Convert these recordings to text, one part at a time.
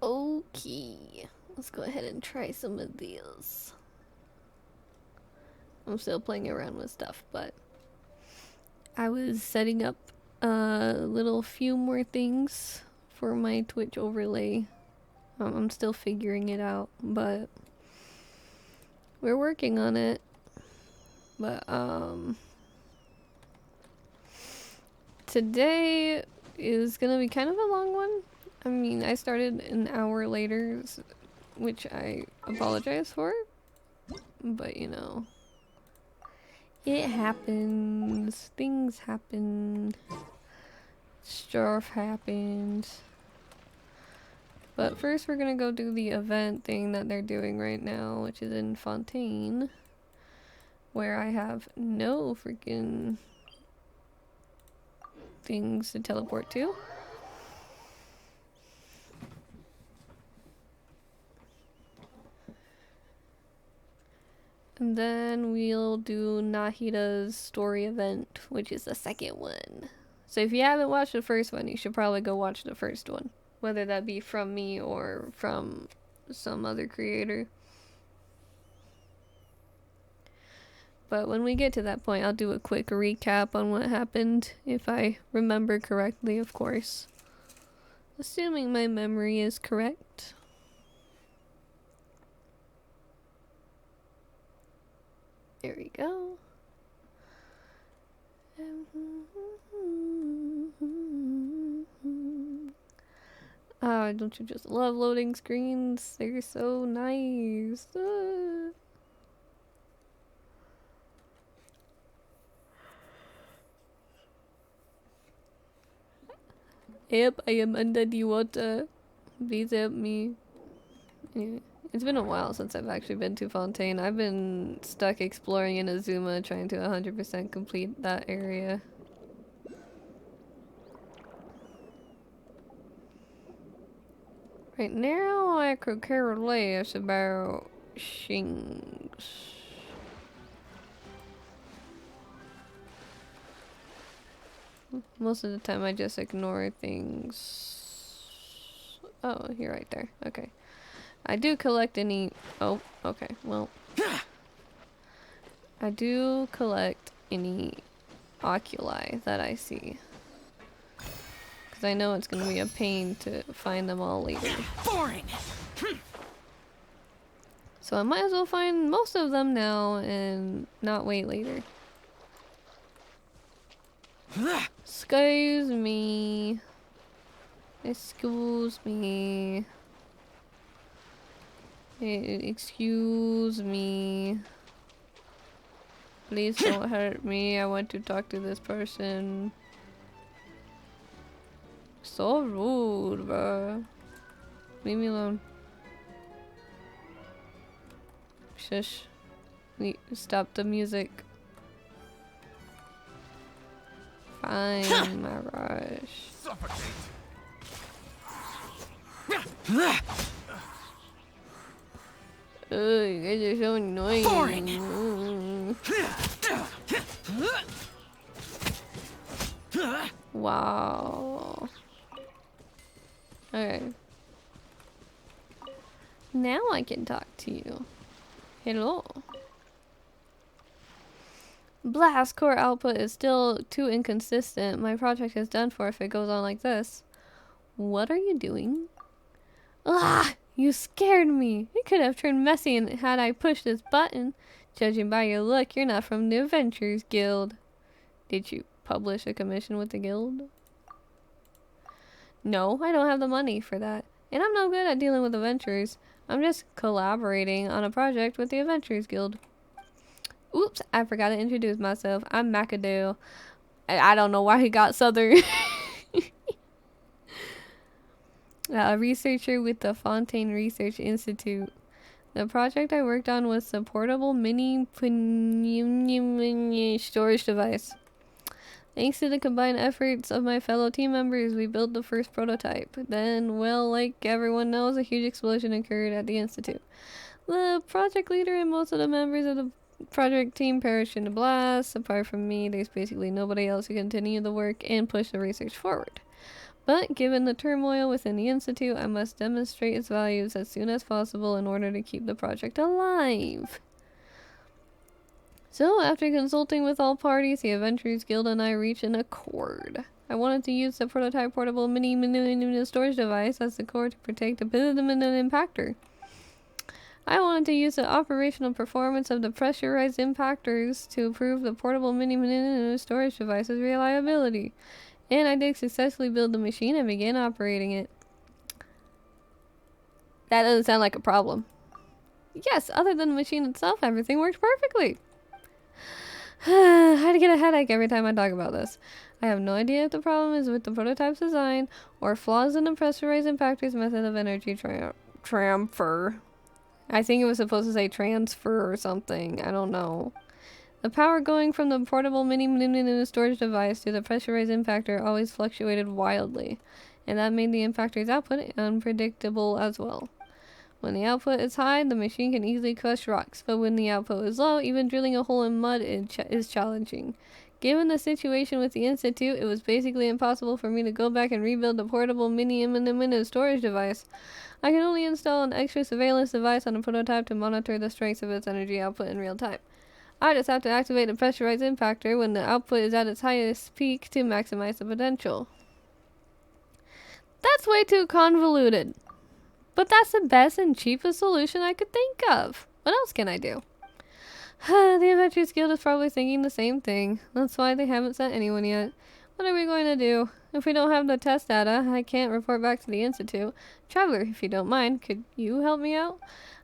Okay, let's go ahead and try some of these. I'm still playing around with stuff, but I was setting up a little few more things for my Twitch overlay. I'm still figuring it out, but we're working on it. But today is gonna be kind of a long one. I mean, I started an hour later, which I apologize for, but you know, it happens. Things happen. Stuff happens. But first we're gonna go do the event thing that they're doing right now, which is in Fontaine, where I have no freaking things to teleport to. And then we'll do Nahida's story event, which is the second one. So if you haven't watched the first one, you should probably go watch the first one. Whether that be from me or from some other creator. But when we get to that point, I'll do a quick recap on what happened, if I remember correctly, of course. Assuming my memory is correct. There we go. Ah, don't you just love loading screens? They're so nice. Yep, I am under the water. Please help me. Anyway, it's been a while since I've actually been to Fontaine. I've been stuck exploring in Azuma, trying to 100% complete that area. Right now, I could care less about things. Most of the time, I just ignore things. Oh, you're right there. Okay. I do collect any... Oh, okay. Well... I do collect any oculi that I see. Because I know it's going to be a pain to find them all later. Boring! So I might as well find most of them now and not wait later. Excuse me. Excuse me. Excuse me. Please don't hurt me. I want to talk to this person. So rude, bro. Leave me alone. Shush. Stop the music. Fine, my rush. Oh, you guys are so annoying. Wow. Okay. Now I can talk to you. Hello. Blast core output is still too inconsistent. My project is done for if it goes on like this. What are you doing? Ah! You scared me. It could have turned messy and had I pushed this button. Judging by your look, you're not from the Adventurers Guild. Did you publish a commission with the guild? No, I don't have the money for that. And I'm no good at dealing with adventurers. I'm just collaborating on a project with the Adventurers Guild. Oops, I forgot to introduce myself. I'm McAdoo. I don't know why he got southern. A researcher with the Fontaine Research Institute. The project I worked on was a portable mini storage device. Thanks to the combined efforts of my fellow team members, we built the first prototype. Then, well, like everyone knows, a huge explosion occurred at the Institute. The project leader and most of the members of the project team perished in the blast. Apart from me, there's basically nobody else who continued the work and push the research forward. But given the turmoil within the Institute, I must demonstrate its values as soon as possible in order to keep the project alive. So, after consulting with all parties, the Adventurers Guild and I reached an accord. I wanted to use the prototype portable mini storage device as the core to protect the impactor. I wanted to use the operational performance of the pressurized impactors to improve the portable mini storage device's reliability. And I did successfully build the machine and began operating it. That doesn't sound like a problem. Yes, other than the machine itself, everything worked perfectly. I had to get a headache every time I talk about this. I have no idea if the problem is with the prototype's design or flaws in the pressurized impactor's method of energy transfer. I think it was supposed to say transfer or something. I don't know. The power going from the portable mini storage device to the pressurized impactor always fluctuated wildly, and that made the impactor's output unpredictable as well. When the output is high, the machine can easily crush rocks, but when the output is low, even drilling a hole in mud is challenging. Given the situation with the Institute, it was basically impossible for me to go back and rebuild the portable mini storage device. I can only install an extra surveillance device on the prototype to monitor the strength of its energy output in real time. I just have to activate the pressurized impactor when the output is at its highest peak to maximize the potential. That's way too convoluted. But that's the best and cheapest solution I could think of. What else can I do? The Adventurers Guild is probably thinking the same thing. That's why they haven't sent anyone yet. What are we going to do? If we don't have the test data, I can't report back to the Institute. Traveler, if you don't mind, could you help me out?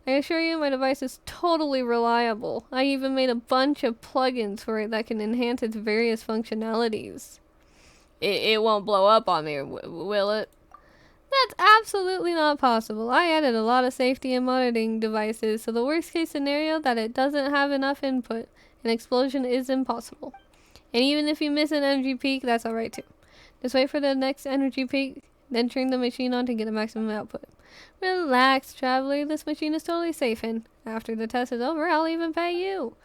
I assure you my device is totally reliable. I even made a bunch of plugins for it that can enhance its various functionalities. It won't blow up on me, will it? That's absolutely not possible. I added a lot of safety and monitoring devices, so the worst case scenario that it doesn't have enough input, an explosion is impossible. And even if you miss an energy peak, that's alright too. Just wait for the next energy peak, then turn the machine on to get the maximum output. Relax, traveler, this machine is totally safe, and after the test is over, I'll even pay you.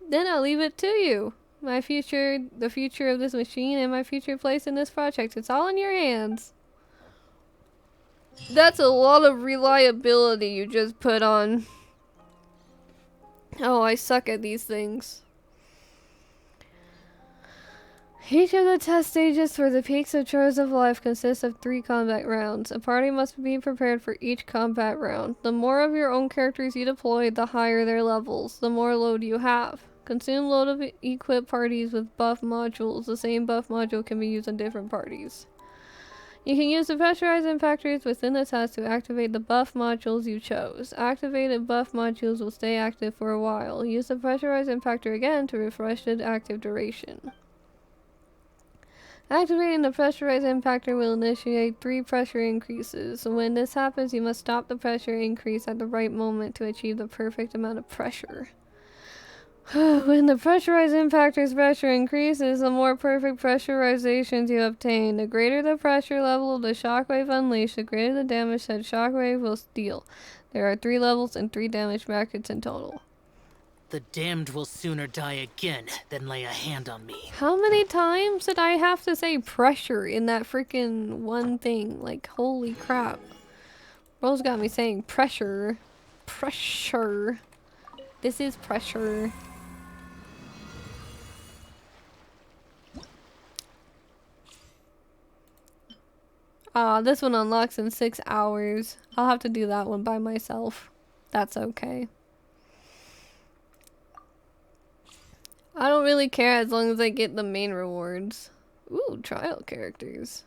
Then I'll leave it to you. The future of this machine, and my future place in this project, it's all in your hands. That's a lot of reliability you just put on. Oh, I suck at these things. Each of the test stages for the peaks of Chores of Life consists of 3 combat rounds. A party must be prepared for each combat round. The more of your own characters you deploy, the higher their levels, the more load you have. Consume load of equip parties with buff modules. The same buff module can be used on different parties. You can use the pressurized impactors within the test to activate the buff modules you chose. Activated buff modules will stay active for a while. Use the pressurized impactor again to refresh the active duration. Activating the pressurized impactor will initiate 3 pressure increases. When this happens, you must stop the pressure increase at the right moment to achieve the perfect amount of pressure. When the pressurized impactor's pressure increases, the more perfect pressurizations you obtain. The greater the pressure level of the shockwave unleashed, the greater the damage that shockwave will deal. There are 3 levels and 3 damage brackets in total. The damned will sooner die again than lay a hand on me. How many times did I have to say pressure in that freaking one thing? Like, holy crap. Rose got me saying pressure. Pressure. This is pressure. This one unlocks in 6 hours. I'll have to do that one by myself. That's okay. I don't really care as long as I get the main rewards. Ooh, trial characters.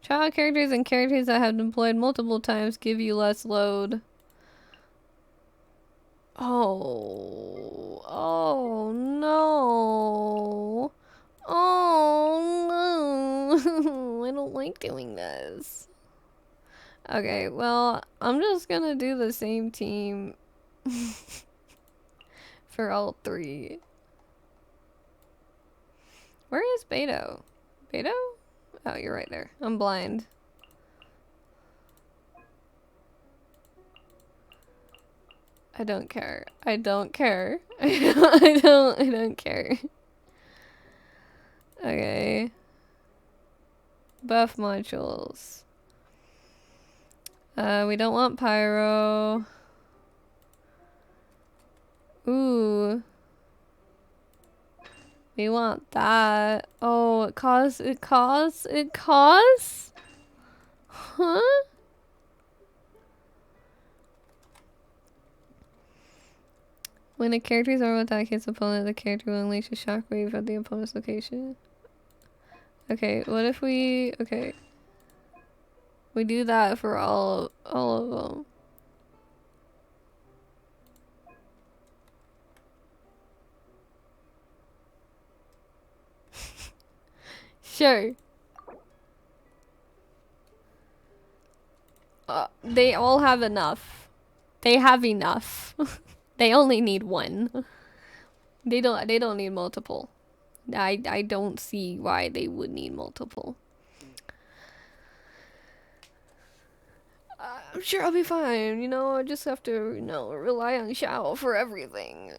Trial characters and characters that have deployed multiple times give you less load. Oh. Oh no. Oh no. I don't like doing this. Okay, well, I'm just gonna do the same team for all three. Where is Beto? Beto? Oh, you're right there. I'm blind. I don't care. I don't care. I don't care. Okay. Buff modules. We don't want pyro. Ooh. We want that. Oh, it costs? Huh? When a character's armor attack hits opponent, the character will unleash a shockwave at the opponent's location. Okay, what if we... Okay. We do that for all of them. Sure. They all have enough. They have enough. They only need one. They don't need multiple. I don't see why they would need multiple. I'm sure I'll be fine, you know, I just have to, you know, rely on Xiao for everything.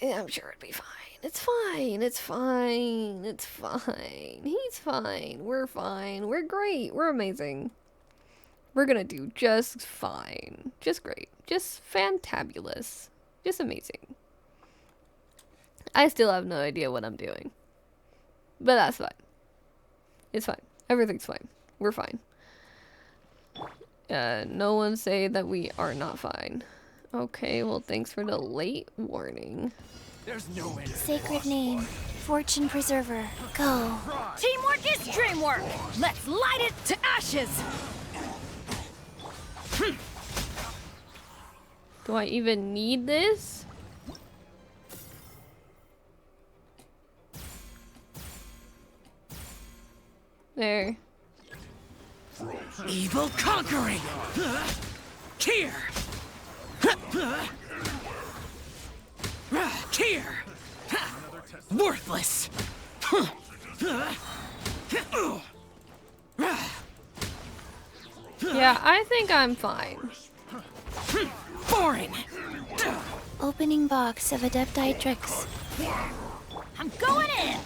Yeah, I'm sure it'll be fine. It's fine, it's fine, it's fine. He's fine, we're great, we're amazing. We're gonna do just fine. Just great. Just fantabulous. Just amazing. I still have no idea what I'm doing. But that's fine. It's fine. Everything's fine. We're fine. No one say that we are not fine. Okay, well thanks for the late warning. There's no end. Sacred name, Fortune Preserver, go. Teamwork is dreamwork. Let's light it to ashes. Do I even need this? There. Evil conquering! Here! Here! Worthless! Yeah, I think I'm fine. Boring! Opening box of Adepti Tricks. I'm going in.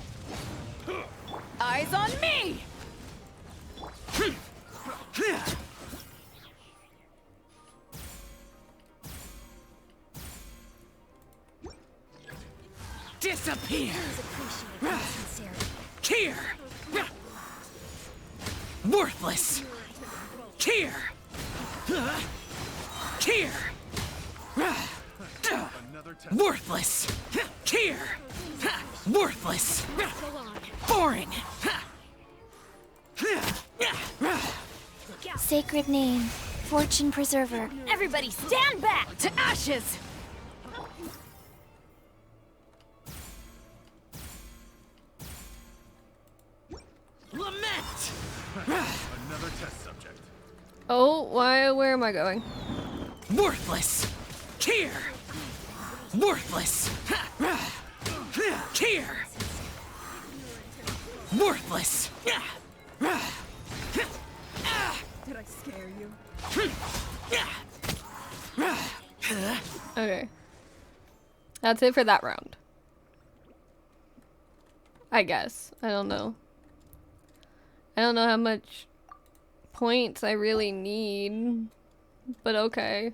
Eyes on me. Disappear! Here! Worthless! Here! Here! Worthless! Here! Worthless! Boring! Sacred name, Fortune Preserver. Everybody stand back to ashes. Lament! Another test subject. Oh, where am I going? Worthless! Here! Worthless! Here! Worthless! Did I scare you? Okay. That's it for that round. I guess. I don't know. I don't know how much points I really need, but okay.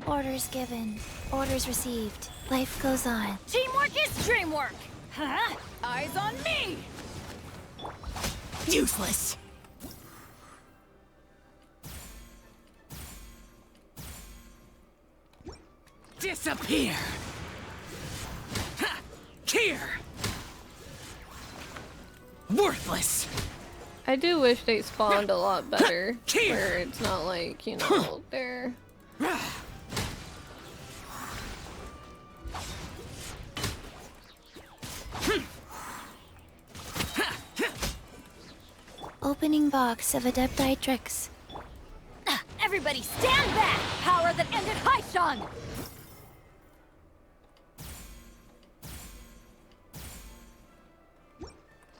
Orders given, orders received. Life goes on. Teamwork is dreamwork. Huh? Eyes on me. Useless! Disappear! Ha! Here! Worthless! I do wish they spawned a lot better, Here. where it's not like, you know, they're... Opening box of Adepti tricks. Everybody stand back! Power that ended Haishan!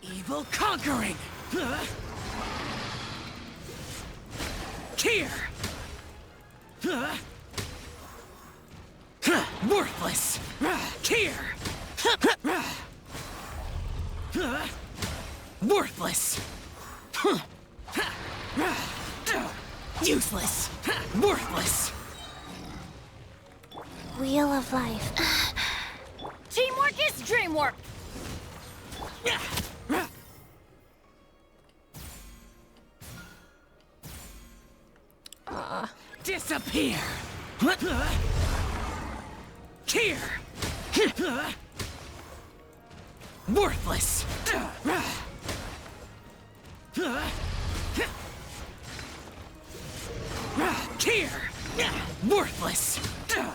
Evil conquering! Here! Worthless! Here! Worthless! Useless! Worthless! Wheel of life. Teamwork is dreamwork! Disappear! Here! Worthless! Here! Worthless! Yeah,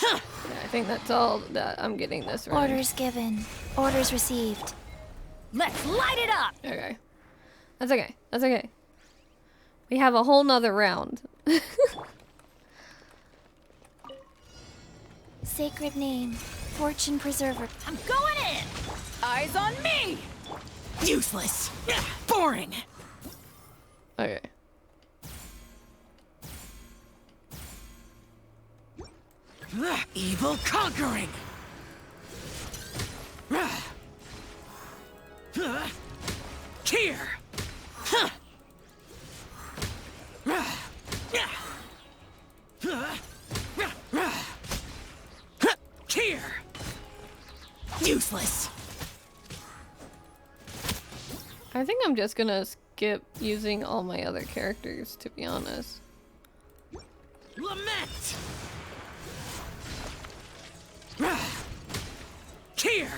I think that's all that I'm getting this right. Orders given. Orders received. Let's light it up! Okay. That's okay. That's okay. We have a whole nother round. Sacred name. Fortune preserver. I'm going in! Eyes on me! Useless! Boring! Okay. Evil conquering! Here! Here! Useless! I think I'm just gonna skip using all my other characters, to be honest. Lament! Here!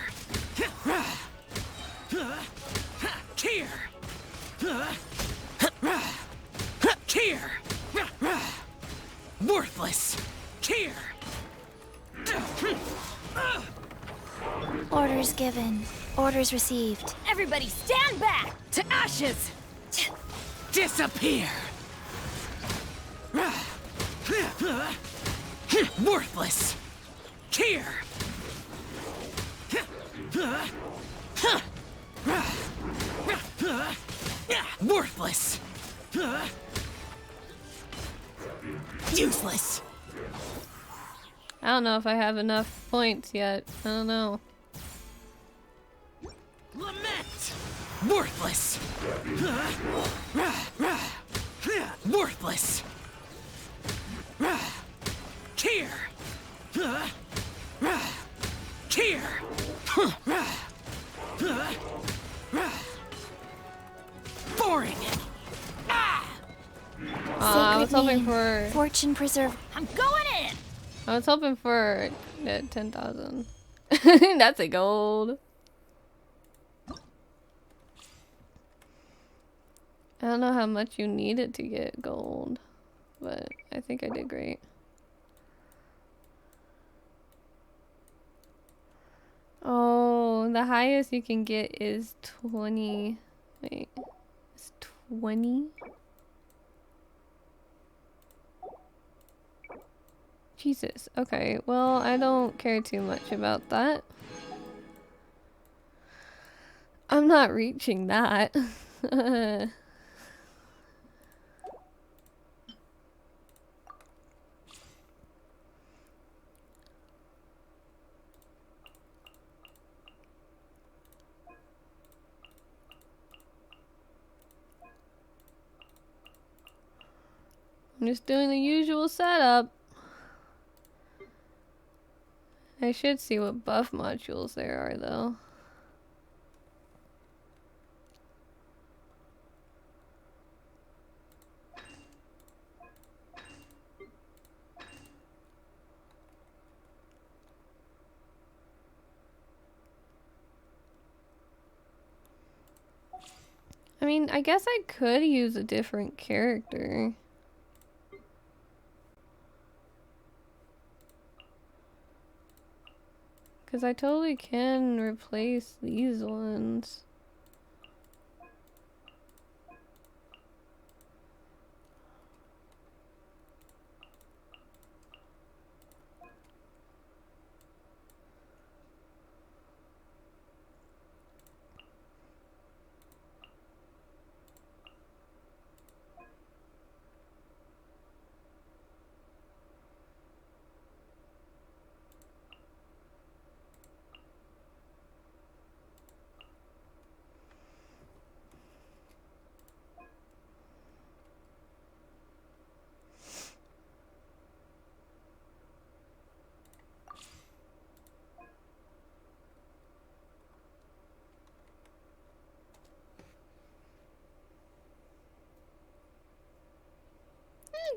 Here! Here! Worthless! Here! Orders given. Orders received. Everybody stand back! To ashes! Disappear! Worthless! Here! Worthless! Useless! I don't know if I have enough points yet. I don't know. Lament! Worthless! Worthless! Here! Here! Boring! I was Sacred hoping name. for... Fortune preserver. I'm going in! I was hoping for 10,000. That's a gold. I don't know how much you needed to get gold, but I think I did great. Oh, the highest you can get is 20. Wait, it's 20? Jesus. Okay, well, I don't care too much about that. I'm not reaching that. I'm just doing the usual setup. I should see what buff modules there are, though. I mean, I guess I could use a different character. Because I totally can replace these ones.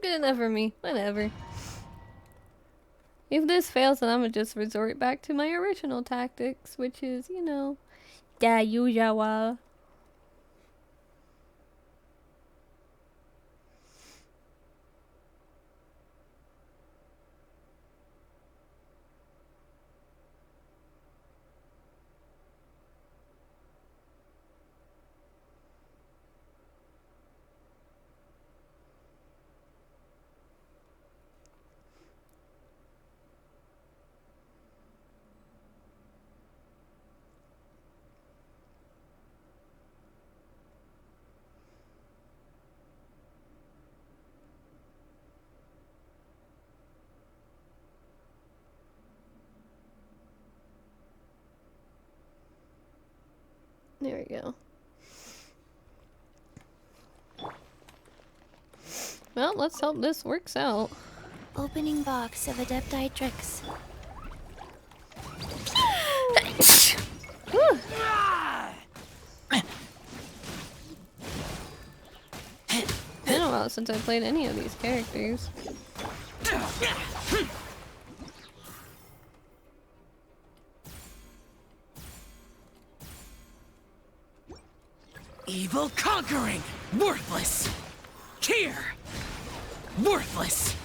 Good enough for me. Whatever. If this fails, then I'm gonna just resort back to my original tactics, which is, you know, the usual. There we go. Well, let's hope this works out. Opening box of Adepti Tricks. Whew. Been a while since I played any of these characters. Evil conquering! Worthless! Here! Worthless!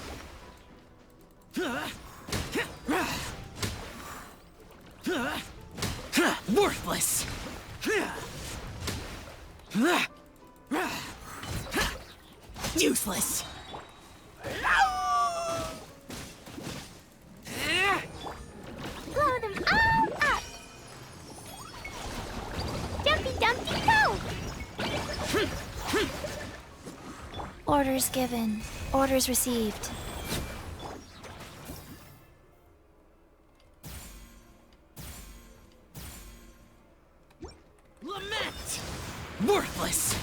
Worthless! Useless! Blow them all up! Dumpty Dumpty go! Orders given. Orders received. Lament! Worthless!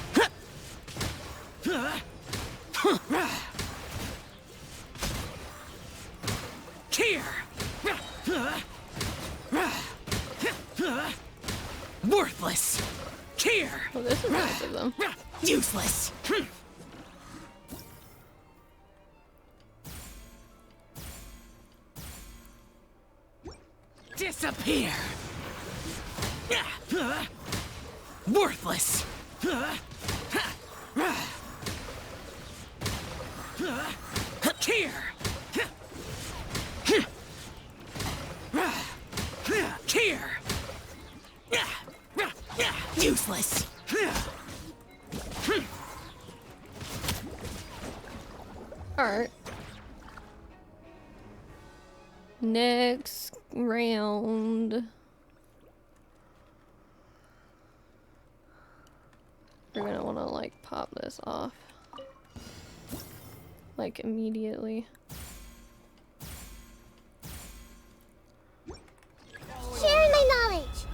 Here! Worthless! Here! Oh, this is nice of them. Useless! Disappear! Worthless! Here! Here! Useless! Alright. Next round. We're gonna wanna like pop this off. Like immediately. Share my knowledge!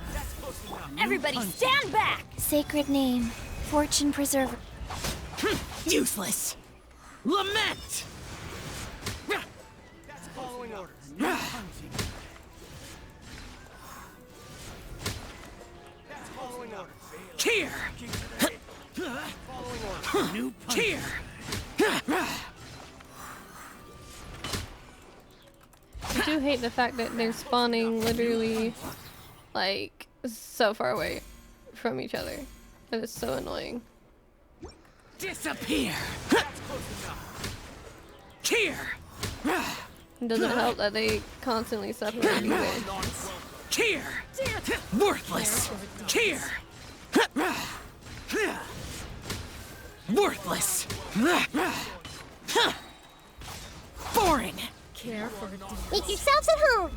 Everybody stand back! Sacred name. Fortune preserver. Useless! Lament! That's following orders. No hunting. That's following orders. Here! Following orders. New punch. Here! I do hate the fact that they're spawning literally like so far away from each other. That is so annoying. Disappear! Here! It doesn't help that they constantly separate either. Here! Worthless! Here! Worthless! Boring! Make yourselves at home.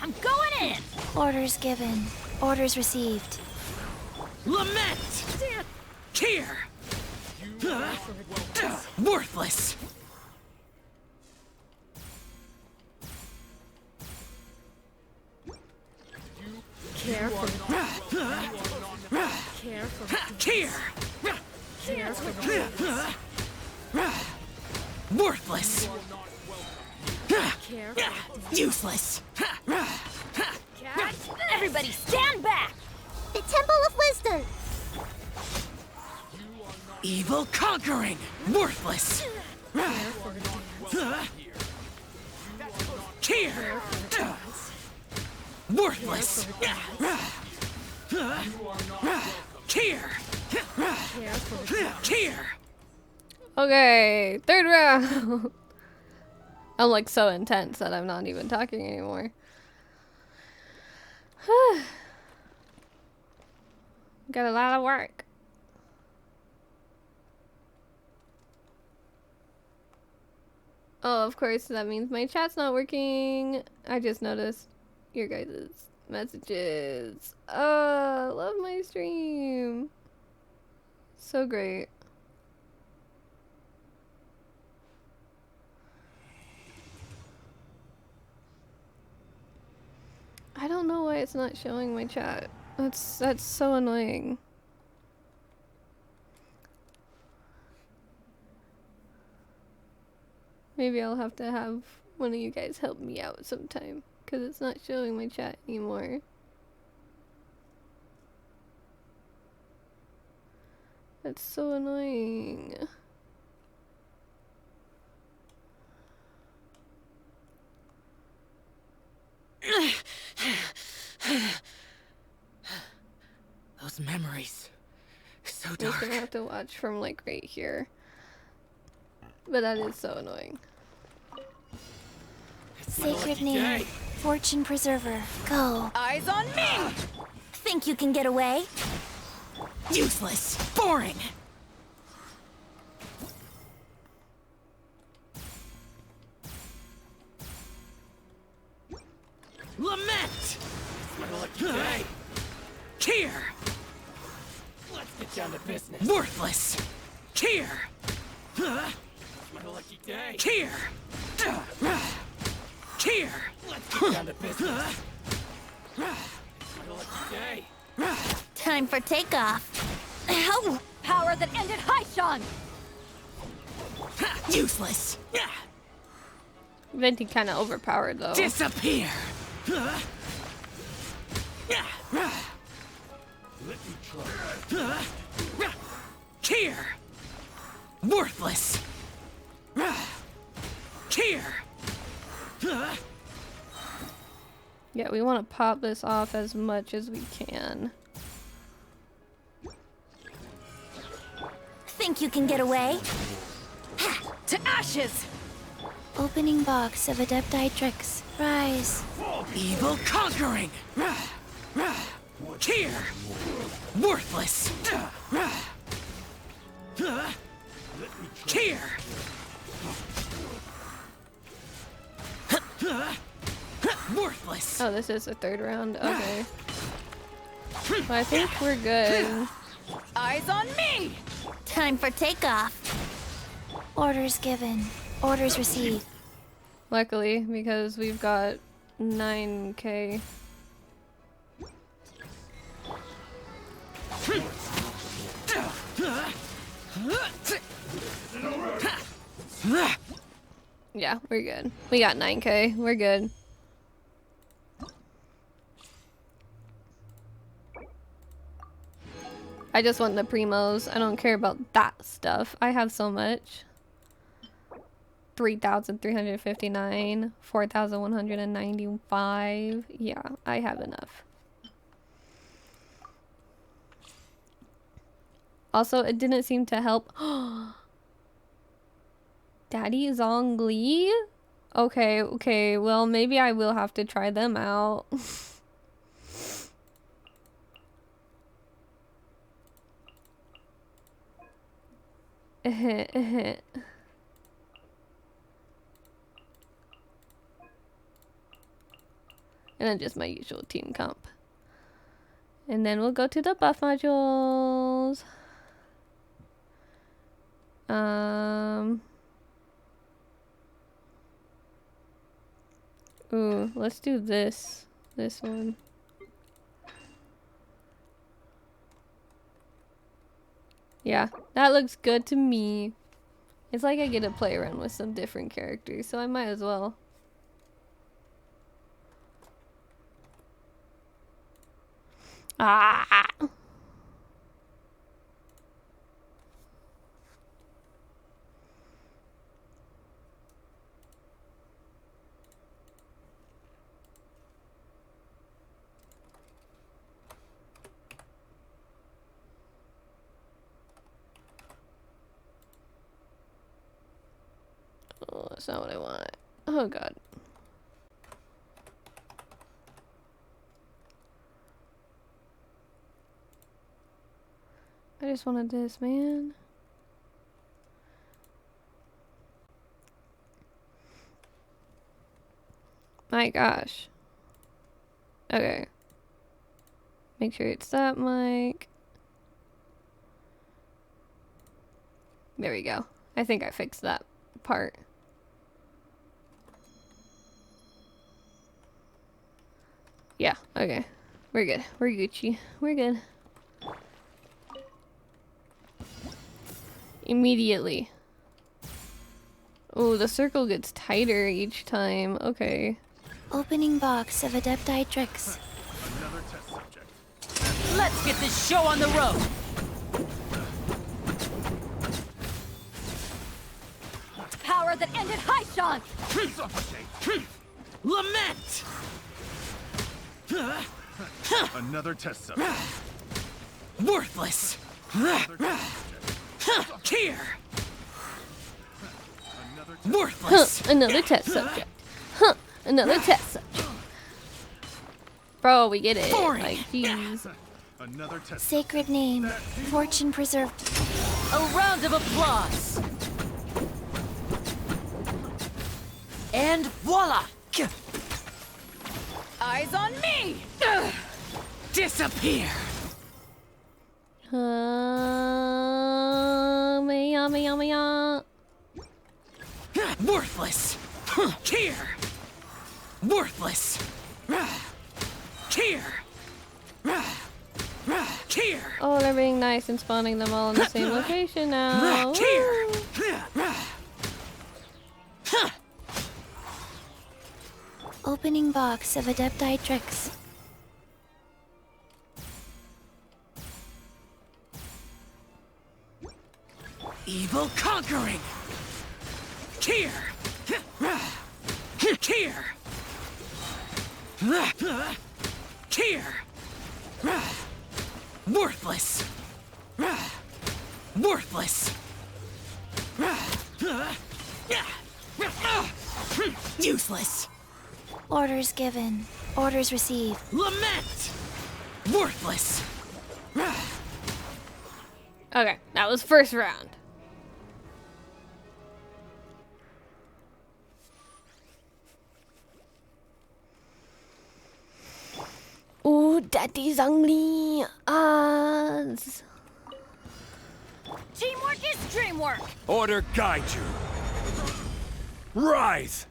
I'm going in! Orders given. Orders received. Lament! Here! Worthless! Care for the Here! Worthless! Useless! Everybody stand back! The Temple of Wisdom. Evil conquering! Worthless! Here! Worthless! Here! Here! Okay, third round. I'm like so intense that I'm not even talking anymore. Got a lot of work. Oh, of course, that means my chat's not working. I just noticed your guys' messages. Oh, love my stream. So great. I don't know why it's not showing my chat. That's so annoying. Maybe I'll have to have one of you guys help me out sometime, because it's not showing my chat anymore. That's so annoying. Those memories. So I'm just dark. gonna have to watch from like right here. But that is so annoying. Sacred name. Fortune preserver. Go. Eyes on me! Think you can get away? Useless. Boring. Lament. Here. Let's get down to business. Worthless. Here. What a lucky day. Here. Here. Let's get down to business. What a lucky day. Time for takeoff. Ow! Power that ended Haishan! Useless. Venti kind of overpowered though. Disappear. Let me try. Here. Worthless. Here. Yeah, we want to pop this off as much as we can. Think you can get away? To ashes! Opening box of Adepti tricks. Rise. Evil conquering. Here. Worthless. Here. Worthless. Oh, this is the third round? Okay. Well, I think we're good. Eyes on me! Time for takeoff. Orders given. Orders received. Luckily, because we've got 9k. Yeah, we're good. We got 9k. We're good. I just want the primos. I don't care about that stuff. I have so much. 3,359, 4,195. Yeah, I have enough. Also, it didn't seem to help. Daddy Zhongli? Okay, okay. Well, maybe I will have to try them out. And then just my usual team comp. And then we'll go to the buff modules. Ooh, let's do this. This one. Yeah, that looks good to me. It's like I get to play around with some different characters, so I might as well. Ah! Oh, that's not what I want. Oh god. I just wanted this, man. My gosh. Okay. Make sure it's that mic. There we go. I think I fixed that part. Yeah, okay. We're good. We're Gucci. We're good. Immediately. Oh, the circle gets tighter each time. Okay. Opening box of Adepti tricks. Another test subject. Let's get this show on the road. Power that ended Haishan! Suffocate. Lament! Another test subject. Worthless! Here! Another test. Worthless! Another test subject. Huh, another test subject. Bro, we get it. Boring. Like, jeez. Another test. Sacred name. Fortune preserver. A round of applause! And voila! Eyes on me! Disappear! Meow, meow, meow. Worthless! Here! Worthless! Here! Here! Oh, they're being nice and spawning them all in the same location now. Here! Opening box of Adepti tricks. Evil conquering! Here! Here! Here! Worthless! Worthless! Useless! Orders given. Orders received. Lament! Worthless! Okay, that was first round. Ooh, Daddy Zhongli. Teamwork is dreamwork! Order guide you. Rise.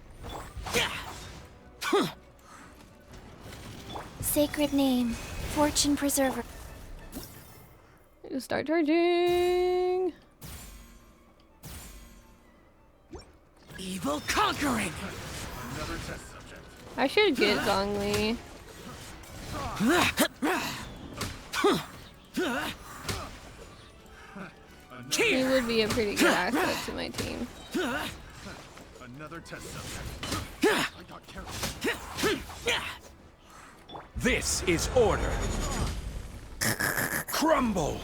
Sacred name. Fortune preserver. Start charging. Evil conquering! Another test subject. I should get Zhongli. He Here! would be a pretty good asset to my team. Another test subject. I got carried. This is order. Crumble.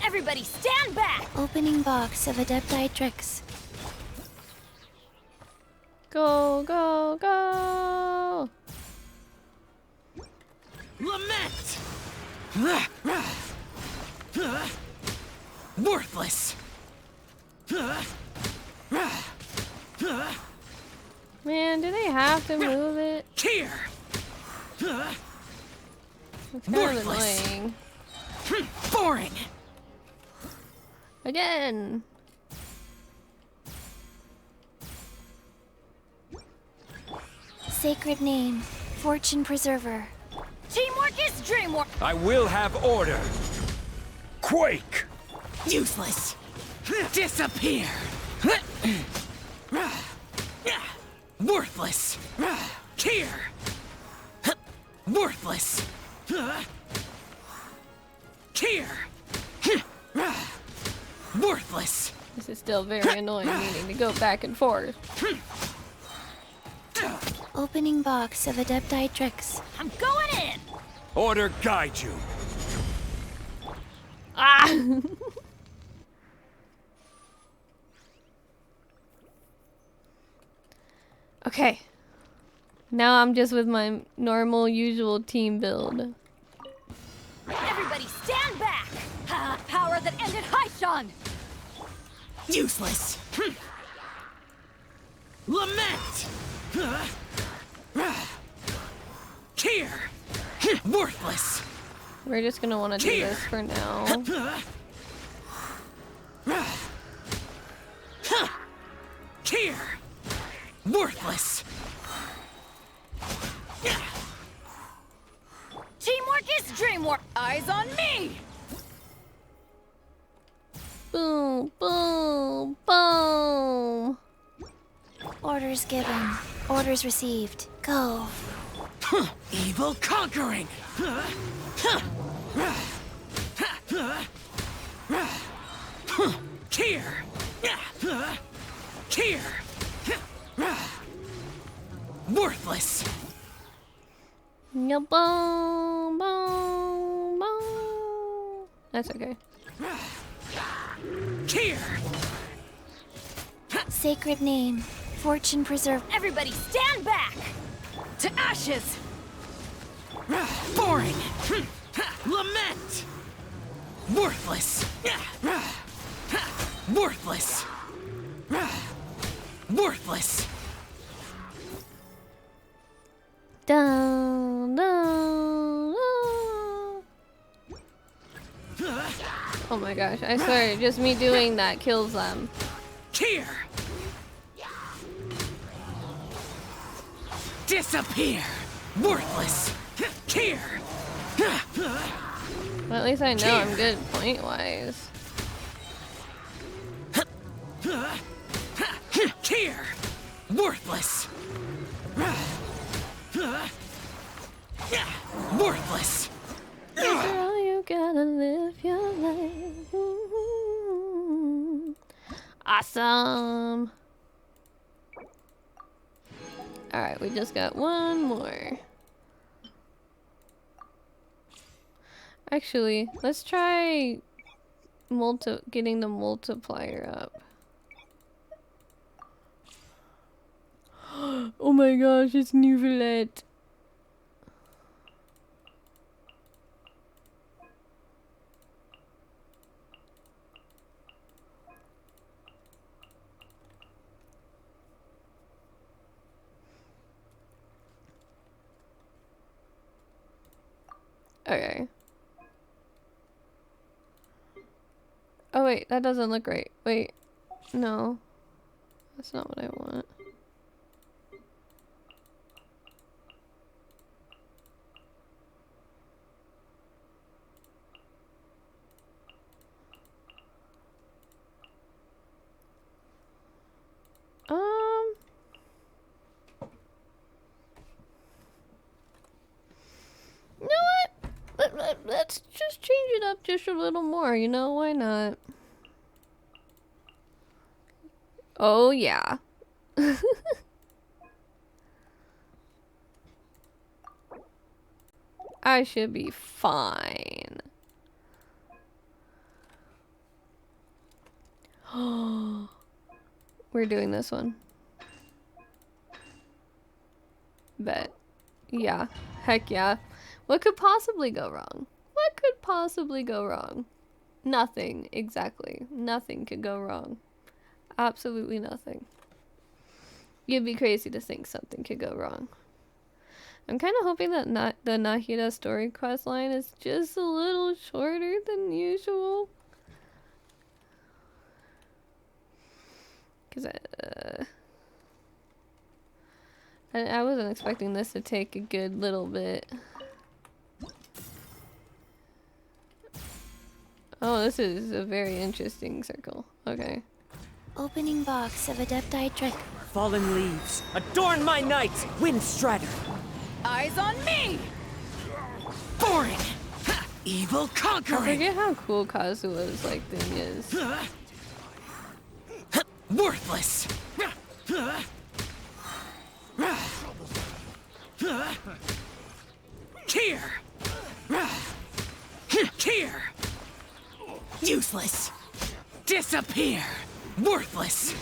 Everybody stand back! Opening box of Adepti tricks. Go, go, go! Lament! Worthless! Man, do they have to move it? Here! It's kind of Worthless. annoying. Boring! Again! Sacred name. Fortune preserver. Teamwork is dreamwork! I will have order. Quake! Useless! Disappear! Worthless! Here! Worthless! Here! Worthless! This is still very annoying needing to go back and forth. Opening box of Adepti tricks. I'm going in! Order guide you. Ah! Okay. Now I'm just with my normal, usual team build. Everybody stand back! Ha! Power that ended Haishan! Useless! Lament! Here! Worthless! We're just gonna want to do this for now. Here! Worthless! Teamwork is dreamwork! Eyes on me! Boom, boom, boom! Orders given. Orders received. Go. Evil conquering! Here! Here! Worthless! Yeah, boom, boom, boom. That's okay. Here! Sacred name. Fortune preserver. Everybody stand back! To ashes! Boring! Lament! Worthless! Worthless! Worthless! Dun, dun, dun. Oh my gosh, I swear, just me doing that kills them. Here! Disappear! Worthless! Here! Well, at least I know I'm good point-wise. Here! Worthless! Worthless! Girl, you gotta live your life. Awesome! Alright, we just got one more. Actually, let's try getting the multiplier up. Oh my gosh, it's new roulette. Okay. Oh wait, that doesn't look right. Wait. No. That's not what I want. You know what? Let's just change it up just a little more, you know? Why not? Oh, yeah. I should be fine. We're doing this one. Bet. Yeah. Heck yeah. What could possibly go wrong? What could possibly go wrong? Nothing. Exactly. Nothing could go wrong. Absolutely nothing. You'd be crazy to think something could go wrong. I'm kind of hoping that the Nahida story quest line is just a little shorter than usual. Because I wasn't expecting this to take a good little bit. Oh, this is a very interesting circle. Okay. Opening box of Adepti trick. Fallen leaves, adorn my night, Windstrider. Eyes on me! Boring! Ha! Evil I conquering! forget how cool Kazua's like thing is. Worthless! Here! Here! Useless! Disappear! Worthless!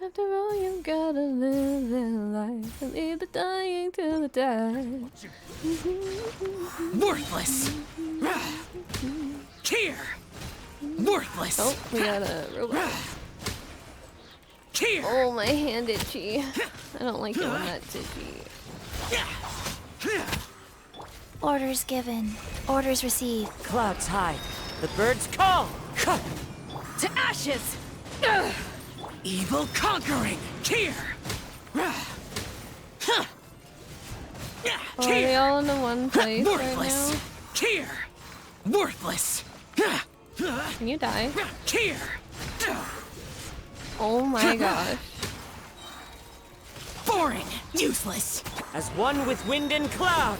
After all, you gotta live that life and leave the dying till the die. Worthless! Here! Worthless! Oh, we got a robot. Here! Oh, my hand itchy. I don't like it when that's itchy. Orders given. Orders received. Clouds hide. The birds call! To ashes! Evil conquering! Here! Oh, are they all in the one place right Worthless! now? Here! Worthless! Can you die? Here! Oh my gosh. Boring! Useless! As one with wind and cloud!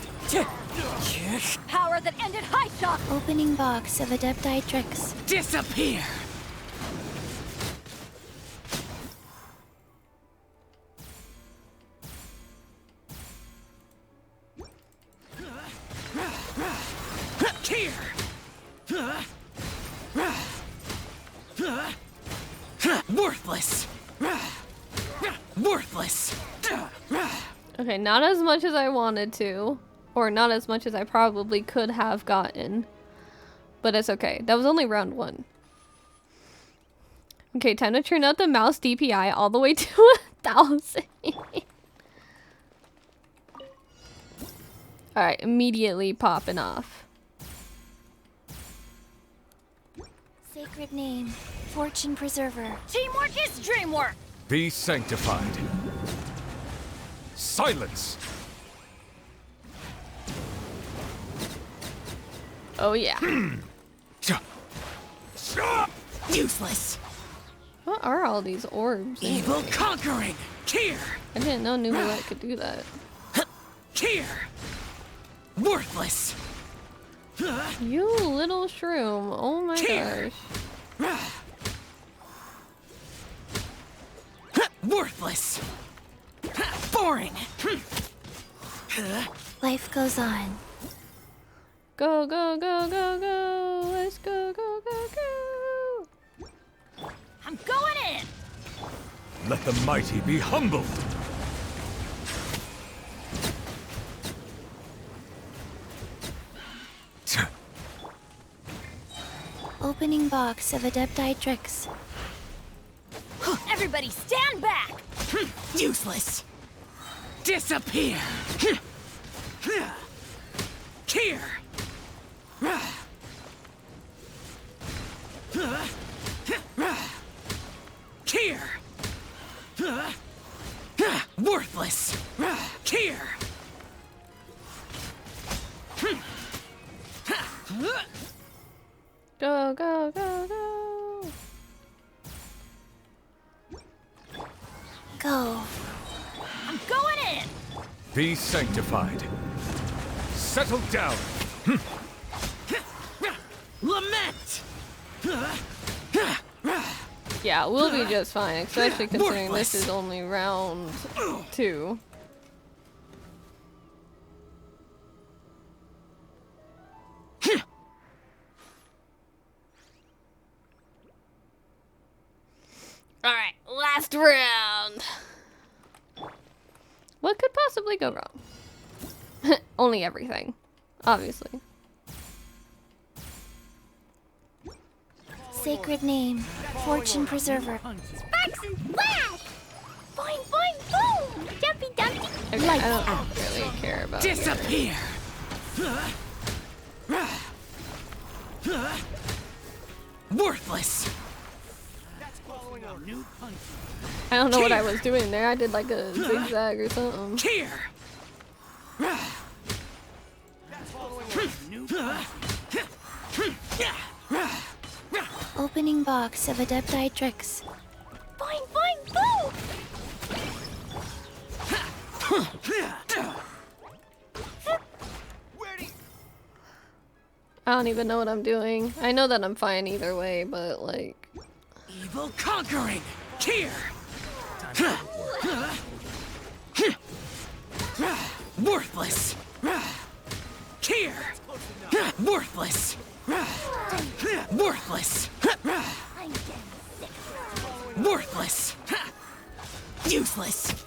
Power that ended high shock! Opening box of Adepti tricks. Disappear! Here! Worthless! Worthless! Okay, not as much as I wanted to. Or not as much as I probably could have gotten. But it's okay. That was only round 1. Okay, time to turn out the mouse DPI all the way to 1,000. Alright, immediately popping off. Sacred name. Fortune preserver. Teamwork is dreamwork! Be sanctified. Silence! Oh yeah. Useless! What are all these orbs? Evil conquering! Here! I didn't know Nubulet could do that. Here! Worthless! You little shroom. Oh my Here. gosh. Worthless! Boring! Life goes on. Go, go, go, go, go. Let's go, go, go, go. I'm going in! Let the mighty be humbled! Opening box of Adepti tricks. Everybody stand back! Useless! Disappear! Here! Here! Worthless! Here! Go, go, go, go. Go. I'm going in! Be sanctified. Settle down! Lament! Yeah, we'll be just fine, especially considering Worthless. this is only round 2. Alright, last round. What could possibly go wrong? Only everything. Obviously. Sacred name, fortune preserver. Sparks and flash! Boing, boing, boom! Jumpy, dumpty. Okay, Lights I don't out. really care about you. Disappear! Worthless! I don't know what I was doing there. I did like a zigzag or something. Here! Opening box of Adepti tricks. Boing, boing, boom! I don't even know what I'm doing. I know that I'm fine either way, but like... Evil conquering! Here! Worthless! Here! Worthless! Worthless! Worthless! Useless!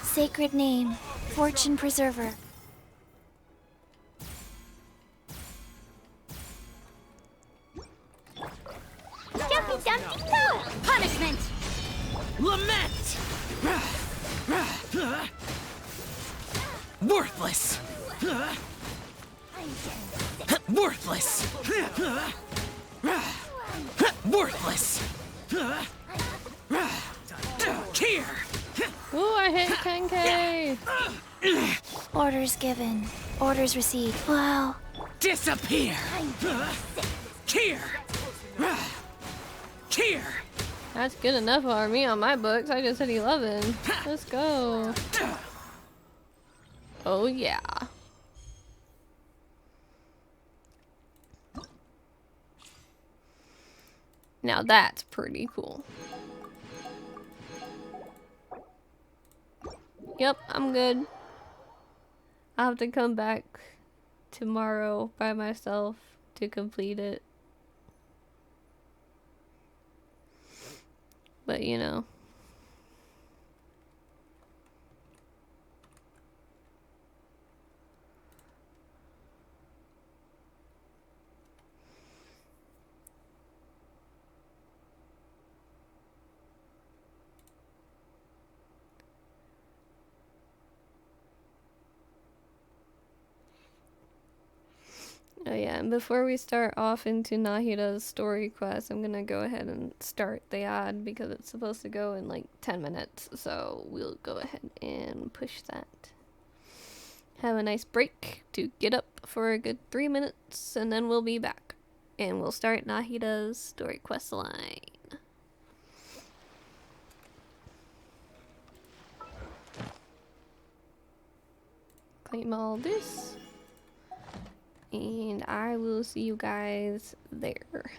Sacred name, fortune preserver. Jumpy, dumpty, go! Punishment! Lament! Worthless! Worthless! Worthless! Here! Ooh, I hit 10k! Orders given. Orders received. Wow. Disappear! Here! Here! That's good enough for me on my books. I just hit 11. Let's go. Oh yeah. Now that's pretty cool. Yep, I'm good. I'll have to come back tomorrow by myself to complete it. But you know. Oh yeah, and before we start off into Nahida's story quest, I'm gonna go ahead and start the ad because it's supposed to go in like 10 minutes, so we'll go ahead and push that. Have a nice break to get up for a good 3 minutes, and then we'll be back. And we'll start Nahida's story quest line. Claim all this. And I will see you guys there.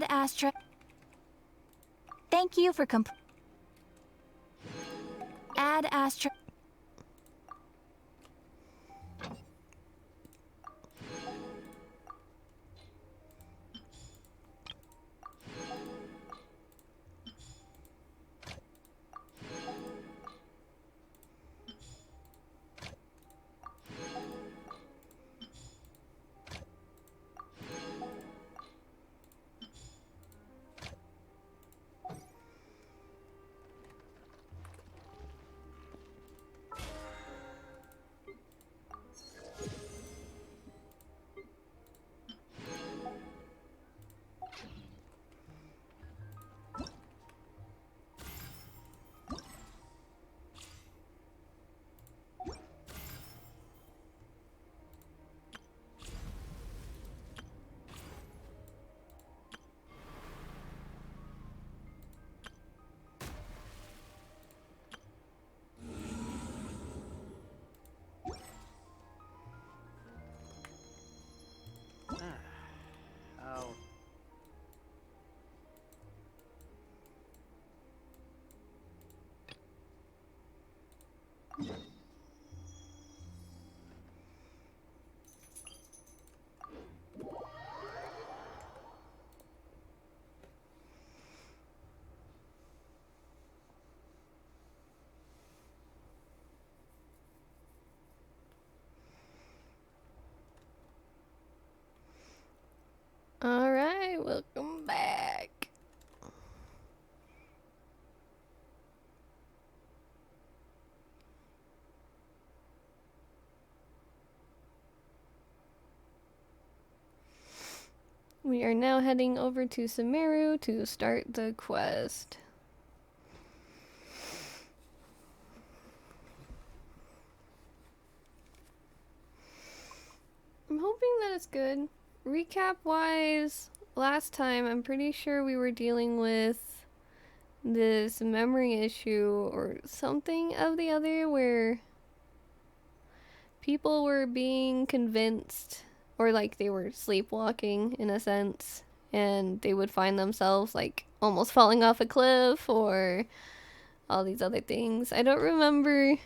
Ad Astra. Thank you for Ad Astra. Oh. Alright, welcome back. We are now heading over to Sumeru to start the quest. I'm hoping that it's good. Recap wise, last time I'm pretty sure we were dealing with this memory issue or something of the other where people were being convinced, or like they were sleepwalking in a sense, and they would find themselves like almost falling off a cliff or all these other things. I don't remember.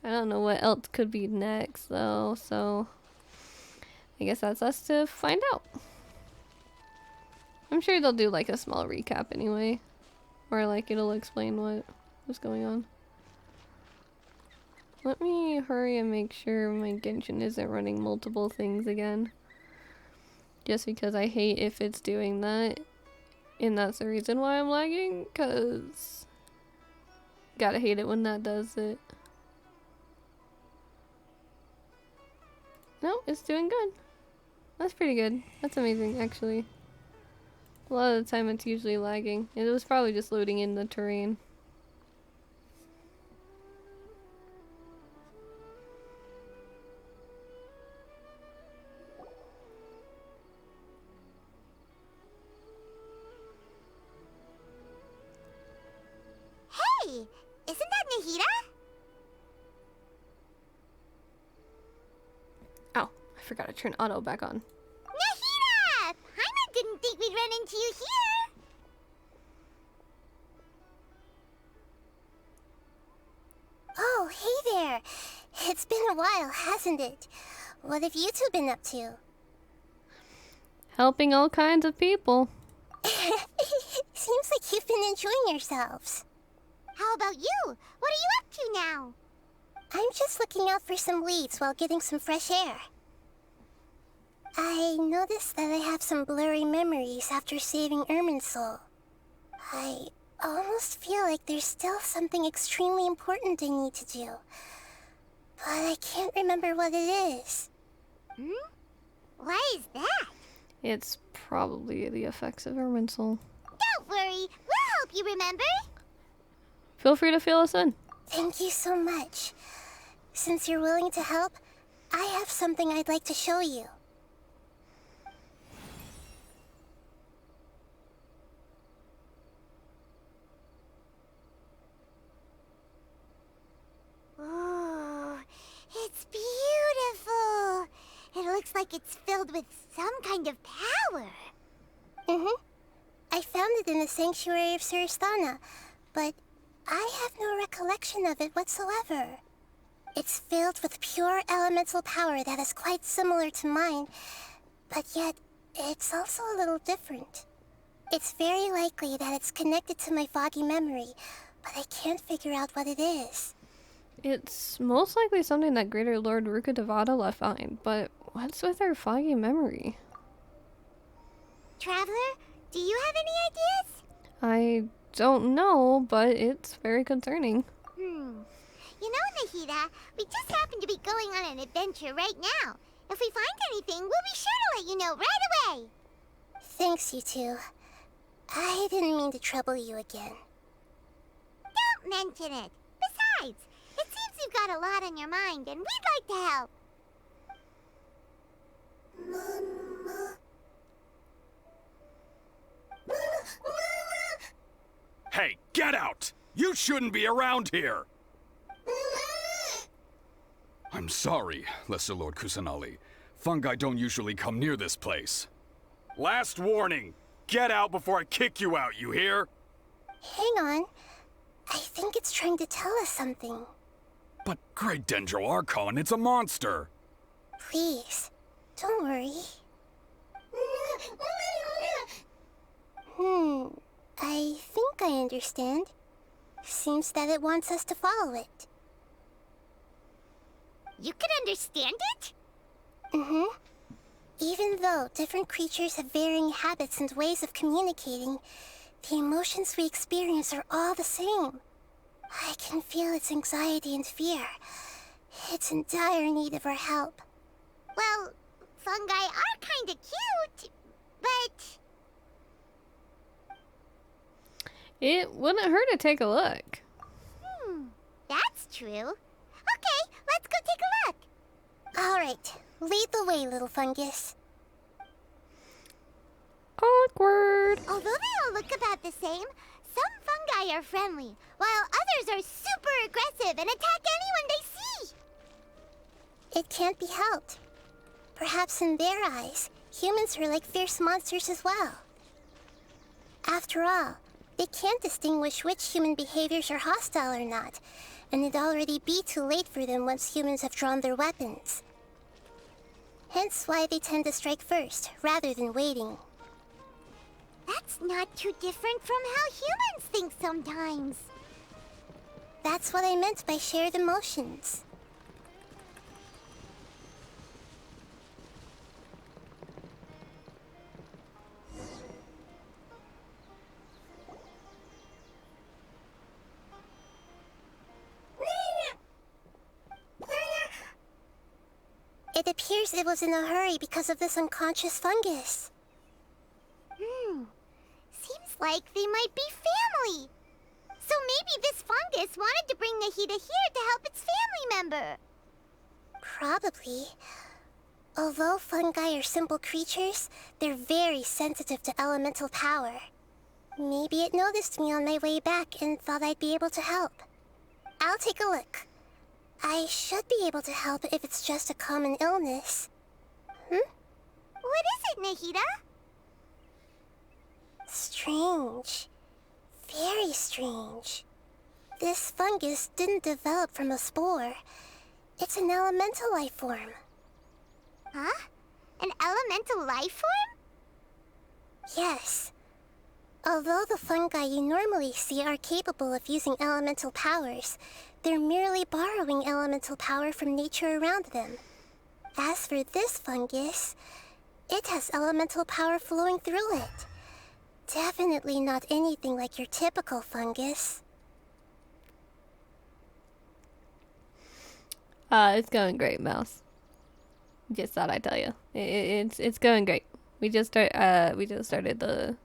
I don't know what else could be next though, so I guess that's us to find out. I'm sure they'll do like a small recap anyway, or like it'll explain what was going on. Let me hurry and make sure my Genshin isn't running multiple things again. Just because I hate if it's doing that. And that's the reason why I'm lagging, cause gotta hate it when that does it. No, it's doing good. That's pretty good. That's amazing, actually. A lot of the time it's usually lagging. It was probably just loading in the terrain. Hey! Isn't that Nahida? Oh, I forgot to turn auto back on. Nahida! Paimon didn't think we'd run into you here! Oh, hey there! It's been a while, hasn't it? What have you two been up to? Helping all kinds of people. Seems like you've been enjoying yourselves. How about you? What are you up to now? I'm just looking out for some leads while getting some fresh air. I noticed that I have some blurry memories after saving Ermin's soul. I almost feel like there's still something extremely important I need to do. But I can't remember what it is. What is that? It's probably the effects of Ermin's soul. Don't worry, we'll help you remember. Feel free to fill us in. Thank you so much. Since you're willing to help, I have something I'd like to show you. Oh, it's beautiful. It looks like it's filled with some kind of power. I found it in the sanctuary of Suristana, but I have no recollection of it whatsoever. It's filled with pure elemental power that is quite similar to mine, but yet it's also a little different. It's very likely that it's connected to my foggy memory, but I can't figure out what it is. It's most likely something that Greater Lord Rukkhadevata left behind, but what's with her foggy memory? Traveler, do you have any ideas? I don't know, but it's very concerning. You know, Nahida, we just happen to be going on an adventure right now. If we find anything, we'll be sure to let you know right away. Thanks, you two. I didn't mean to trouble you again. Don't mention it. Besides, it seems you've got a lot on your mind, and we'd like to help. Hey, get out! You shouldn't be around here! I'm sorry, Lesser Lord Kusanali. Fungi don't usually come near this place. Last warning! Get out before I kick you out, you hear? Hang on. I think it's trying to tell us something. But Great Dendro Archon, it's a monster! Please, don't worry. I think I understand. Seems that it wants us to follow it. You can understand it? Even though different creatures have varying habits and ways of communicating, the emotions we experience are all the same. I can feel its anxiety and fear. It's in dire need of our help. Well, fungi are kinda cute, but... It wouldn't hurt to take a look. That's true. Okay, let's go take a look. All right, lead the way, little fungus. Awkward. Although they all look about the same, some fungi are friendly, while others are super aggressive and attack anyone they see. It can't be helped. Perhaps in their eyes, humans are like fierce monsters as well. After all, they can't distinguish which human behaviors are hostile or not, and it'd already be too late for them once humans have drawn their weapons. Hence why they tend to strike first, rather than waiting. That's not too different from how humans think sometimes. That's what I meant by shared emotions. It appears it was in a hurry because of this unconscious fungus. Seems like they might be family. So maybe this fungus wanted to bring Nahida here to help its family member. Probably. Although fungi are simple creatures, they're very sensitive to elemental power. Maybe it noticed me on my way back and thought I'd be able to help. I'll take a look. I should be able to help if it's just a common illness. What is it, Nahida? Strange. Very strange. This fungus didn't develop from a spore. It's an elemental life form. Huh? An elemental life form? Yes. Although the fungi you normally see are capable of using elemental powers, they're merely borrowing elemental power from nature around them. As for this fungus, it has elemental power flowing through it. Definitely not anything like your typical fungus. It's going great, Mouse. Just thought I'd tell you. It's going great. We just started the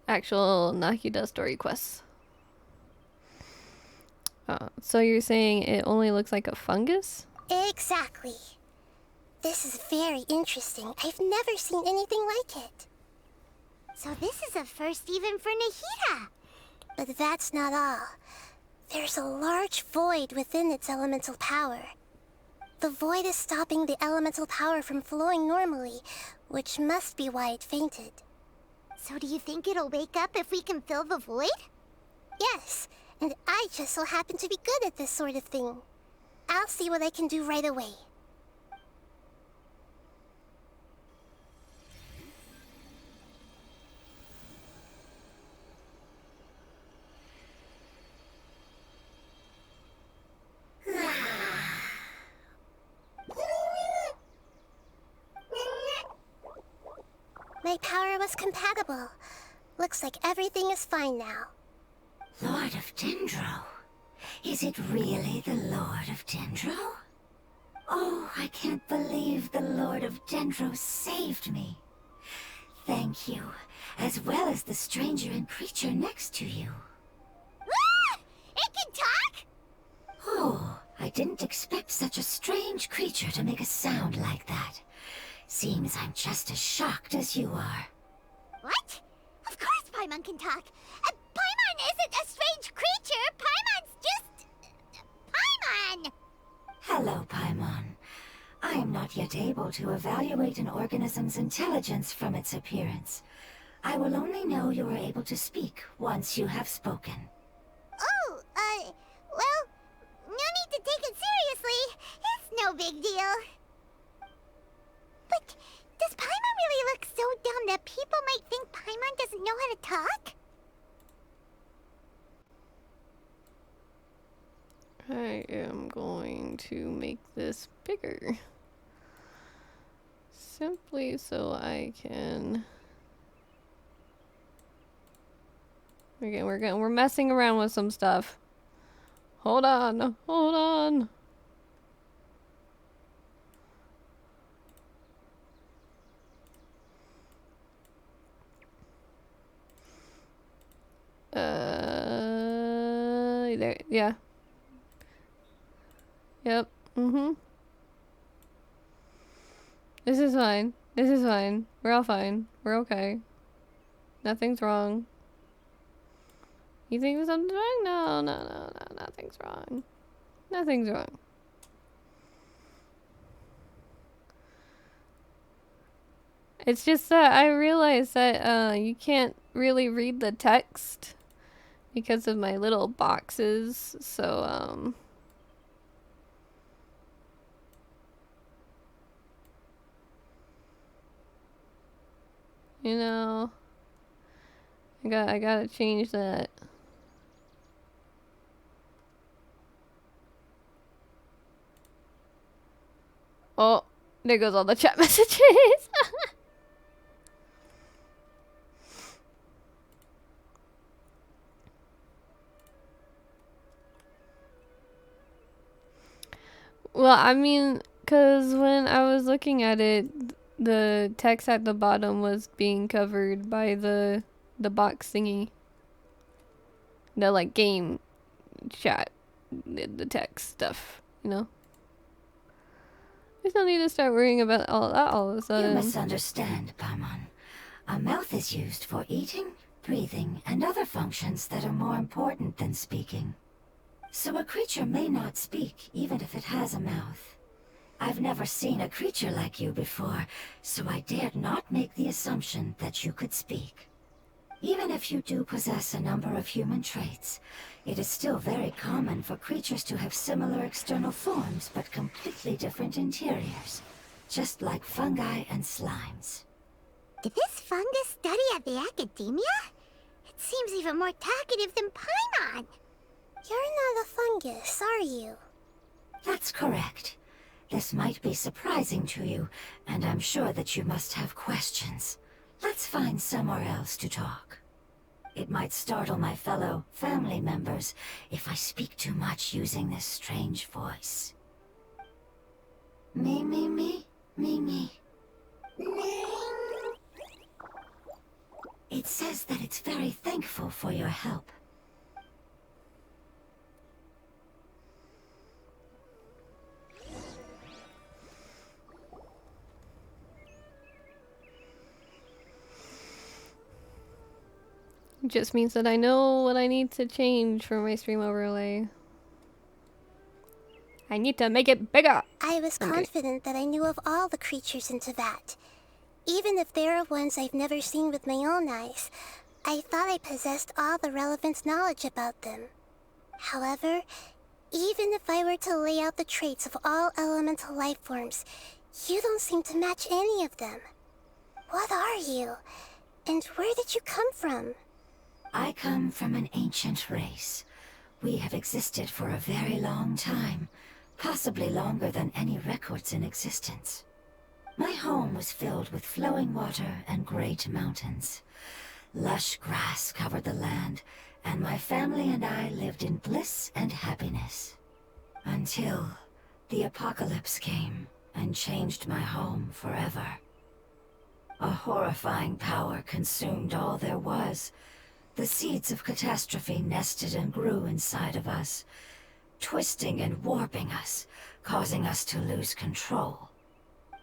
actual Nahida story quests. So you're saying it only looks like a fungus? Exactly. This is very interesting. I've never seen anything like it. So this is a first even for Nahida. But that's not all. There's a large void within its elemental power. The void is stopping the elemental power from flowing normally, which must be why it fainted. So do you think it'll wake up if we can fill the void? Yes, and I just so happen to be good at this sort of thing. I'll see what I can do right away. My power was compatible. Looks like everything is fine now. Lord of Dendro? Is it really the Lord of Dendro? Oh, I can't believe the Lord of Dendro saved me. Thank you, as well as the stranger and creature next to you. Ah! It can talk? Oh, I didn't expect such a strange creature to make a sound like that. Seems I'm just as shocked as you are. What? Of course Paimon can talk. Paimon isn't a strange creature. Paimon's just... Paimon! Hello, Paimon. I am not yet able to evaluate an organism's intelligence from its appearance. I will only know you are able to speak once you have spoken. Oh, well, no need to take it seriously. It's no big deal. But does Paimon really look so dumb that people might think Paimon doesn't know how to talk? I am going to make this bigger. Simply so I can... Okay, we're messing around with some stuff. Hold on, hold on. There, yeah. Yep, This is fine. This is fine. We're all fine. We're okay. Nothing's wrong. You think there's something wrong? No, nothing's wrong. Nothing's wrong. It's just that I realized that you can't really read the text because of my little boxes, so you know, I gotta change that. Oh, there goes all the chat messages. Well, I mean, cause when I was looking at it, the text at the bottom was being covered by the box thingy. The like game chat, the text stuff, you know. There's no need to start worrying about all that all of a You sudden. misunderstand, Paimon. A mouth is used for eating, breathing, and other functions that are more important than speaking. So a creature may not speak, even if it has a mouth. I've never seen a creature like you before, so I dared not make the assumption that you could speak. Even if you do possess a number of human traits, it is still very common for creatures to have similar external forms but completely different interiors, just like fungi and slimes. Did this fungus study at the academia? It seems even more talkative than Paimon. You're not a fungus, are you? That's correct. This might be surprising to you, and I'm sure that you must have questions. Let's find somewhere else to talk. It might startle my fellow family members if I speak too much using this strange voice. Me. It says that it's very thankful for your help. It just means that I know what I need to change for my stream overlay. I need to make it bigger. I was Okay. confident that I knew of all the creatures in Teyvat. Even if there are ones I've never seen with my own eyes, I thought I possessed all the relevant knowledge about them. However, even if I were to lay out the traits of all elemental life forms, you don't seem to match any of them. What are you? And where did you come from? I come from an ancient race. We have existed for a very long time, possibly longer than any records in existence. My home was filled with flowing water and great mountains. Lush grass covered the land, and my family and I lived in bliss and happiness. Until the apocalypse came and changed my home forever. A horrifying power consumed all there was. The seeds of catastrophe nested and grew inside of us, twisting and warping us, causing us to lose control.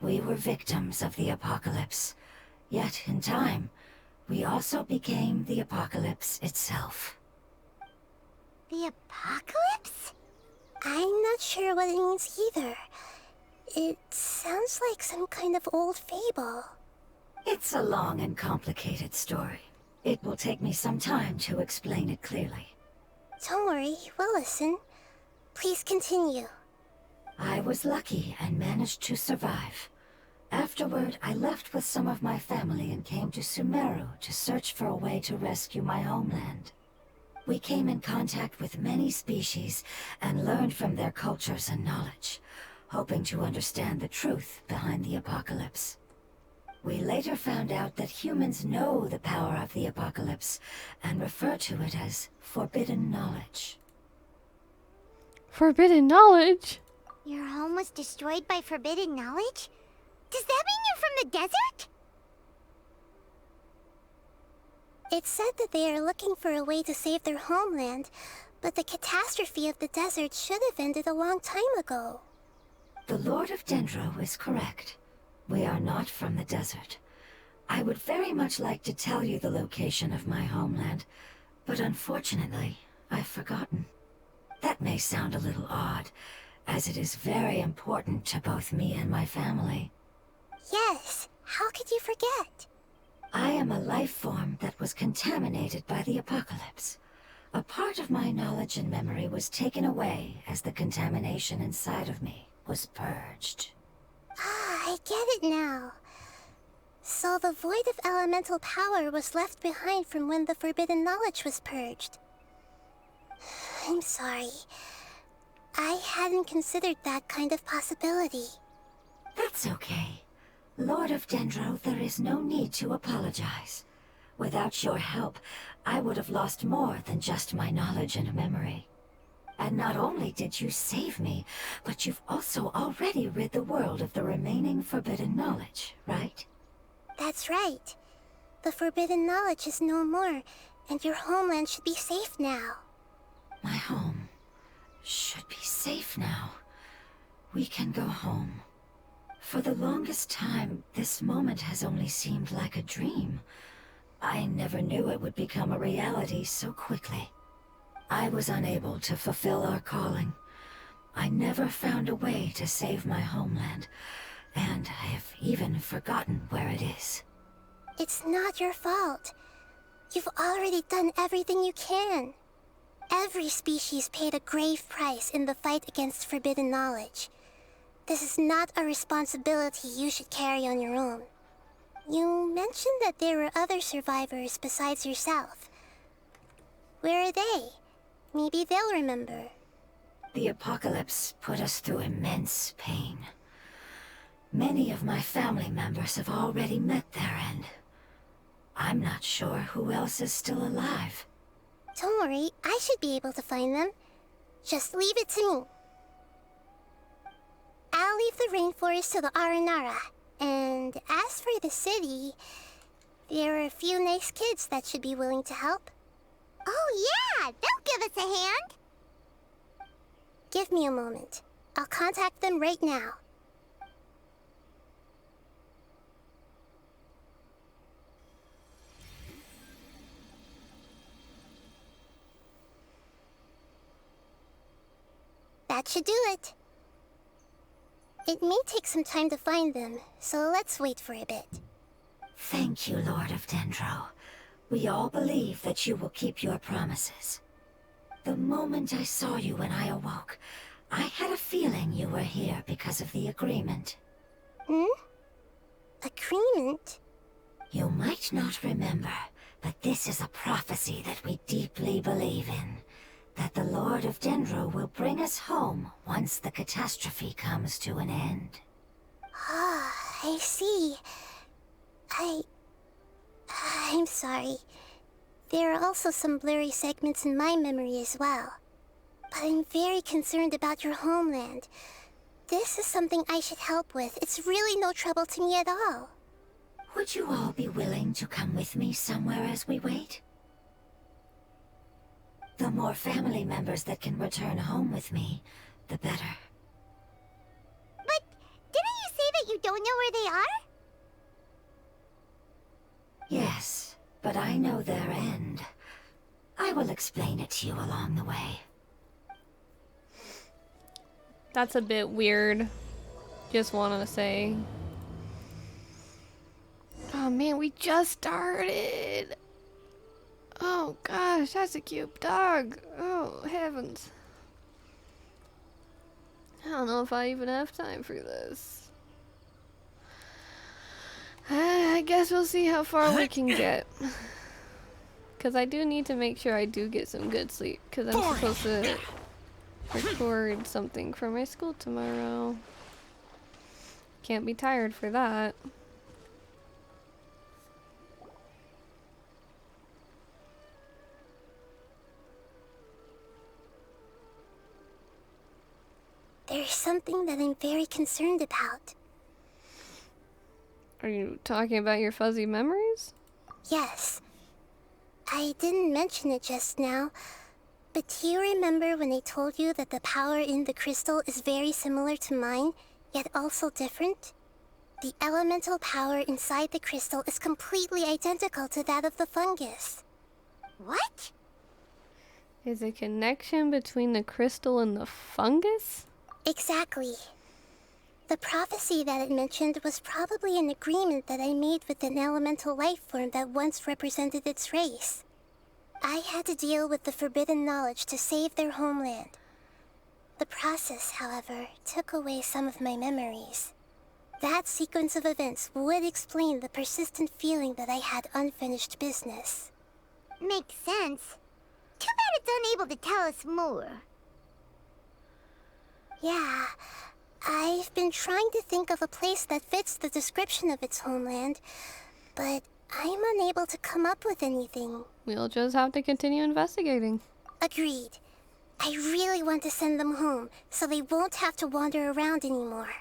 We were victims of the apocalypse, yet in time, we also became the apocalypse itself. The apocalypse? I'm not sure what it means either. It sounds like some kind of old fable. It's a long and complicated story. It will take me some time to explain it clearly. Don't worry, we'll listen. Please continue. I was lucky and managed to survive. Afterward, I left with some of my family and came to Sumeru to search for a way to rescue my homeland. We came in contact with many species and learned from their cultures and knowledge, hoping to understand the truth behind the apocalypse. We later found out that humans know the power of the apocalypse and refer to it as forbidden knowledge. Forbidden knowledge? Your home was destroyed by forbidden knowledge? Does that mean you're from the desert? It said that they are looking for a way to save their homeland, but the catastrophe of the desert should have ended a long time ago. The Lord of Dendro is correct. We are not from the desert. I would very much like to tell you the location of my homeland, but unfortunately, I've forgotten. That may sound a little odd, as it is very important to both me and my family. Yes, how could you forget? I am a life form that was contaminated by the apocalypse. A part of my knowledge and memory was taken away as the contamination inside of me was purged. Ah, I get it now. So the void of elemental power was left behind from when the forbidden knowledge was purged. I'm sorry. I hadn't considered that kind of possibility. That's okay. Lord of Dendro, there is no need to apologize. Without your help, I would have lost more than just my knowledge and memory. And not only did you save me, but you've also already rid the world of the remaining forbidden knowledge, right? That's right. The forbidden knowledge is no more, and your homeland should be safe now. My home should be safe now. We can go home. For the longest time, this moment has only seemed like a dream. I never knew it would become a reality so quickly. I was unable to fulfill our calling. I never found a way to save my homeland, and I have even forgotten where it is. It's not your fault. You've already done everything you can. Every species paid a grave price in the fight against forbidden knowledge. This is not a responsibility you should carry on your own. You mentioned that there were other survivors besides yourself. Where are they? Maybe they'll remember. The apocalypse put us through immense pain. Many of my family members have already met their end. I'm not sure who else is still alive. Don't worry, I should be able to find them. Just leave it to me. I'll leave the rainforest to the Aranara. And as for the city, there are a few nice kids that should be willing to help. Oh yeah, they'll give us a hand. Give me a moment. I'll contact them right now. That should do it. It may take some time to find them, so let's wait for a bit. Thank you, Lord of Dendro. We all believe that you will keep your promises. The moment I saw you when I awoke, I had a feeling you were here because of the agreement. Hmm? Agreement? You might not remember, but this is a prophecy that we deeply believe in. That the Lord of Dendro will bring us home once the catastrophe comes to an end. Ah, I see. I'm sorry. There are also some blurry segments in my memory as well. But I'm very concerned about your homeland. This is something I should help with. It's really no trouble to me at all. Would you all be willing to come with me somewhere as we wait? The more family members that can return home with me, the better. But didn't you say that you don't know where they are? Yes, but I know their end. I will explain it to you along the way. That's a bit weird. Just wanted to say. Oh man, we just started. Oh gosh, that's a cute dog. Oh heavens. I don't know if I even have time for this. I guess we'll see how far we can get. Because I do need to make sure I do get some good sleep. Because I'm supposed to record something for my school tomorrow. Can't be tired for that. There's something that I'm very concerned about. Are you talking about your fuzzy memories? Yes. I didn't mention it just now, but do you remember when I told you that the power in the crystal is very similar to mine, yet also different? The elemental power inside the crystal is completely identical to that of the fungus. What? Is a connection between the crystal and the fungus? Exactly. The prophecy that it mentioned was probably an agreement that I made with an elemental life form that once represented its race. I had to deal with the forbidden knowledge to save their homeland. The process, however, took away some of my memories. That sequence of events would explain the persistent feeling that I had unfinished business. Makes sense. Too bad it's unable to tell us more. Yeah, I've been trying to think of a place that fits the description of its homeland, but I'm unable to come up with anything. We'll just have to continue investigating. Agreed. I really want to send them home, so they won't have to wander around anymore.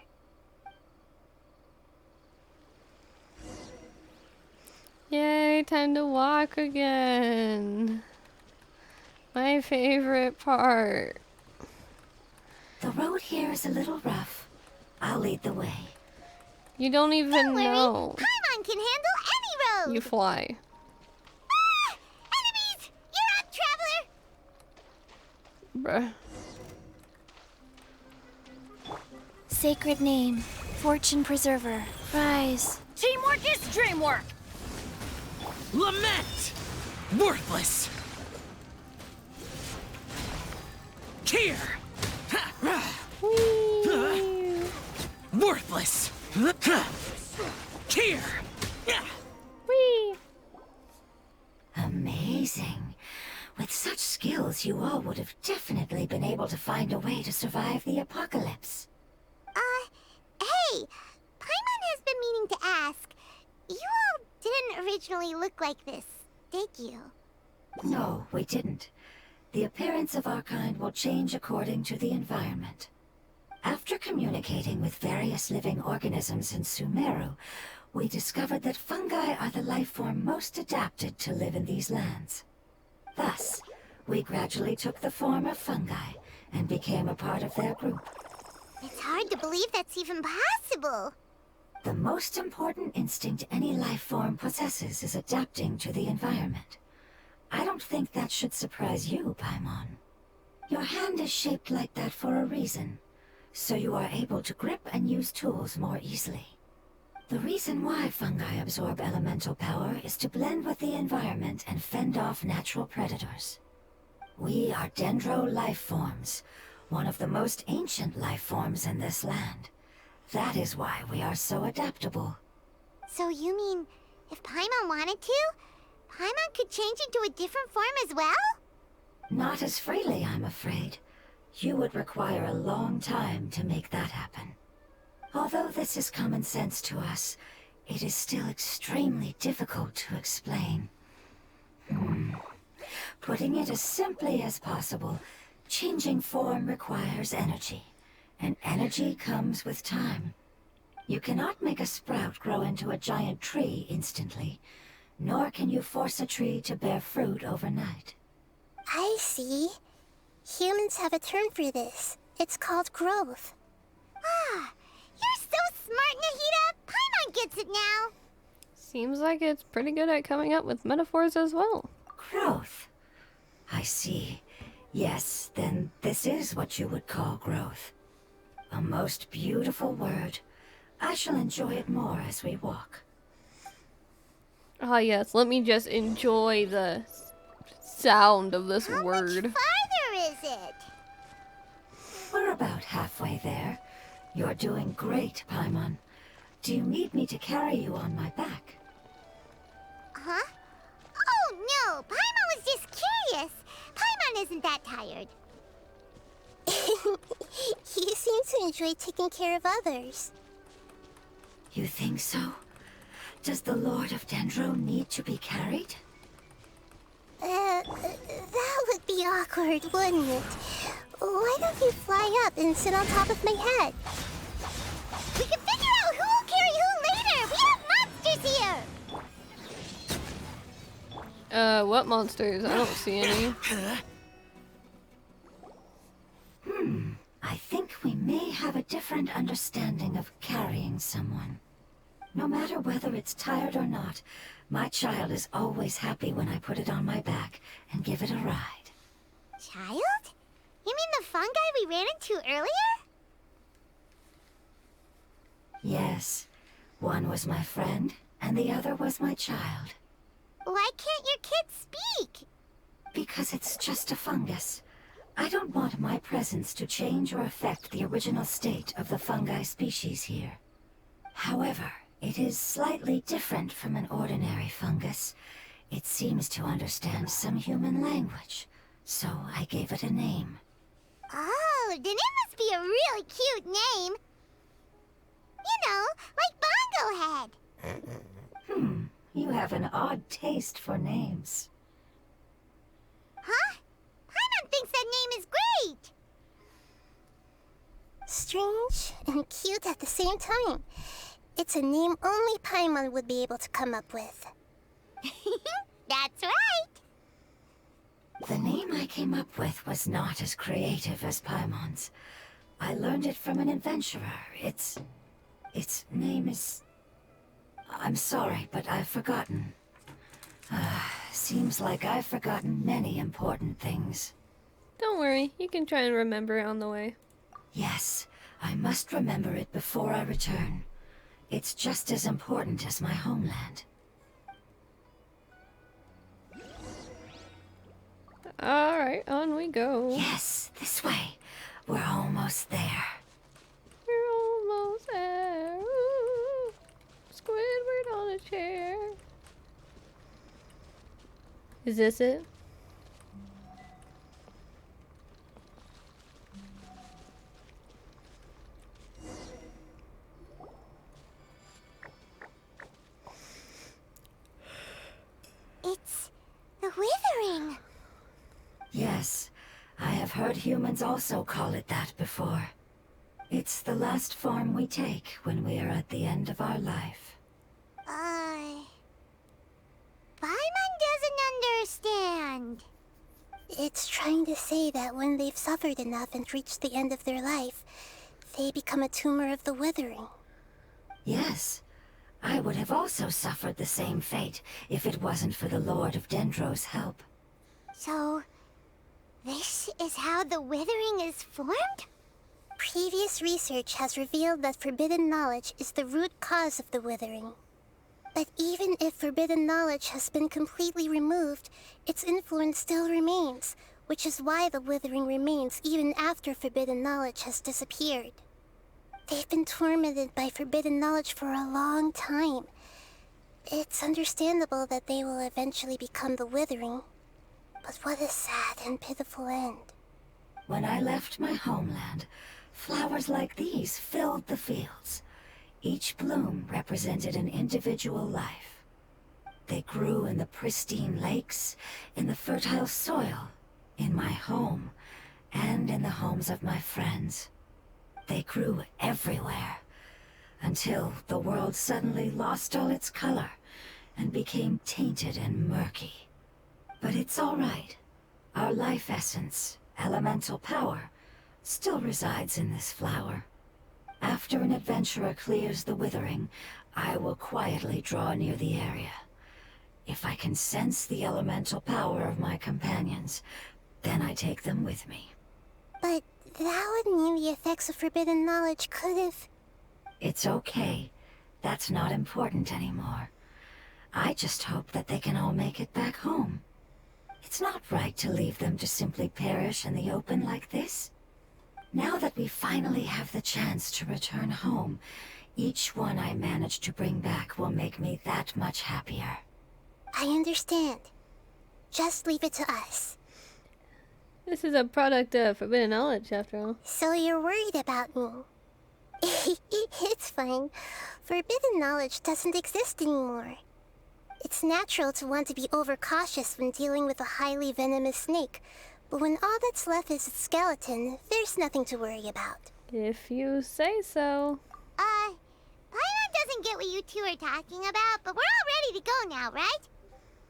Yay, time to walk again. My favorite part. The road here is a little rough. I'll lead the way. You don't even Don't worry, know. Paimon can handle any road! You fly. Ah! Enemies! You're up, traveler! Bruh. Sacred name, fortune preserver, rise. Teamwork is dreamwork! Lament! Worthless! Here! Worthless! Here! Whee! Amazing. With such skills, you all would have definitely been able to find a way to survive the apocalypse. Hey! Paimon has been meaning to ask. You all didn't originally look like this, did you? No, we didn't. The appearance of our kind will change according to the environment. After communicating with various living organisms in Sumeru, we discovered that fungi are the life form most adapted to live in these lands. Thus, we gradually took the form of fungi and became a part of their group. It's hard to believe that's even possible. The most important instinct any life form possesses is adapting to the environment. I don't think that should surprise you, Paimon. Your hand is shaped like that for a reason, so you are able to grip and use tools more easily. The reason why fungi absorb elemental power is to blend with the environment and fend off natural predators. We are dendro life forms, one of the most ancient life forms in this land. That is why we are so adaptable. So you mean, if Paimon wanted to, Paimon could change into a different form as well? Not as freely, I'm afraid. You would require a long time to make that happen. Although this is common sense to us, it is still extremely difficult to explain. Putting it as simply as possible, changing form requires energy, and energy comes with time. You cannot make a sprout grow into a giant tree instantly, nor can you force a tree to bear fruit overnight. I see. Humans have a term for this. It's called growth. Ah, you're so smart, Nahida! Paimon gets it now! Seems like it's pretty good at coming up with metaphors as well. Growth. I see. Yes, then this is what you would call growth. A most beautiful word. I shall enjoy it more as we walk. Ah yes, let me just enjoy the sound of this word. How much farther is it? We're about halfway there. You're doing great, Paimon. Do you need me to carry you on my back? Huh? Oh no, Paimon was just curious. Paimon isn't that tired. You seem to enjoy taking care of others. You think so? Does the Lord of Dendro need to be carried? That would be awkward, wouldn't it? Why don't you fly up and sit on top of my head? We can figure out who will carry who later! We have monsters here! What monsters? I don't see any. I think we may have a different understanding of carrying someone. No matter whether it's tired or not, my child is always happy when I put it on my back and give it a ride. Child? You mean the fungi we ran into earlier? Yes, one was my friend, and the other was my child. Why can't your kid speak? Because it's just a fungus. I don't want my presence to change or affect the original state of the fungi species here. However, it is slightly different from an ordinary fungus. It seems to understand some human language, so I gave it a name. Oh, then it must be a really cute name. You know, like Bongo Head. You have an odd taste for names. Huh? Paimon thinks that name is great. Strange and cute at the same time. It's a name only Paimon would be able to come up with. That's right. The name I came up with was not as creative as Paimon's. I learned it from an adventurer. Its name is... I'm sorry, but I've forgotten. Seems like I've forgotten many important things. Don't worry, you can try and remember it on the way. Yes, I must remember it before I return. It's just as important as my homeland. Alright, on we go. Yes, this way. We're almost there. We're almost there. Ooh, Squidward on a chair. Is this it? It's the withering. Yes, I have heard humans also call it that before. It's the last form we take when we are at the end of our life. Paimon doesn't understand. It's trying to say that when they've suffered enough and reached the end of their life, they become a tumor of the withering. Yes, I would have also suffered the same fate if it wasn't for the Lord of Dendro's help. So, this is how the withering is formed? Previous research has revealed that forbidden knowledge is the root cause of the withering. But even if forbidden knowledge has been completely removed, its influence still remains, which is why the withering remains even after forbidden knowledge has disappeared. They've been tormented by forbidden knowledge for a long time. It's understandable that they will eventually become the withering. But what a sad and pitiful end. When I left my homeland, flowers like these filled the fields. Each bloom represented an individual life. They grew in the pristine lakes, in the fertile soil, in my home, and in the homes of my friends. They grew everywhere, until the world suddenly lost all its color and became tainted and murky. But it's all right. Our life essence, elemental power, still resides in this flower. After an adventurer clears the withering, I will quietly draw near the area. If I can sense the elemental power of my companions, then I take them with me. But that would mean the effects of forbidden knowledge could have... It's okay. That's not important anymore. I just hope that they can all make it back home. It's not right to leave them to simply perish in the open like this. Now that we finally have the chance to return home, each one I manage to bring back will make me that much happier. I understand. Just leave it to us. This is a product of forbidden knowledge, after all. So you're worried about me? It's fine. Forbidden knowledge doesn't exist anymore. It's natural to want to be overcautious when dealing with a highly venomous snake, but when all that's left is its skeleton, there's nothing to worry about. If you say so. Paimon doesn't get what you two are talking about, but we're all ready to go now, right?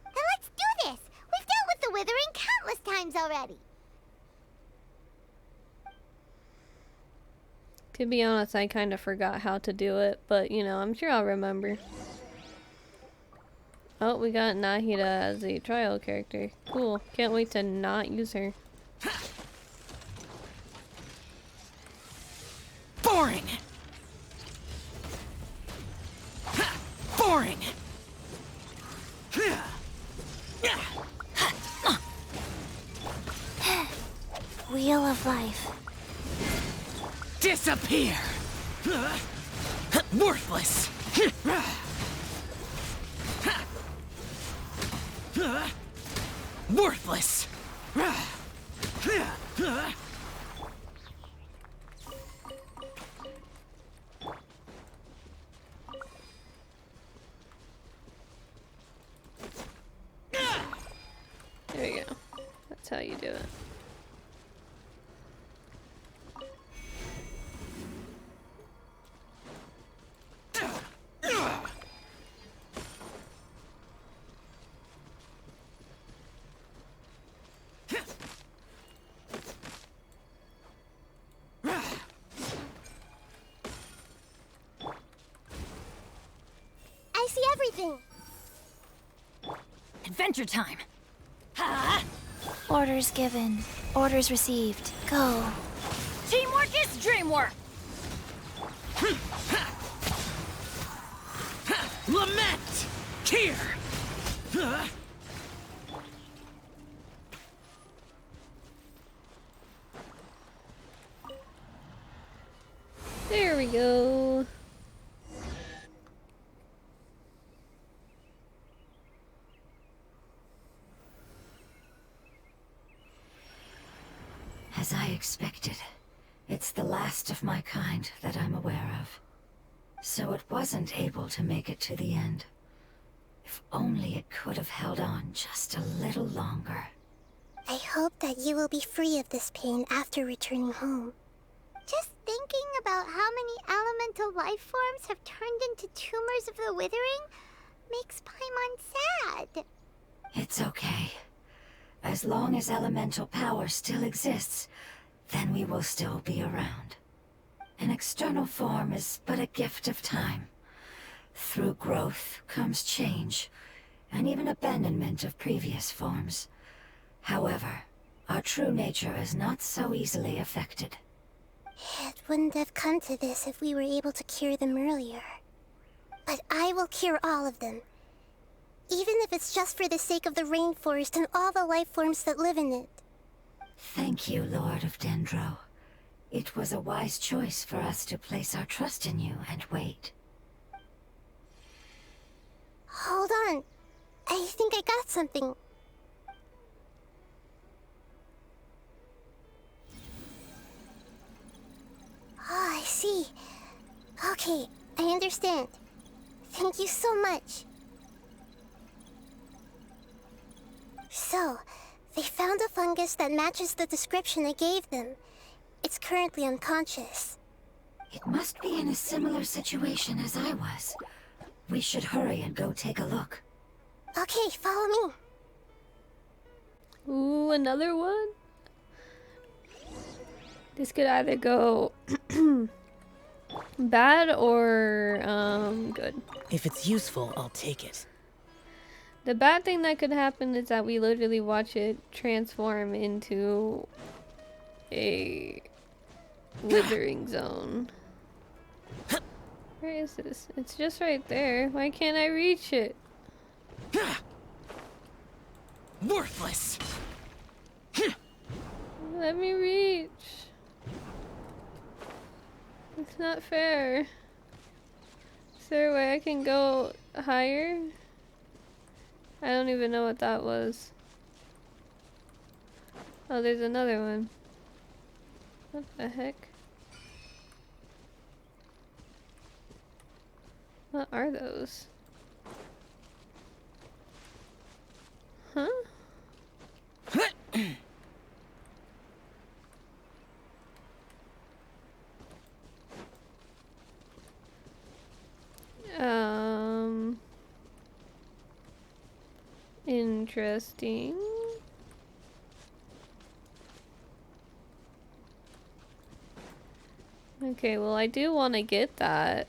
Then let's do this! We've dealt with the withering countless times already! To be honest, I kind of forgot how to do it, but you know, I'm sure I'll remember. Oh, we got Nahida as a trial character. Cool. Can't wait to not use her. Boring! Boring! Wheel of life. Disappear! Worthless! Worthless! There you go. That's how you do it. I see everything! Adventure time! Orders given. Orders received. Go. Teamwork is dreamwork! Lament! Here! There we go. As I expected, it's the last of my kind that I'm aware of. So it wasn't able to make it to the end. If only it could have held on just a little longer. I hope that you will be free of this pain after returning home. Just thinking about how many elemental life forms have turned into tumors of the withering makes Paimon sad. It's okay. As long as elemental power still exists, then we will still be around. An external form is but a gift of time. Through growth comes change, and even abandonment of previous forms. However, our true nature is not so easily affected. It wouldn't have come to this if we were able to cure them earlier. But I will cure all of them. Even if it's just for the sake of the rainforest and all the life forms that live in it. Thank you, Lord of Dendro. It was a wise choice for us to place our trust in you and wait. Hold on. I think I got something. Oh, I see. Okay, I understand. Thank you so much. So, they found a fungus that matches the description I gave them. It's currently unconscious. It must be in a similar situation as I was. We should hurry and go take a look. Okay, follow me. Ooh, another one? This could either go bad or good. If it's useful, I'll take it. The bad thing that could happen is that we literally watch it transform into a withering zone. Where is this? It's just right there. Why can't I reach it? Worthless! Let me reach. It's not fair. Is there a way I can go higher? I don't even know what that was. Oh, there's another one. What the heck? What are those? Huh? Interesting. Okay, well I do want to get that.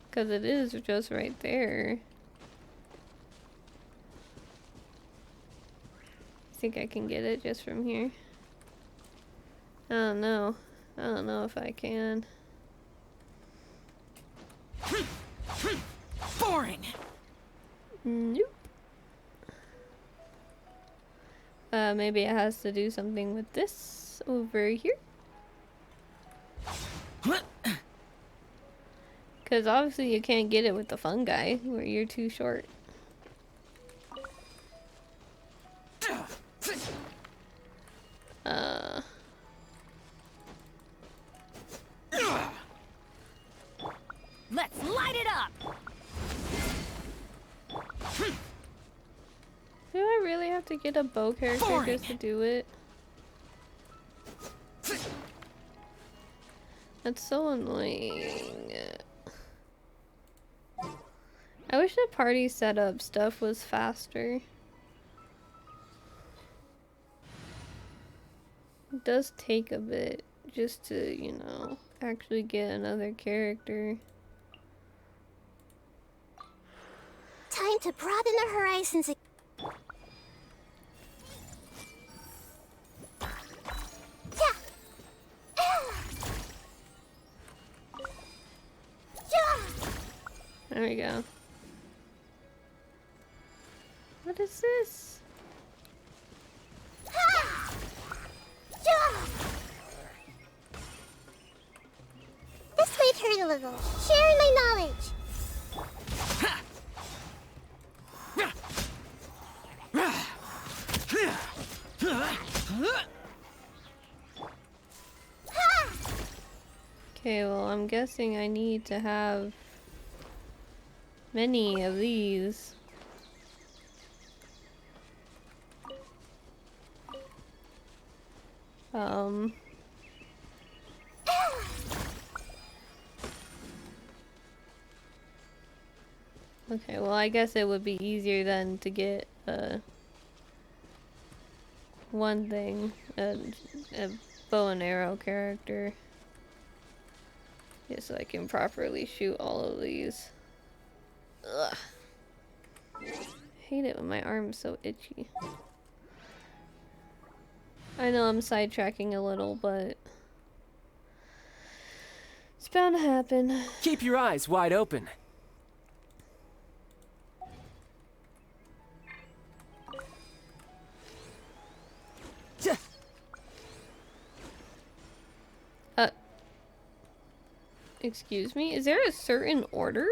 Because it is just right there. I think I can get it just from here. I don't know. I don't know if I can. Boring! Nope. Maybe it has to do something with this over here. Because obviously you can't get it with the fungi, where you're too short. Let's light it up! Do I really have to get a bow character Boring. just to do it? That's so annoying. I wish the party setup stuff was faster. It does take a bit just to, you know, actually get another character. Time to broaden the horizons. There we go. What is this? This might hurt a little. Sharing my knowledge. Okay, well, I'm guessing I need to have many of these. Okay, well, I guess it would be easier then to get one thing, a bow and arrow character. Just so I can properly shoot all of these. Ugh. Hate it when my arm's so itchy. I know I'm sidetracking a little, but It's bound to happen. Keep your eyes wide open. Excuse me? Is there a certain order?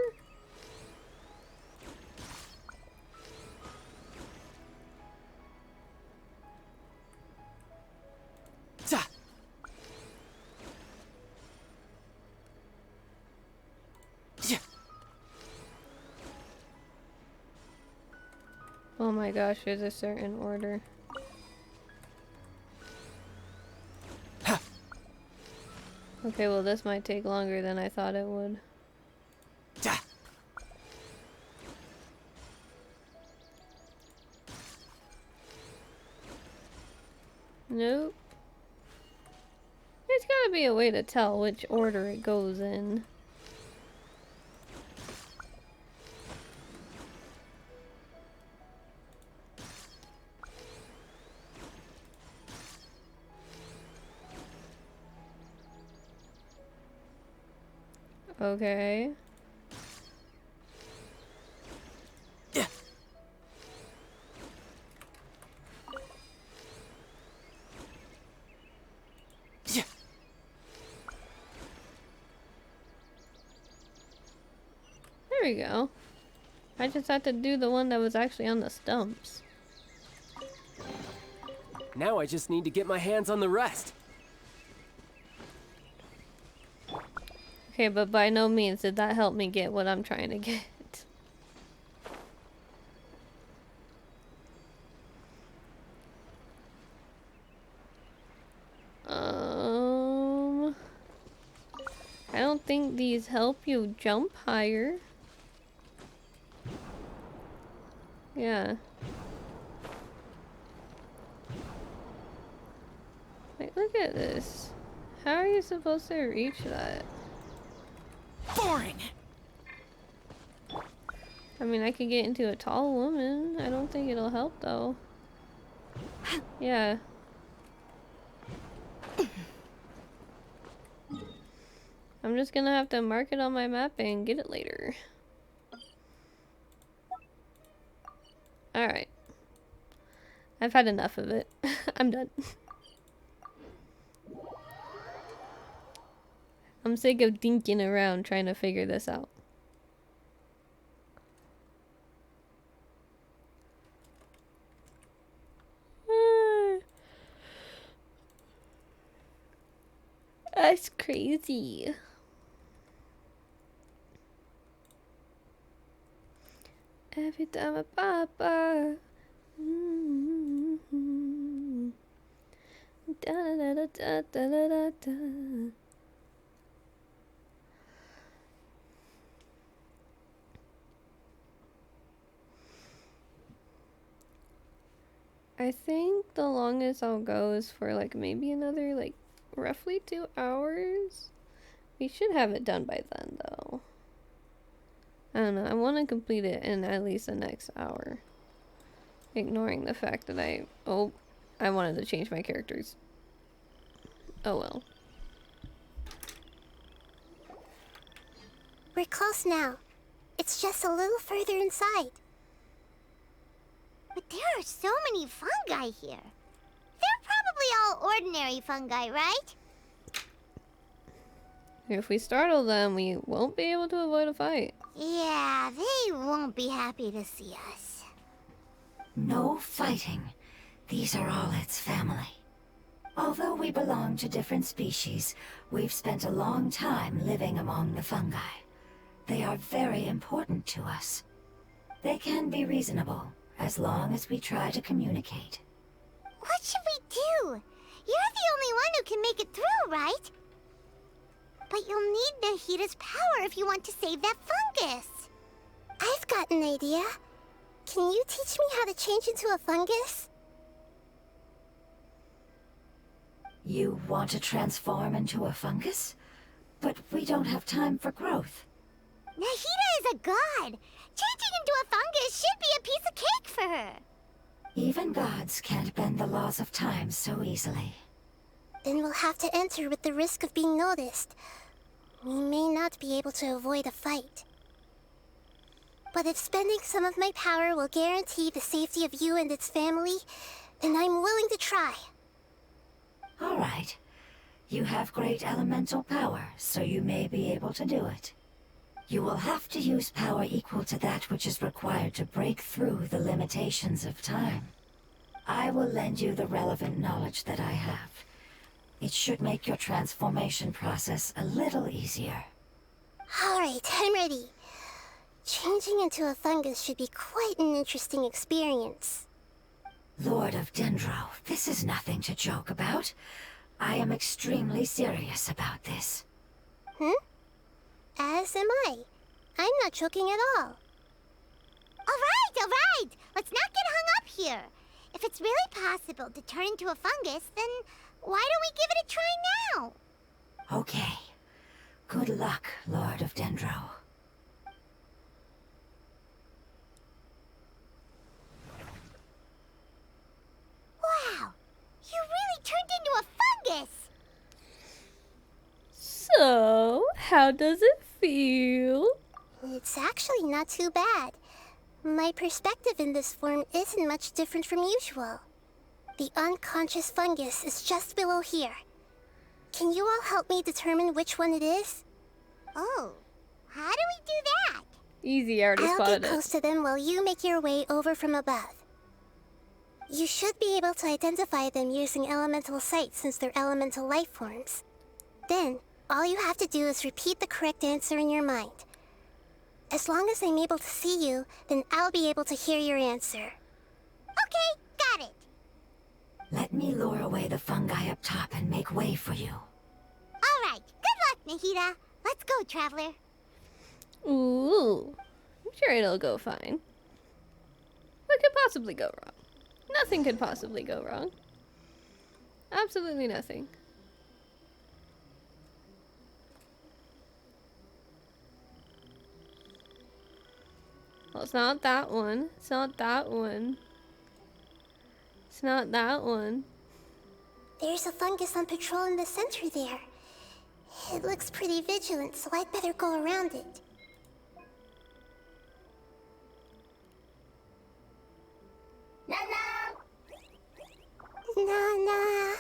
Oh my gosh, there's a certain order. Okay, well this might take longer than I thought it would. Nope. There's gotta be a way to tell which order it goes in. Okay. There we go. I just had to do the one that was actually on the stumps. Now I just need to get my hands on the rest. Okay, but by no means did that help me get what I'm trying to get. I don't think these help you jump higher. Yeah. Like, look at this. How are you supposed to reach that? Boring! I mean, I could get into a tall woman. I don't think it'll help, though. Yeah. I'm just gonna have to mark it on my map and get it later. Alright. I've had enough of it. I'm done. I'm sick of dinking around trying to figure this out. That's crazy. Every time I pop up. Da da da da da da da da. I think the longest I'll go is for like maybe another like roughly 2 hours. We should have it done by then though. I don't know, I want to complete it in at least the next hour. Ignoring the fact that I wanted to change my characters. Oh well. We're close now. It's just a little further inside. But there are so many fungi here. They're probably all ordinary fungi, right? If we startle them, we won't be able to avoid a fight. Yeah, they won't be happy to see us. No fighting. These are all its family. Although we belong to different species, we've spent a long time living among the fungi. They are very important to us. They can be reasonable, as long as we try to communicate. What should we do? You're the only one who can make it through, right? But you'll need Nahida's power if you want to save that fungus. I've got an idea. Can you teach me how to change into a fungus? You want to transform into a fungus? But we don't have time for growth. Nahida is a god. Changing into a fungus should be a piece of cake for her. Even gods can't bend the laws of time so easily. Then we'll have to enter with the risk of being noticed. we may not be able to avoid a fight. But if spending some of my power will guarantee the safety of you and its family, then I'm willing to try. All right. You have great elemental power, so you may be able to do it. You will have to use power equal to that which is required to break through the limitations of time. I will lend you the relevant knowledge that I have. It should make your transformation process a little easier. Alright, I'm ready. Changing into a fungus should be quite an interesting experience. Lord of Dendro, this is nothing to joke about. I am extremely serious about this. As am I. I'm not joking at all. Alright! Let's not get hung up here. If it's really possible to turn into a fungus, then why don't we give it a try now? Okay. Good luck, Lord of Dendro. Wow! You really turned into a fungus! So, how does it feel? It's actually not too bad. My perspective in this form isn't much different from usual. The unconscious fungus is just below here. Can you all help me determine which one it is? Oh, how do we do that? Easy, I already I'll spotted get it. close to them while you make your way over from above. You should be able to identify them using elemental sight since they're elemental life forms. Then, all you have to do is repeat the correct answer in your mind. As long as I'm able to see you, then I'll be able to hear your answer. Okay, got it. Let me lure away the fungi up top and make way for you. Alright, good luck, Nahida. Let's go, Traveler. Ooh, I'm sure it'll go fine. What could possibly go wrong? Nothing could possibly go wrong. Absolutely nothing. Well, it's not that one. It's not that one. It's not that one. There's a fungus on patrol in the center there. It looks pretty vigilant, so I'd better go around it. Nana!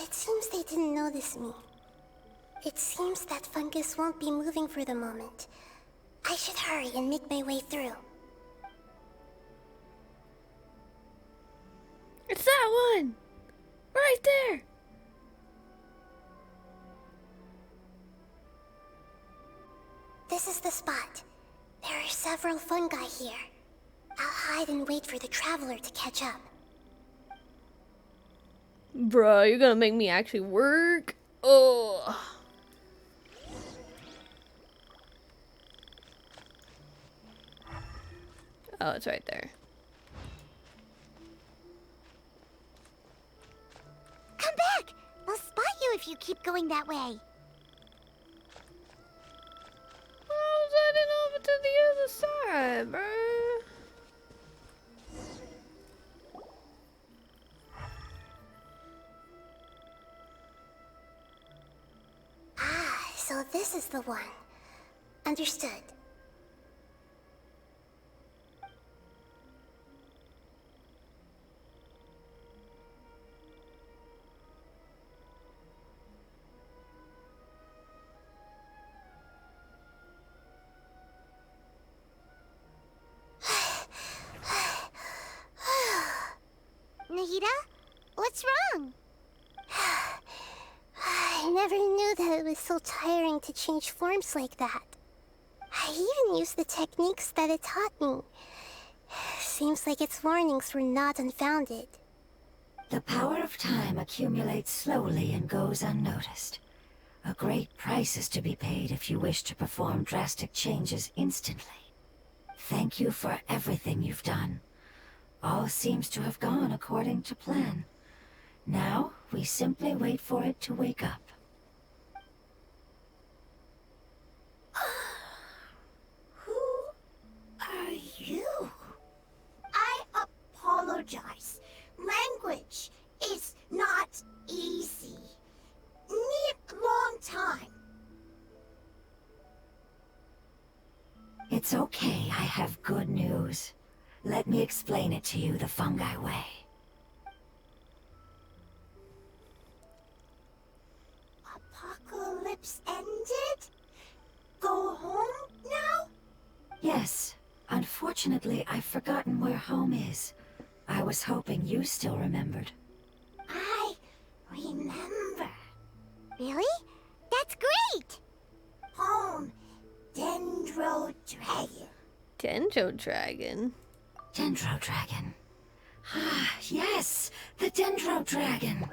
It seems they didn't notice me. It seems that fungus won't be moving for the moment. I should hurry and make my way through. It's that one! Right there! This is the spot. There are several fungi here. I'll hide and wait for the traveler to catch up. Bro, you're gonna make me actually work? Oh. Oh, it's right there. Come back! They'll spot you if you keep going that way. How's heading over to the other side, bro? Ah, so this is the one. Understood. Nahida? What's wrong? I never knew that it was so tiring to change forms like that. I even used the techniques that it taught me. Seems like its warnings were not unfounded. The power of time accumulates slowly and goes unnoticed. A great price is to be paid if you wish to perform drastic changes instantly. Thank you for everything you've done. All seems to have gone according to plan. Now, we simply wait for it to wake up. Let me explain it to you the fungi way. Apocalypse ended? Go home now? Yes. Unfortunately, I've forgotten where home is. I was hoping you still remembered. I remember. Really? That's great! Home, Dendro Dragon. Dendro Dragon. Dendro Dragon. Ah, yes! The Dendro Dragon!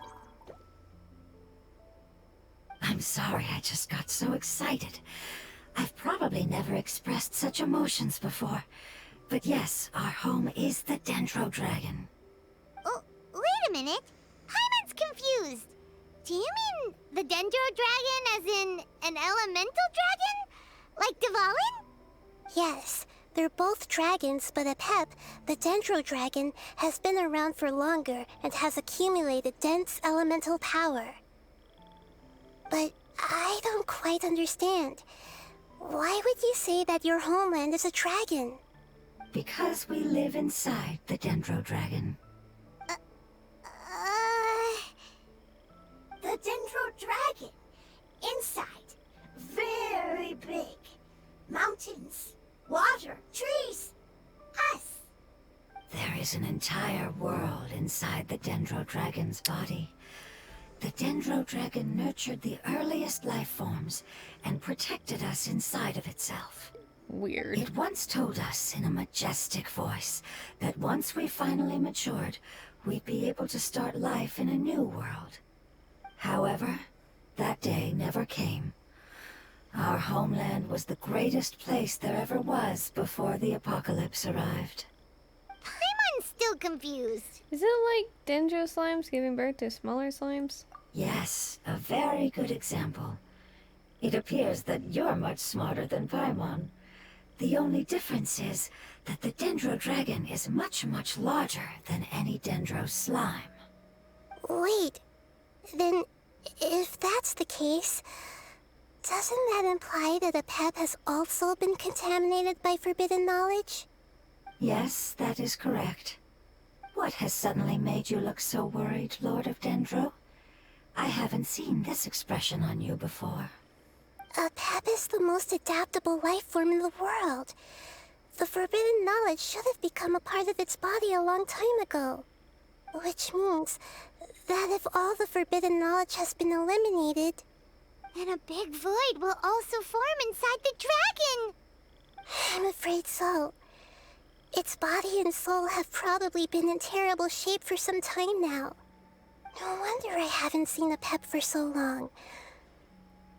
I'm sorry, I just got so excited. I've probably never expressed such emotions before. But yes, our home is the Dendro Dragon. Oh, wait a minute. Hyman's confused. Do you mean the Dendro Dragon as in an elemental dragon? Like Dvalin? Yes, they're both dragons, but Apep, the Dendro Dragon, has been around for longer and has accumulated dense elemental power. But I don't quite understand. Why would you say that your homeland is a dragon? Because we live inside the Dendro Dragon. The Dendro Dragon. Inside. Very big. Mountains. Water. Trees. Us. There is an entire world inside the Dendro Dragon's body. The Dendro Dragon nurtured the earliest life forms and protected us inside of itself. Weird. It once told us in a majestic voice that once we finally matured, we'd be able to start life in a new world. However, that day never came. Our homeland was the greatest place there ever was before the apocalypse arrived. Hyman's still confused. Is it like Dendro slimes giving birth to smaller slimes? Yes, a very good example. It appears that you're much smarter than Paimon. The only difference is that the Dendro Dragon is much, much larger than any Dendro slime. Wait, then if that's the case, doesn't that imply that Apep has also been contaminated by forbidden knowledge? Yes, that is correct. What has suddenly made you look so worried, Lord of Dendro? I haven't seen this expression on you before. Apep is the most adaptable life form in the world. The forbidden knowledge should have become a part of its body a long time ago. Which means that if all the forbidden knowledge has been eliminated, then a big void will also form inside the dragon. I'm afraid so. Its body and soul have probably been in terrible shape for some time now. No wonder I haven't seen Apep for so long.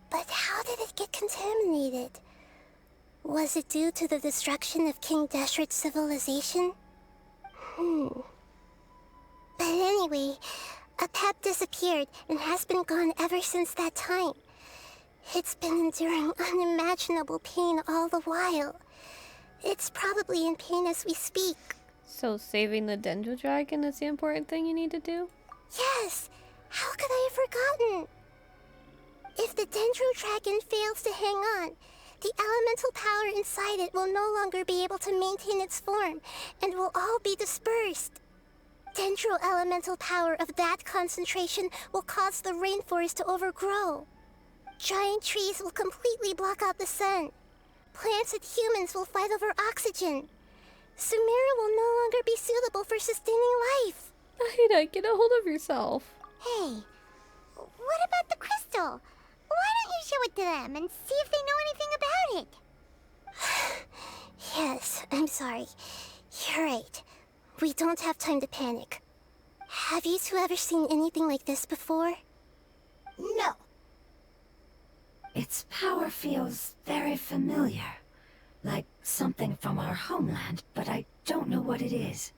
But how did it get contaminated? Was it due to the destruction of King Deshret's civilization? But anyway, Apep disappeared and has been gone ever since that time. It's been enduring unimaginable pain all the while. It's probably in pain as we speak. So saving the Dendro Dragon is the important thing you need to do? Yes! How could I have forgotten? If the Dendro Dragon fails to hang on, the elemental power inside it will no longer be able to maintain its form, and will all be dispersed. Dendro elemental power of that concentration will cause the rainforest to overgrow. Giant trees will completely block out the sun. Plants and humans will fight over oxygen. Sumeru will no longer be suitable for sustaining life. Nahida, get a hold of yourself. Hey, what about the crystal? Why don't you show it to them and see if they know anything about it? Yes, I'm sorry. You're right. We don't have time to panic. Have you two ever seen anything like this before? No. Its power feels very familiar. Like something from our homeland, but I don't know what it is.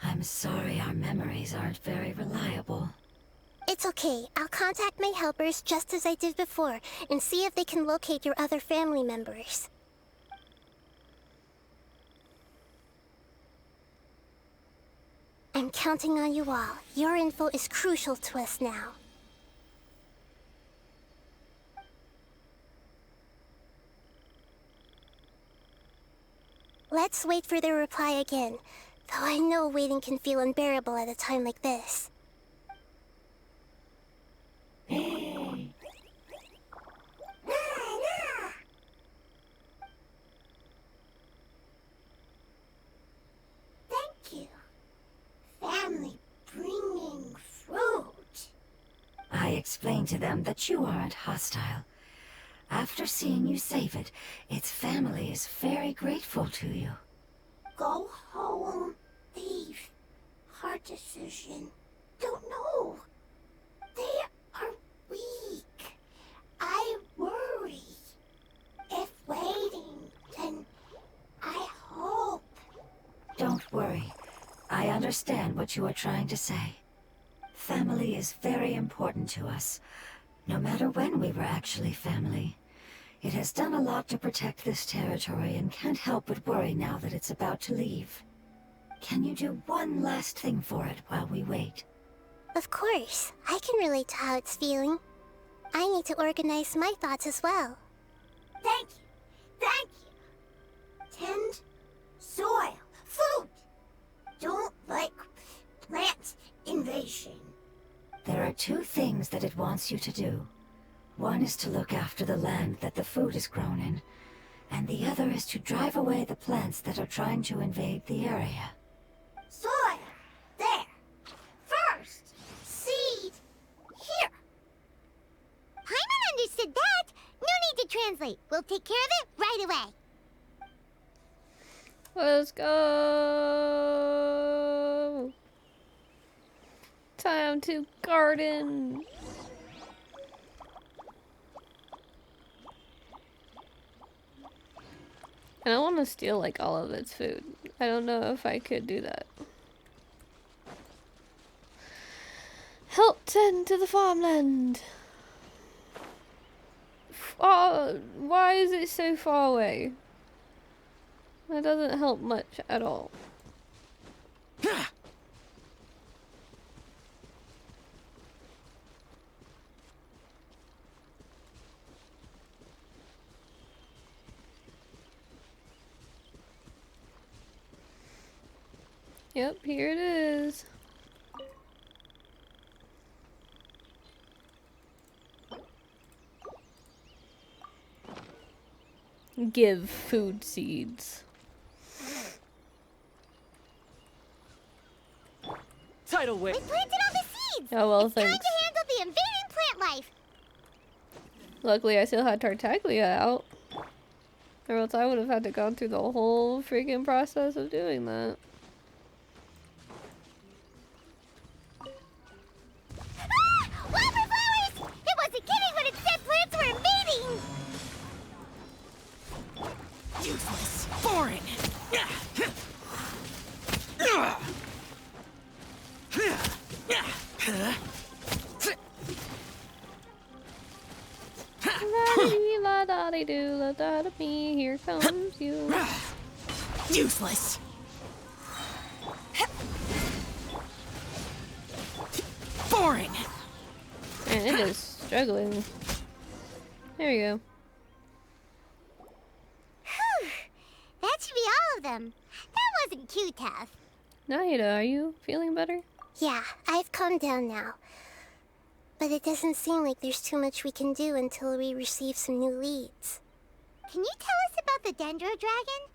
I'm sorry our memories aren't very reliable. It's okay. I'll contact my helpers just as I did before and see if they can locate your other family members. I'm counting on you all. Your info is crucial to us now. Let's wait for their reply again, though I know waiting can feel unbearable at a time like this. Thank you. Family bringing fruit. I explained to them that you aren't hostile. After seeing you save it, its family is very grateful to you. Go home. Leave. Hard decision. Don't know. They are weak. I worry. If waiting, then I hope. Don't worry. I understand what you are trying to say. Family is very important to us, no matter when we were actually family. It has done a lot to protect this territory and can't help but worry now that it's about to leave. Can you do one last thing for it while we wait? Of course, I can relate to how it's feeling. I need to organize my thoughts as well. Thank you. Thank you. Tend soil. Food. Don't like plant invasion. There are two things that it wants you to do. One is to look after the land that the food is grown in, and the other is to drive away the plants that are trying to invade the area. Soil. There. First. Seed. Here. Paimon understood that. No need to translate. We'll take care of it right away. Let's go. Time to garden. And I want to steal like all of its food. I don't know if I could do that. Help tend to the farmland. Oh, why is it so far away? That doesn't help much at all. Yep, here it is. Give food seeds. Tidal wave. We planted all the seeds. Oh well, It's time thanks. to handle the invading plant life. Luckily, I still had Tartaglia out. Or else I would have had to go through the whole freaking process of doing that. Ah! Wildflowers! It wasn't kidding when it said plants were invading. Useless. Boring. La da dee doo, la da da me, here comes you. Useless. Boring. Man, it is struggling. There you go. Whew. That should be all of them. That wasn't too tough. Nahida, are you feeling better? Yeah, I've calmed down now. But it doesn't seem like there's too much we can do until we receive some new leads. Can you tell us about the Dendro Dragon?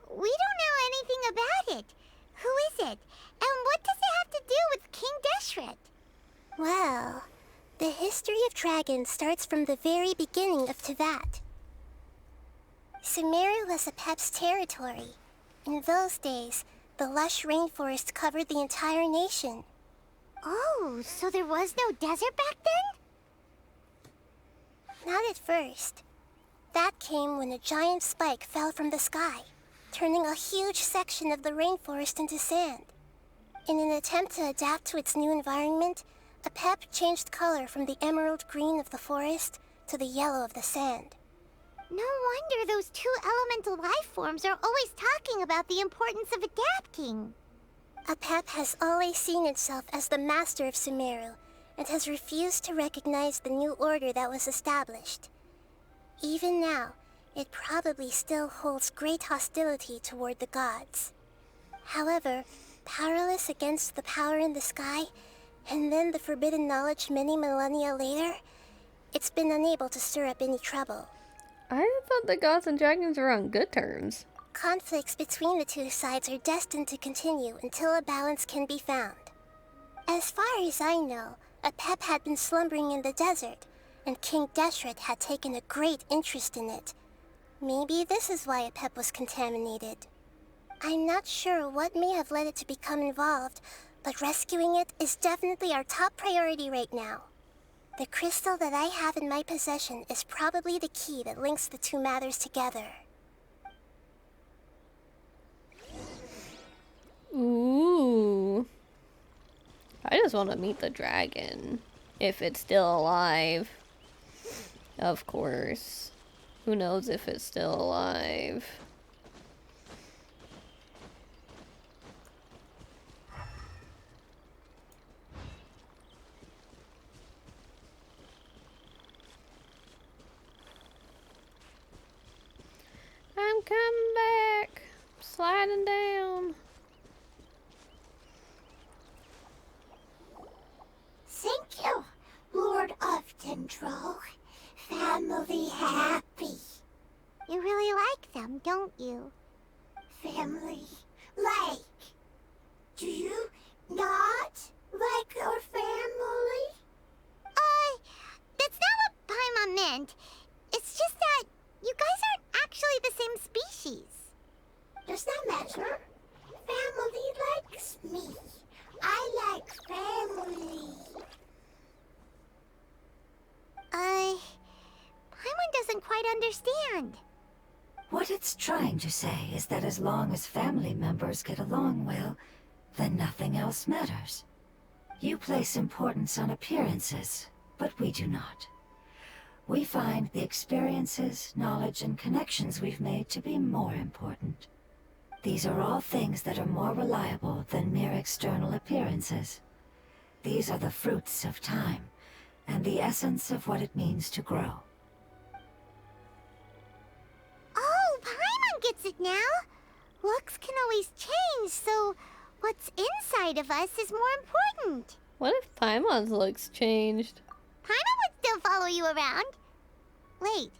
We don't know anything about it. Who is it? And what does it have to do with King Deshret? Well, the history of dragons starts from the very beginning of Tevat. Sumeru was Apep's territory. In those days, the lush rainforest covered the entire nation. Oh, so there was no desert back then? Not at first. That came when a giant spike fell from the sky, turning a huge section of the rainforest into sand. In an attempt to adapt to its new environment, Apep changed color from the emerald green of the forest to the yellow of the sand. No wonder those two elemental life forms are always talking about the importance of adapting. Apep has always seen itself as the master of Sumeru, and has refused to recognize the new order that was established. Even now, it probably still holds great hostility toward the gods. However, powerless against the power in the sky, and then the forbidden knowledge many millennia later, it's been unable to stir up any trouble. I thought the gods and dragons were on good terms. Conflicts between the two sides are destined to continue until a balance can be found. As far as I know, Apep had been slumbering in the desert, and King Deshret had taken a great interest in it. Maybe this is why Apep was contaminated. I'm not sure what may have led it to become involved, but rescuing it is definitely our top priority right now. The crystal that I have in my possession is probably the key that links the two matters together. Ooh. I just want to meet the dragon. If it's still alive. Of course. Who knows if it's still alive? I'm coming back. Sliding down. Thank you, Lord of Dendro. Family happy. You really like them, don't you? Family like. Do you not like your family? That's not what Paimon meant. It's just that you guys aren't actually the same species. Does that matter? Family likes me. I like family. Paimon doesn't quite understand. What it's trying to say is that as long as family members get along well, then nothing else matters. You place importance on appearances, but we do not. We find the experiences, knowledge, and connections we've made to be more important. These are all things that are more reliable than mere external appearances. These are the fruits of time, and the essence of what it means to grow. Oh, Paimon gets it now. Looks can always change, so what's inside of us is more important. What if Paimon's looks changed? Paimon would still follow you around. Wait,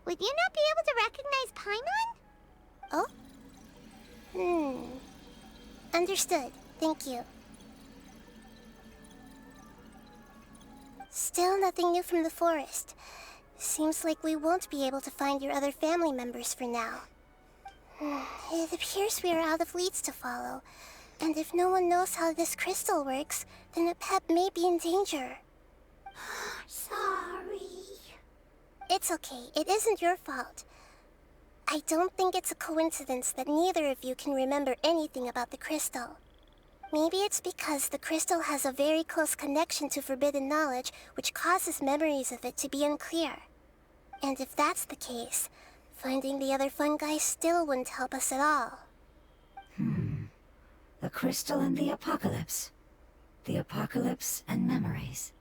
would you not be able to recognize Paimon? Oh? Understood. Thank you. Still nothing new from the forest. Seems like we won't be able to find your other family members for now. It appears we are out of leads to follow. And if no one knows how this crystal works, then Apep may be in danger. Sorry. It's okay. It isn't your fault. I don't think it's a coincidence that neither of you can remember anything about the crystal. Maybe it's because the crystal has a very close connection to forbidden knowledge, which causes memories of it to be unclear. And if that's the case, finding the other fungi still wouldn't help us at all. The crystal and the apocalypse. The apocalypse and memories.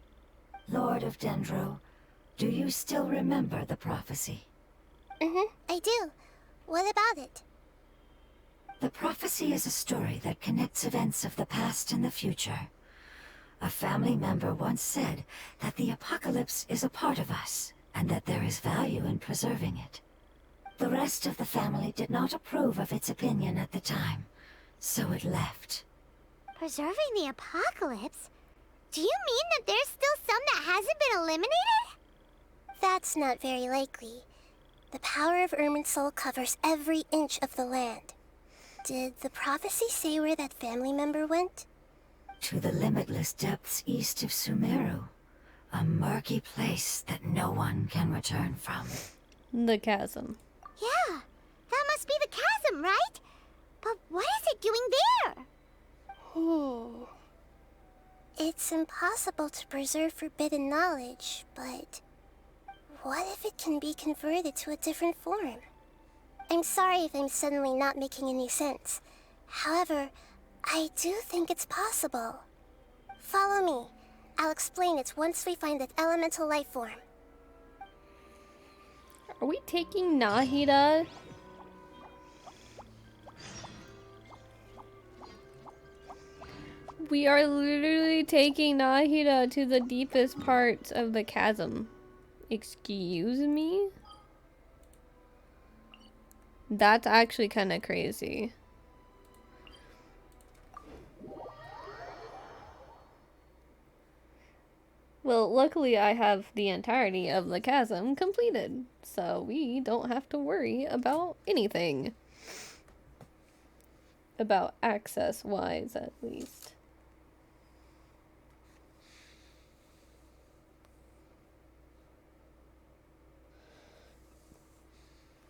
Lord of Dendro, do you still remember the prophecy? I do. What about it? The prophecy is a story that connects events of the past and the future. A family member once said that the apocalypse is a part of us, and that there is value in preserving it. The rest of the family did not approve of its opinion at the time, so it left. Preserving the apocalypse? Do you mean that there's still some that hasn't been eliminated? That's not very likely. The power of Irminsul covers every inch of the land. Did the prophecy say where that family member went? To the limitless depths east of Sumeru. A murky place that no one can return from. The chasm. Yeah, that must be the chasm, right? But what is it doing there? It's impossible to preserve forbidden knowledge, but what if it can be converted to a different form? I'm sorry if I'm suddenly not making any sense. However, I do think it's possible. Follow me. I'll explain it once we find that elemental life form. Are we taking Nahida? We are literally taking Nahida to the deepest parts of the chasm. Excuse me? That's actually kind of crazy. Well, luckily I have the entirety of the chasm completed, so we don't have to worry about anything. About access-wise, at least.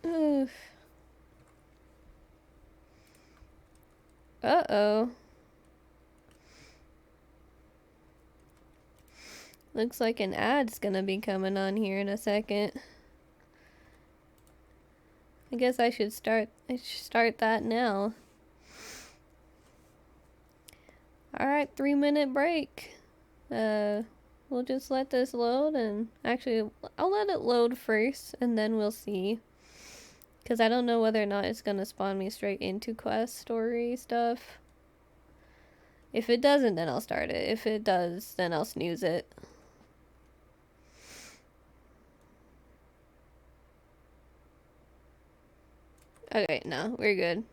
Oof. Uh-oh. Looks like an ad's gonna be coming on here in a second. I guess I should start that now. Alright, 3-minute break. We'll just let this load, and actually I'll let it load first and then we'll see. Cause I don't know whether or not it's gonna spawn me straight into quest story stuff. If it doesn't, then I'll start it. If it does, then I'll snooze it. Okay, no, we're good.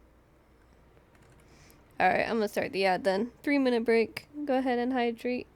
Alright, I'm gonna start the ad then. 3-minute break. Go ahead and hydrate.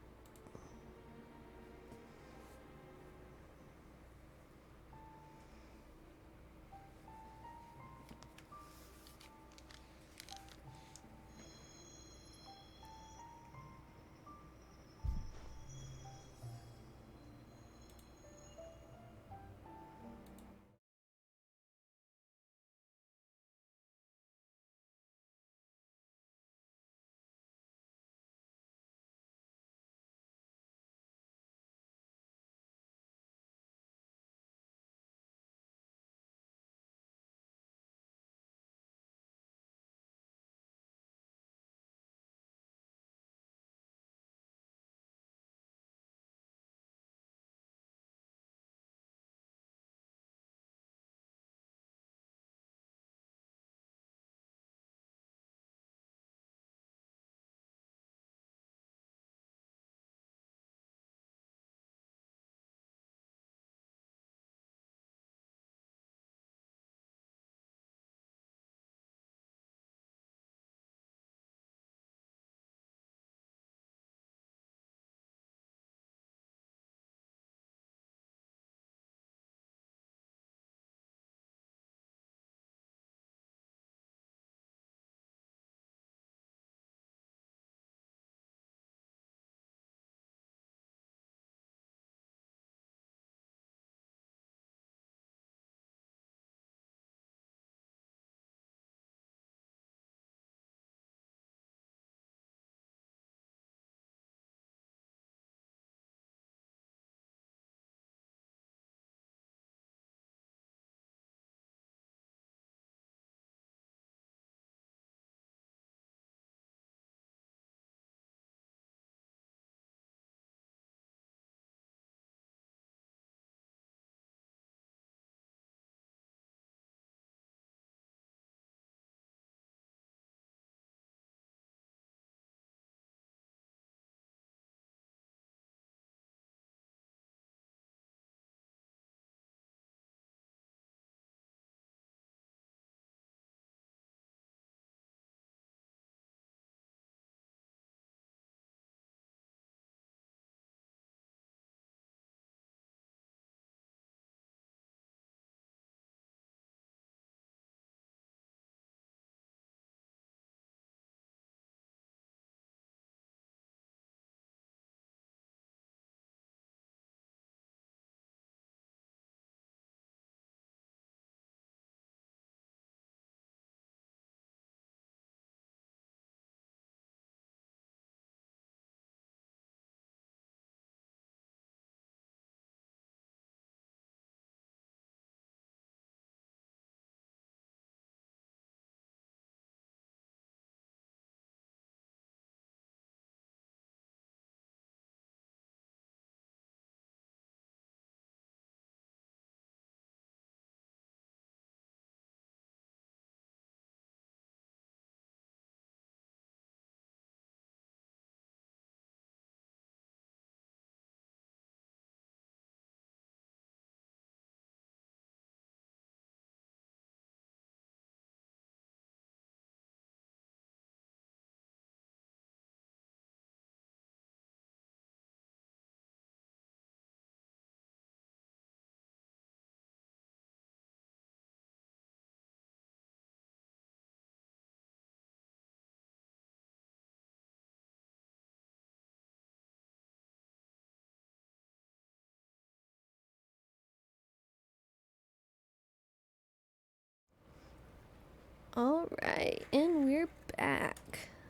Alright, and we're back.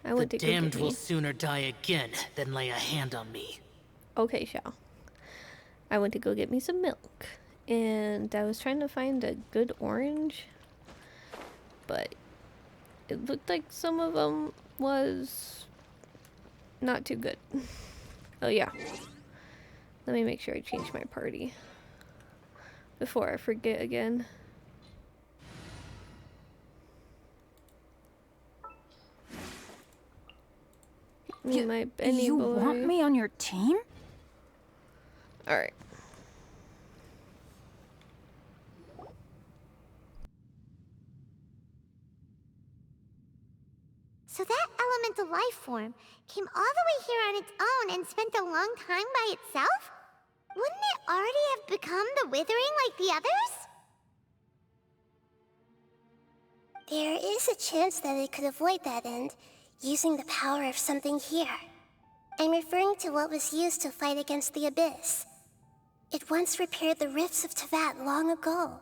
I The went to go damned get will me. sooner die again than lay a hand on me. Okay, Shao. I went to go get me some milk. And I was trying to find a good orange. But it looked like some of them was not too good. Oh yeah. Let me make sure I change my party before I forget again. Me, my Benny You boy. want me on your team? Alright. So that elemental life form came all the way here on its own and spent a long time by itself? Wouldn't it already have become the Withering like the others? There is a chance that it could avoid that end, using the power of something here. I'm referring to what was used to fight against the Abyss. It once repaired the rifts of Tevat long ago.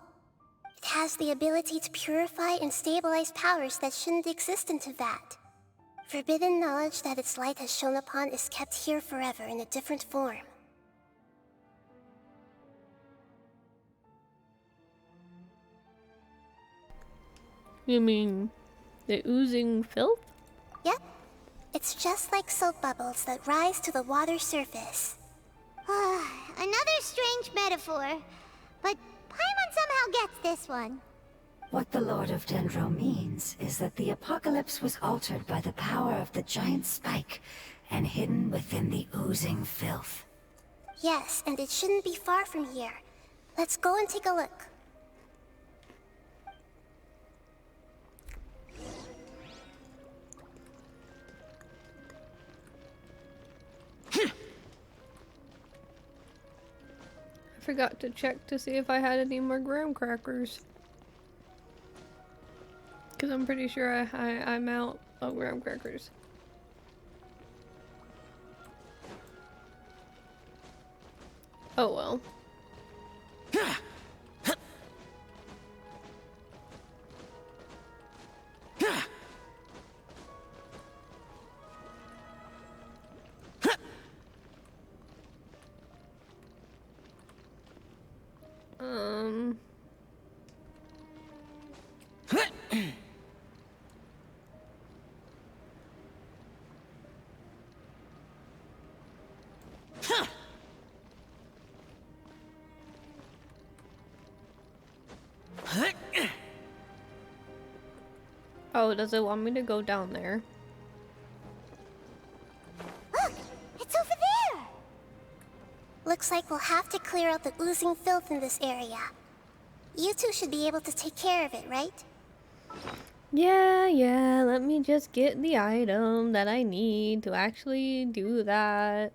It has the ability to purify and stabilize powers that shouldn't exist in Tevat. Forbidden knowledge that its light has shone upon is kept here forever in a different form. You mean the oozing filth? Yep. It's just like soap bubbles that rise to the water's surface. Another strange metaphor, but Paimon somehow gets this one. What the Lord of Dendro means is that the apocalypse was altered by the power of the giant spike and hidden within the oozing filth. Yes, and it shouldn't be far from here. Let's go and take a look. I forgot to check to see if I had any more graham crackers. Because I'm pretty sure I'm out of graham crackers. Oh well. Oh, does it want me to go down there? Look, it's over there! Looks like we'll have to clear out the oozing filth in this area. You two should be able to take care of it, right? Yeah, let me just get the item that I need to actually do that.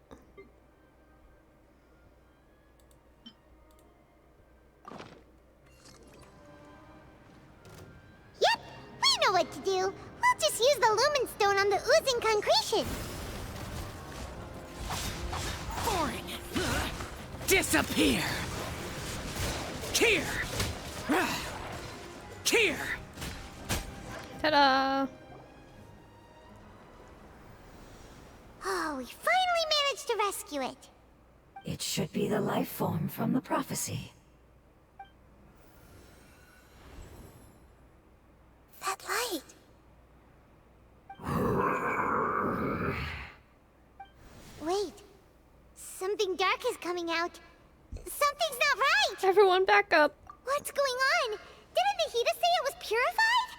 Yep, we know what to do. We'll just use the lumen stone on the oozing concretion. Foreign! Disappear! Here! Here! Ta-da! Oh, we finally managed to rescue it. It should be the life form from the prophecy. That light! Wait, something dark is coming out. Something's not right! Everyone back up! What's going on? Didn't Nahida say it was purified?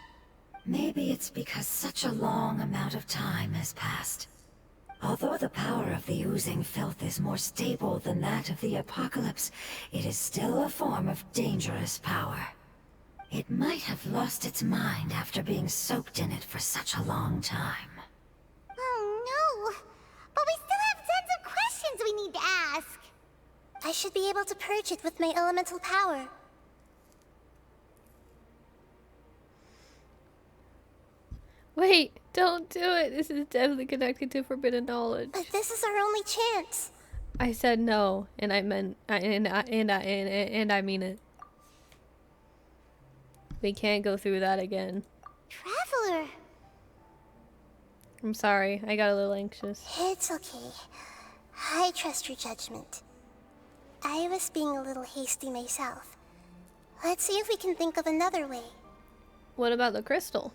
Maybe it's because such a long amount of time has passed. Although the power of the oozing filth is more stable than that of the apocalypse, it is still a form of dangerous power. It might have lost its mind after being soaked in it for such a long time. Oh no! But we still have tons of questions we need to ask. I should be able to purge it with my elemental power. Wait, don't do it! This is definitely connected to forbidden knowledge. But this is our only chance. I said no, and I meant, and I mean it. We can't go through that again. Traveler. I'm sorry, I got a little anxious. It's okay. I trust your judgment. I was being a little hasty myself. Let's see if we can think of another way. What about the crystal?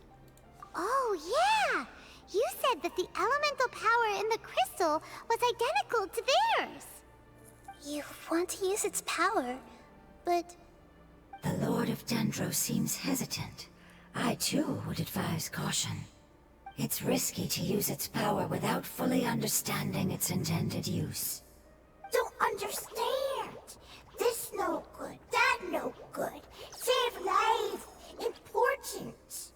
Oh, yeah! You said that the elemental power in the crystal was identical to theirs. You want to use its power, but... The Lord of Dendro seems hesitant. I too would advise caution. It's risky to use its power without fully understanding its intended use. Don't understand. This no good, that no good. Save life. Important.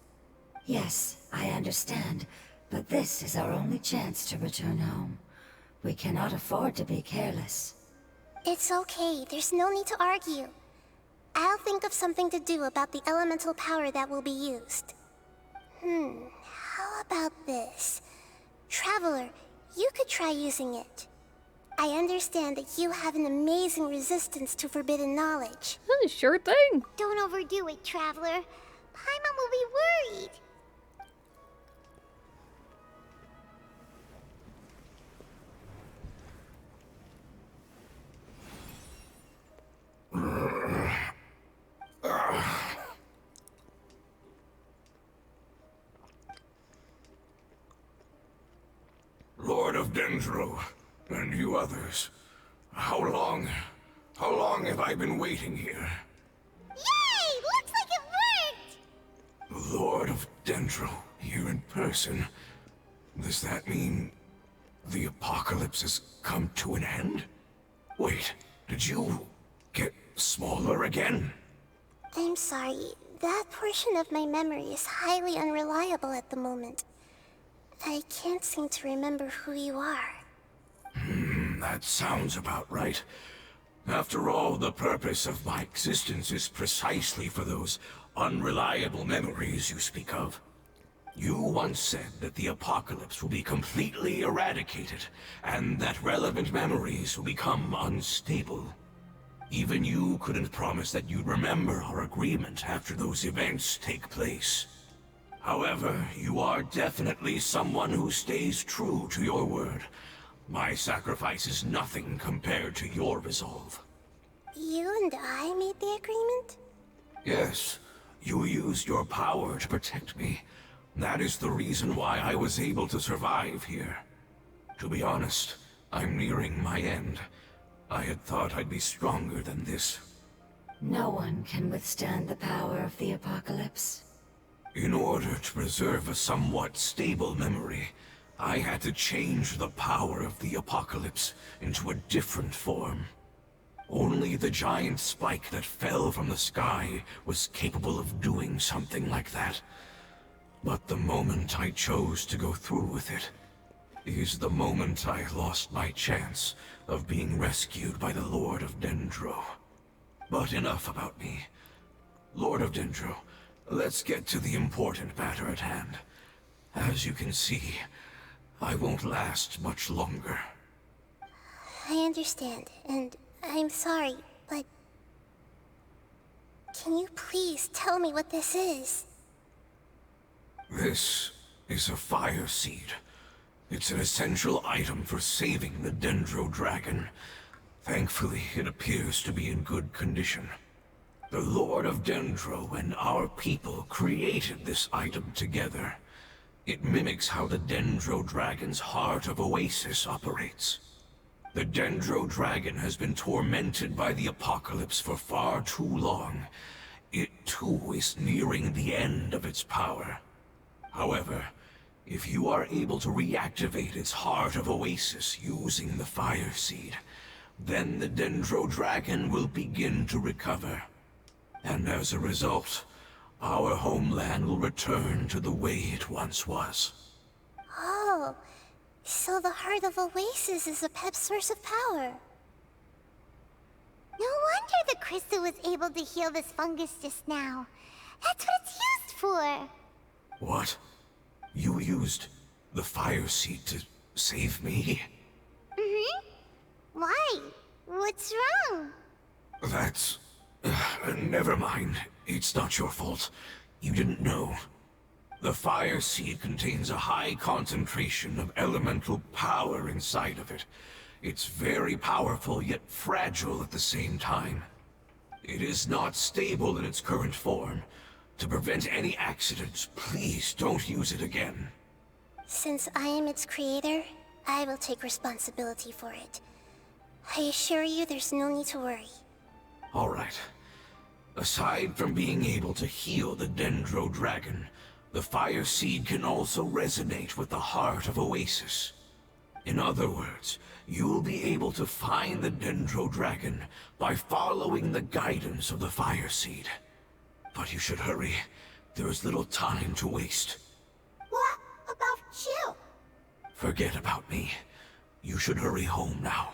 Yes, I understand, but this is our only chance to return home. We cannot afford to be careless. It's okay, there's no need to argue. I'll think of something to do about the elemental power that will be used. How about this? Traveler, you could try using it. I understand that you have an amazing resistance to forbidden knowledge. Sure thing. Don't overdo it, Traveler. Paimon will be worried. Lord of Dendro, and you others, how long have I been waiting here? Yay! Looks like it worked! Lord of Dendro, here in person. Does that mean the apocalypse has come to an end? Wait, did you get smaller again? I'm sorry, that portion of my memory is highly unreliable at the moment. I can't seem to remember who you are. That sounds about right. After all, the purpose of my existence is precisely for those unreliable memories you speak of. You once said that the apocalypse will be completely eradicated, and that relevant memories will become unstable. Even you couldn't promise that you'd remember our agreement after those events take place. However, you are definitely someone who stays true to your word. My sacrifice is nothing compared to your resolve. You and I made the agreement? Yes, you used your power to protect me. That is the reason why I was able to survive here. To be honest, I'm nearing my end. I had thought I'd be stronger than this. No one can withstand the power of the apocalypse. In order to preserve a somewhat stable memory, I had to change the power of the apocalypse into a different form. Only the giant spike that fell from the sky was capable of doing something like that. But the moment I chose to go through with it is the moment I lost my chance of being rescued by the Lord of Dendro. But enough about me. Lord of Dendro, let's get to the important matter at hand. As you can see, I won't last much longer. I understand, and I'm sorry, but... Can you please tell me what this is? This is a fire seed. It's an essential item for saving the Dendro Dragon. Thankfully, it appears to be in good condition. The Lord of Dendro and our people created this item together. It mimics how the Dendro Dragon's Heart of Oasis operates. The Dendro Dragon has been tormented by the apocalypse for far too long. It too is nearing the end of its power. However, if you are able to reactivate its Heart of Oasis using the Fire Seed, then the Dendro Dragon will begin to recover. And as a result, our homeland will return to the way it once was. Oh, so the Heart of Oasis is a pep source of power. No wonder the crystal was able to heal this fungus just now. That's what it's used for. What? You used the Fire Seed to save me? Mm-hmm. Why? What's wrong? That's... never mind. It's not your fault. You didn't know. The fire seed contains a high concentration of elemental power inside of it. It's very powerful, yet fragile at the same time. It is not stable in its current form. To prevent any accidents, please don't use it again. Since I am its creator, I will take responsibility for it. I assure you there's no need to worry. All right. Aside from being able to heal the Dendro Dragon, the fire seed can also resonate with the heart of Oasis. In other words, you'll be able to find the Dendro Dragon by following the guidance of the fire seed. But you should hurry. There is little time to waste. What about you? Forget about me. You should hurry home now.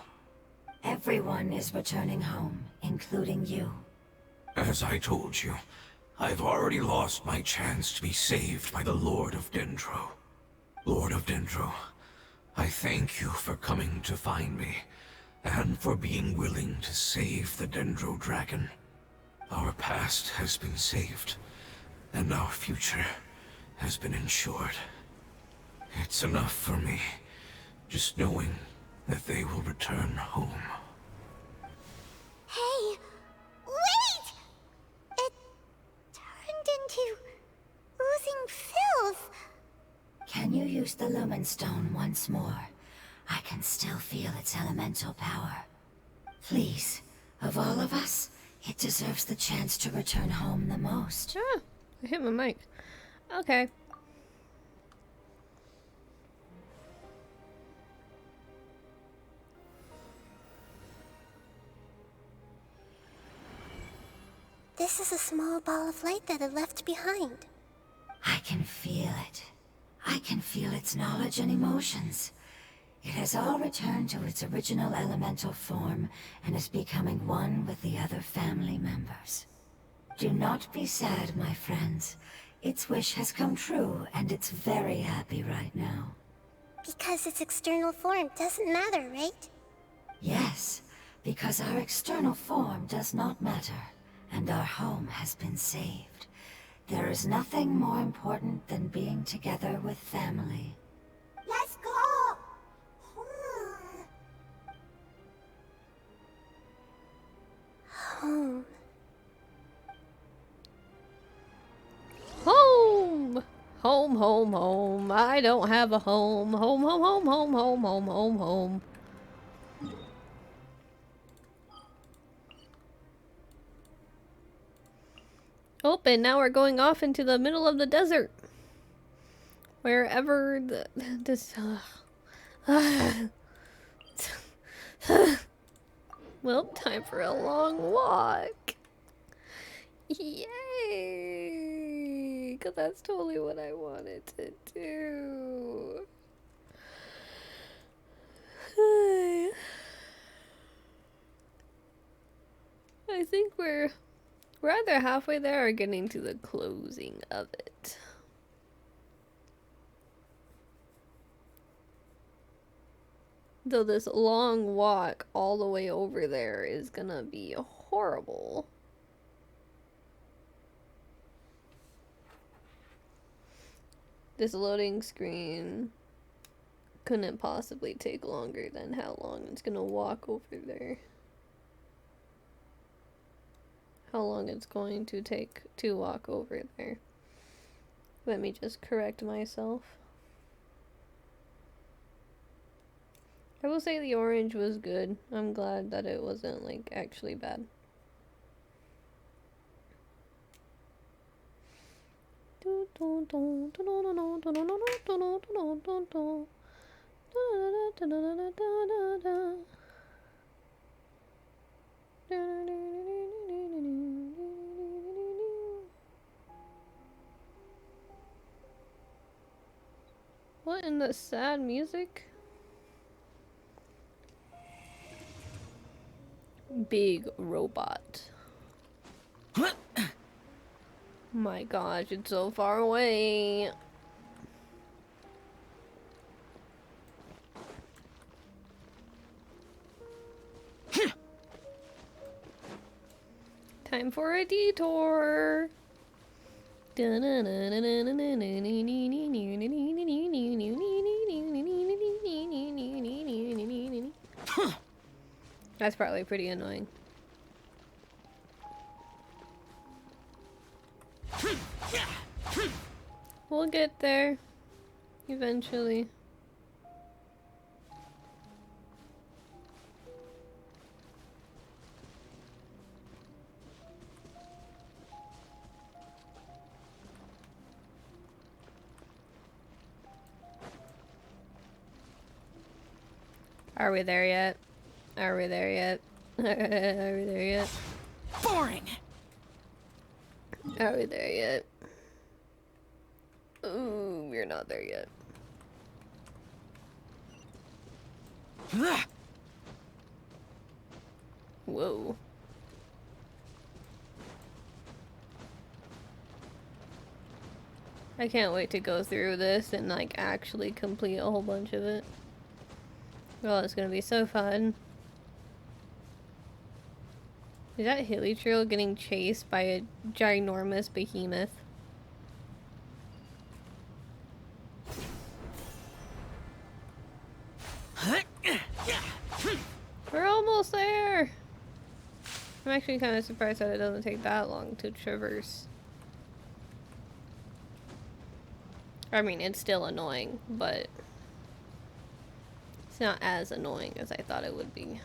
Everyone is returning home, including you. As I told you, I've already lost my chance to be saved by the Lord of Dendro. Lord of Dendro, I thank you for coming to find me, and for being willing to save the Dendro Dragon. Our past has been saved, and our future has been ensured. It's enough for me, just knowing that they will return home. Hey, wait! It turned into oozing filth. Can you use the Lumen Stone once more? I can still feel its elemental power. Please, of all of us, it deserves the chance to return home the most. Ah, I hit my mic. Okay. This is a small ball of light that it left behind. I can feel it. I can feel its knowledge and emotions. It has all returned to its original elemental form and is becoming one with the other family members. Do not be sad, my friends. Its wish has come true, and it's very happy right now. Because its external form doesn't matter, right? Yes, because our external form does not matter, and our home has been saved. There is nothing more important than being together with family. Let's go! Home. Home! Home, home, home. I don't have a home. Home, home, home, home, home, home, home, home. Oh, and now we're going off into the middle of the desert. Wherever this... well, time for a long walk. Yay! Because that's totally what I wanted to do. I think we're either halfway there or getting to the closing of it. Though this long walk all the way over there is gonna be horrible. This loading screen couldn't possibly take longer than how long it's gonna walk over there. How long it's going to take to walk over there. Let me just correct myself. I will say the orange was good. I'm glad that it wasn't like actually bad. What in the sad music? Big robot. My gosh, it's so far away. Time for a detour. That's probably pretty annoying. We'll get there eventually. Are we there yet? Are we there yet? Are we there yet? Boring! Are we there yet? Ooh, we're not there yet. Whoa. I can't wait to go through this and like actually complete a whole bunch of it. Oh, it's gonna be so fun. Is that Hilly Trail getting chased by a ginormous behemoth? We're almost there! I'm actually kind of surprised that it doesn't take that long to traverse. I mean, it's still annoying, but it's not as annoying as I thought it would be.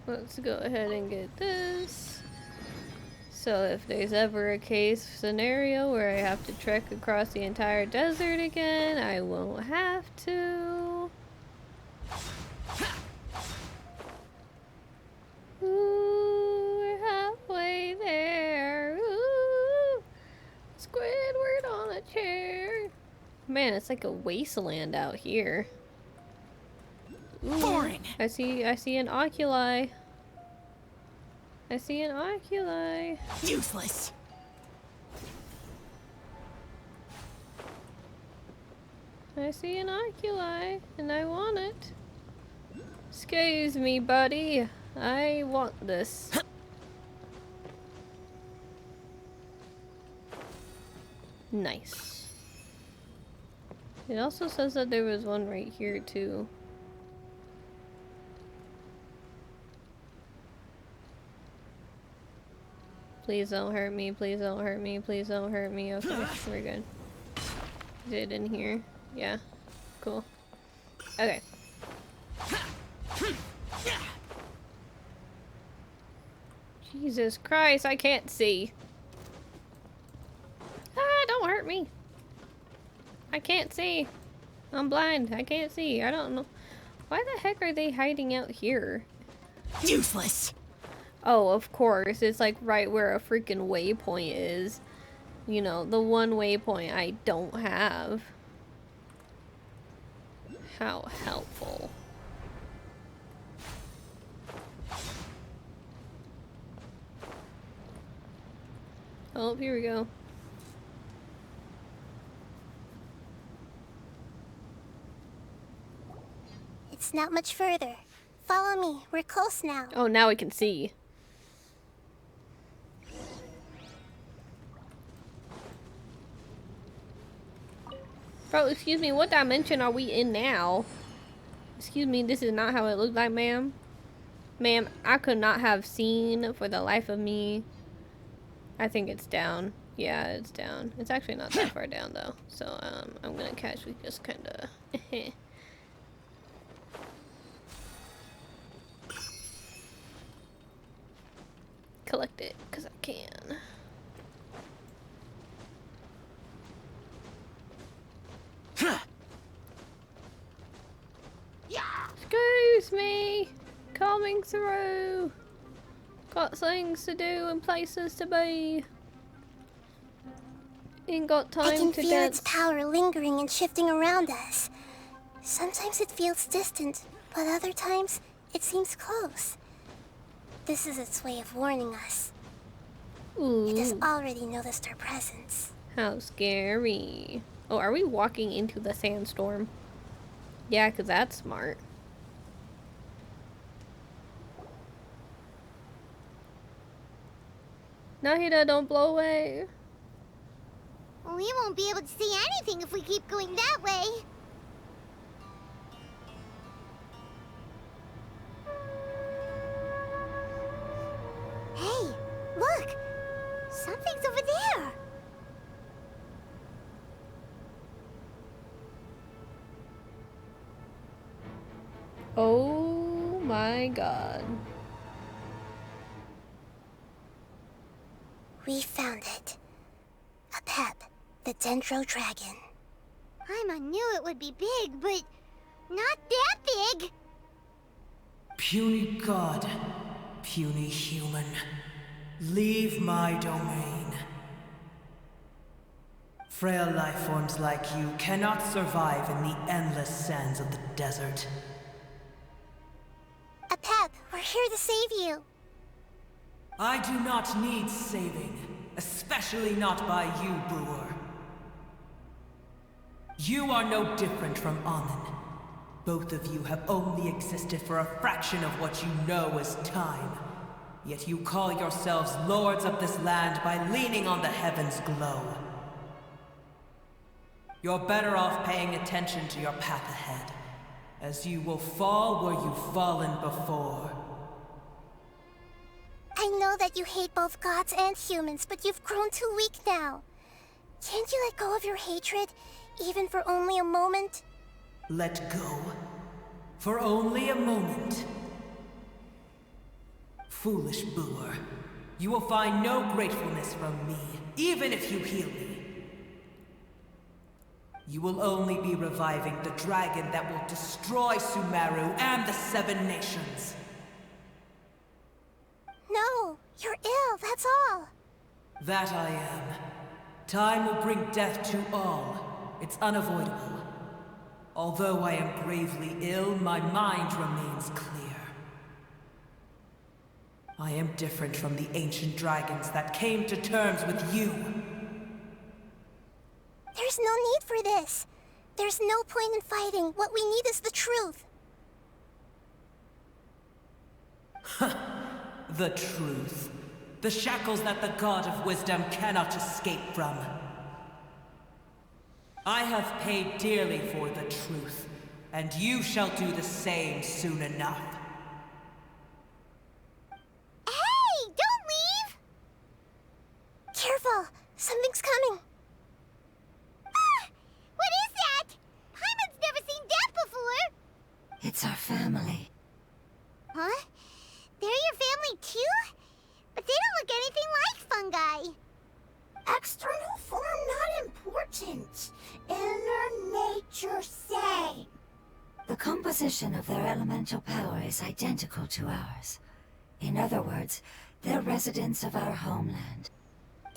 Let's go ahead and get this. So if there's ever a case scenario where I have to trek across the entire desert again, I won't have to. Ooh, we're halfway there. Ooh, Squidward on a chair. Man, it's like a wasteland out here. Ooh, Boring! I see an oculi. I see an oculi. Useless! I see an oculi, and I want it. Excuse me, buddy. I want this. Nice. It also says that there was one right here, too. Please don't hurt me, please don't hurt me, please don't hurt me. Okay, we're good. Is it in here? Yeah. Cool. Okay. Jesus Christ, I can't see. Ah, don't hurt me. I can't see. I'm blind. I can't see. I don't know. Why the heck are they hiding out here? Useless! Oh, of course. It's like right where a freaking waypoint is. You know, the one waypoint I don't have. How helpful. Oh, here we go. It's not much further. Follow me. We're close now. Oh, now we can see. Bro, excuse me, what dimension are we in now? Excuse me, this is not how it looked like, ma'am. Ma'am, I could not have seen for the life of me. I think it's down. Yeah, it's down. It's actually not that far down, though. So, I'm gonna casually just kinda... collect it, because I can. Excuse me! Coming through! Got things to do and places to be. Ain't got time I can to feel dance. its power lingering and shifting around us. Sometimes it feels distant, but other times it seems close. This is its way of warning us. Ooh, It has already noticed our presence. how scary. Oh, are we walking into the sandstorm? Yeah, 'cause that's smart. Nahida, don't blow away. We won't be able to see anything if we keep going that way. Hey, look! Something's over there! Oh my god. We found it. A pep, the Dendro Dragon. Paimon knew it would be big, but not that big! Puny god, puny human, leave my domain. Frail life forms like you cannot survive in the endless sands of the desert. A pep, we're here to save you. I do not need saving, especially not by you, Brewer. You are no different from Amun. Both of you have only existed for a fraction of what you know as time. Yet you call yourselves lords of this land by leaning on the heavens' glow. You're better off paying attention to your path ahead, as you will fall where you've fallen before. I know that you hate both gods and humans, but you've grown too weak now. Can't you let go of your hatred, even for only a moment? Let go? For only a moment? Foolish Brewer. You will find no gratefulness from me, even if you heal me. You will only be reviving the dragon that will destroy Sumeru and the Seven Nations. No, you're ill, that's all. That I am. Time will bring death to all. It's unavoidable. Although I am gravely ill, my mind remains clear. I am different from the ancient dragons that came to terms with you. There's no need for this. There's no point in fighting. What we need is the truth. The truth. The shackles that the God of Wisdom cannot escape from. I have paid dearly for the truth, and you shall do the same soon enough. Hey, don't leave! Careful, something's coming. Ah! What is that? Paimon's never seen that before! It's our family. Huh? They're your family too? But they don't look anything like fungi. External form not important. Inner nature same. The composition of their elemental power is identical to ours. In other words, they're residents of our homeland.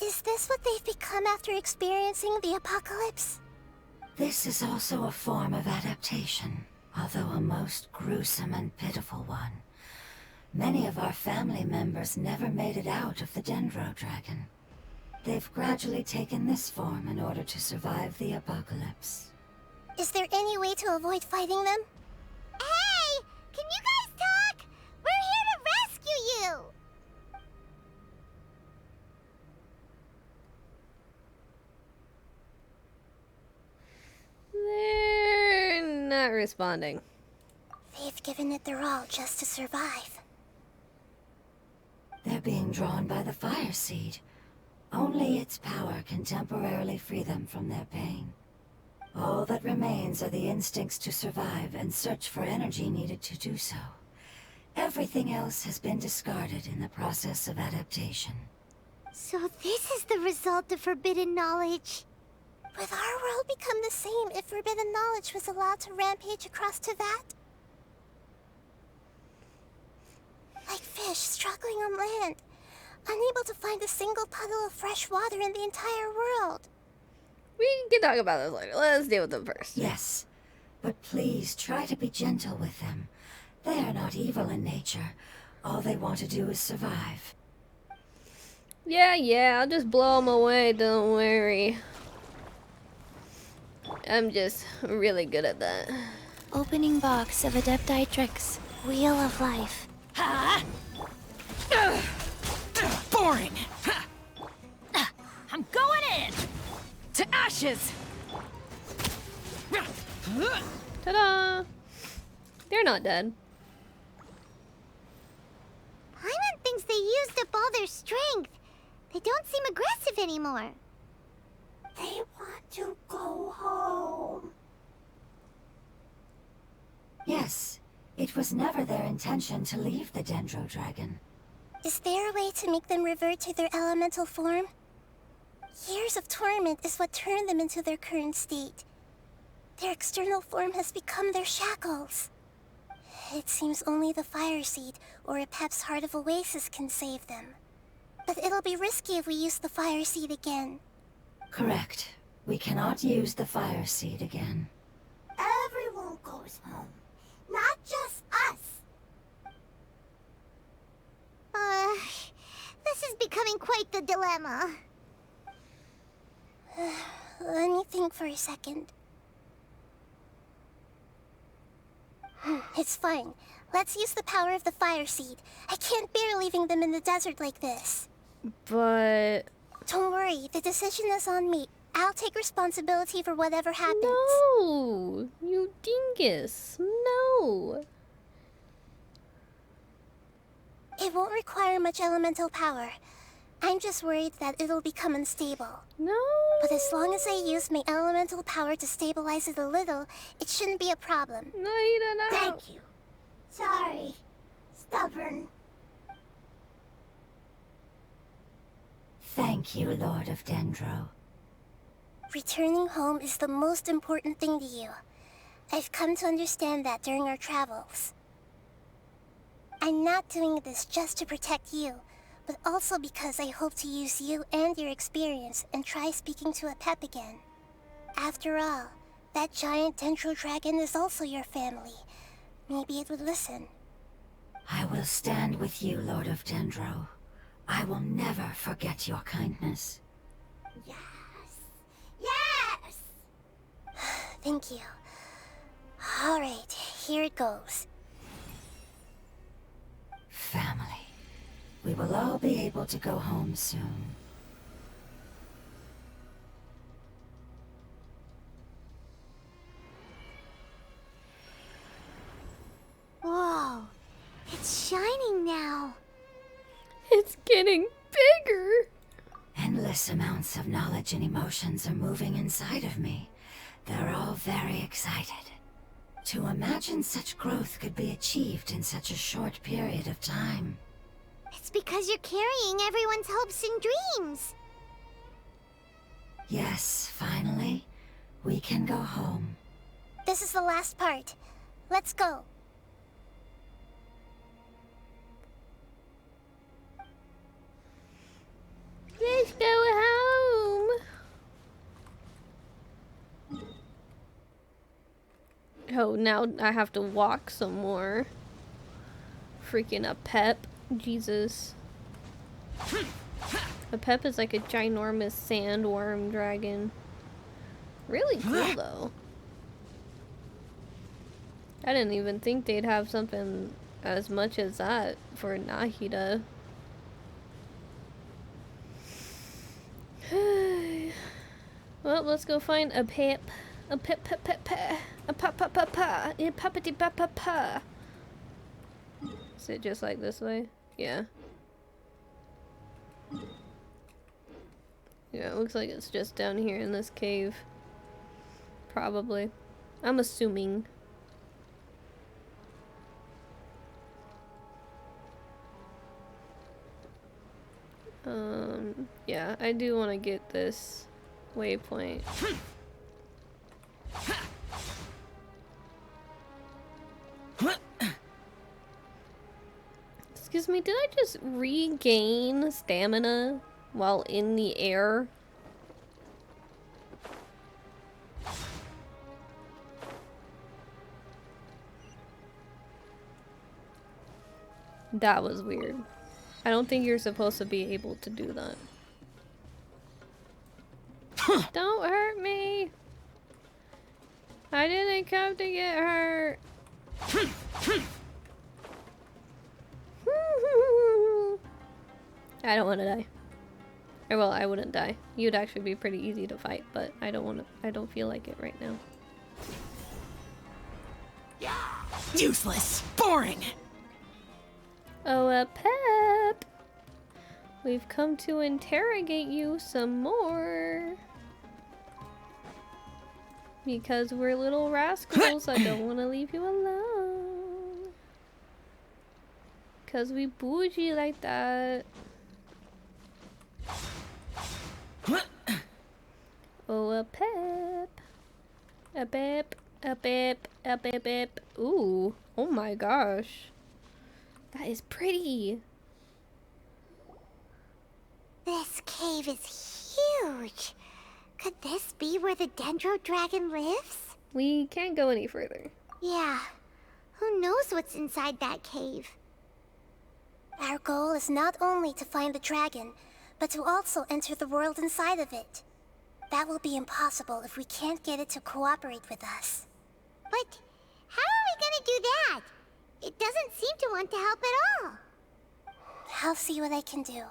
Is this what they've become after experiencing the apocalypse? This is also a form of adaptation, although a most gruesome and pitiful one. Many of our family members never made it out of the Dendro Dragon. They've gradually taken this form in order to survive the apocalypse. Is there any way to avoid fighting them? Hey! Can you guys talk? We're here to rescue you! They're not responding. They've given it their all just to survive. They're being drawn by the fire seed. Only its power can temporarily free them from their pain. All that remains are the instincts to survive and search for energy needed to do so. Everything else has been discarded in the process of adaptation. So this is the result of forbidden knowledge. Would our world become the same if forbidden knowledge was allowed to rampage across Teyvat? Like fish struggling on land, unable to find a single puddle of fresh water in the entire world. We can talk about this later. Let's deal with them first. Yes, but please try to be gentle with them. They are not evil in nature. All they want to do is survive. Yeah, I'll just blow them away, don't worry. I'm just really good at that. Opening box of Adepti Tricks. Wheel of Life. Ha! Boring! I'm going in! To ashes! Ta-da! They're not dead. Paimon thinks they used up all their strength. They don't seem aggressive anymore. They want to go home. Yes, it was never their intention to leave the Dendro Dragon. Is there a way to make them revert to their elemental form? Years of torment is what turned them into their current state. Their external form has become their shackles. It seems only the Fire Seed or Epep's Heart of Oasis can save them. But it'll be risky if we use the Fire Seed again. Correct. We cannot use the Fire Seed again. Everyone goes home, not just us. This is becoming quite the dilemma. Let me think for a second. It's fine. Let's use the power of the Fire Seed. I can't bear leaving them in the desert like this. But... Don't worry, the decision is on me. I'll take responsibility for whatever happens. No! You dingus. No! It won't require much elemental power. I'm just worried that it'll become unstable. No! But as long as I use my elemental power to stabilize it a little, it shouldn't be a problem. Nahida, no! Thank you. Sorry. Stubborn. Thank you, Lord of Dendro. Returning home is the most important thing to you. I've come to understand that during our travels. I'm not doing this just to protect you, but also because I hope to use you and your experience and try speaking to Epep again. After all, that giant Dendro Dragon is also your family. Maybe it would listen. I will stand with you, Lord of Dendro. I will never forget your kindness. Yes! Yes! Thank you. Alright, here it goes. Family. We will all be able to go home soon. Whoa, it's shining now. It's getting bigger! Endless amounts of knowledge and emotions are moving inside of me. They're all very excited. To imagine such growth could be achieved in such a short period of time. It's because you're carrying everyone's hopes and dreams. Yes, finally, we can go home. This is the last part. Let's go. Let's go home! Oh, now I have to walk some more. Freaking Epep. Jesus. Epep is like a ginormous sandworm dragon. Really cool, though. I didn't even think they'd have something as much as that for Nahida. Well, let's go find a Pep. A Pep Pep Pep Pep. A pa pa pa pa. A papati pa pa pa. Is it just like this way? Yeah. Yeah, it looks like it's just down here in this cave. Probably. I'm assuming. Yeah, I do want to get this waypoint. Excuse me, did I just regain stamina while in the air? That was weird. I don't think you're supposed to be able to do that. Don't hurt me! I didn't come to get hurt. I don't want to die. Or well, I wouldn't die. You'd actually be pretty easy to fight, but I don't want to. I don't feel like it right now. Useless. Boring. Oh, a Pep. We've come to interrogate you some more. Because we're little rascals, I don't want to leave you alone. Because we bougie like that. Oh, a Pep. A Pep. A Pep. A Pep. Pep. Ooh. Oh my gosh. That is pretty. This cave is huge. Could this be where the Dendro Dragon lives? We can't go any further. Yeah. Who knows what's inside that cave? Our goal is not only to find the dragon, but to also enter the world inside of it. That will be impossible if we can't get it to cooperate with us. But how are we gonna do that? It doesn't seem to want to help at all. I'll see what I can do.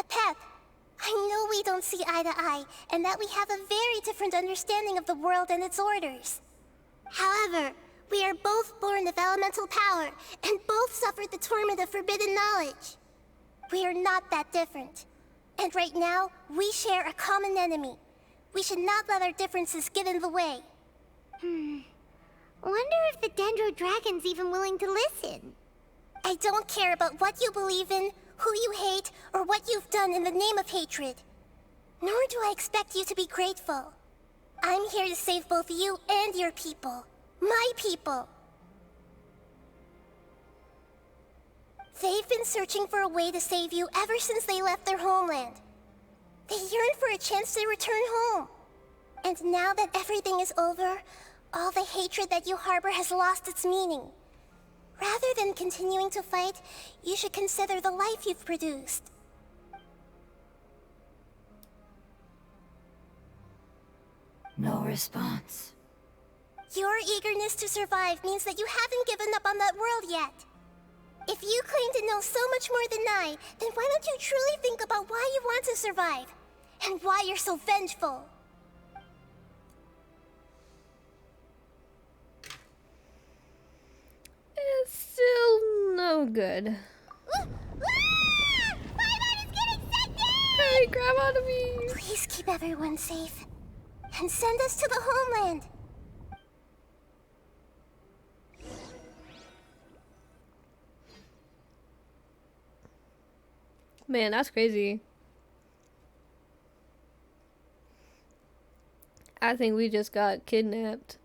Pep, I know we don't see eye to eye, and that we have a very different understanding of the world and its orders. However, we are both born of elemental power, and both suffered the torment of forbidden knowledge. We are not that different. And right now, we share a common enemy. We should not let our differences get in the way. Wonder if the Dendro Dragon's even willing to listen. I don't care about what you believe in, who you hate, or what you've done in the name of hatred. Nor do I expect you to be grateful. I'm here to save both you and your people. My people. They've been searching for a way to save you ever since they left their homeland. They yearn for a chance to return home. And now that everything is over, all the hatred that you harbor has lost its meaning. Rather than continuing to fight, you should consider the life you've produced. No response. Your eagerness to survive means that you haven't given up on that world yet. If you claim to know so much more than I, then why don't you truly think about why you want to survive? And why you're so vengeful? It's still no good. Hey, grab onto me! Please keep everyone safe. And send us to the homeland. Man, that's crazy. I think we just got kidnapped.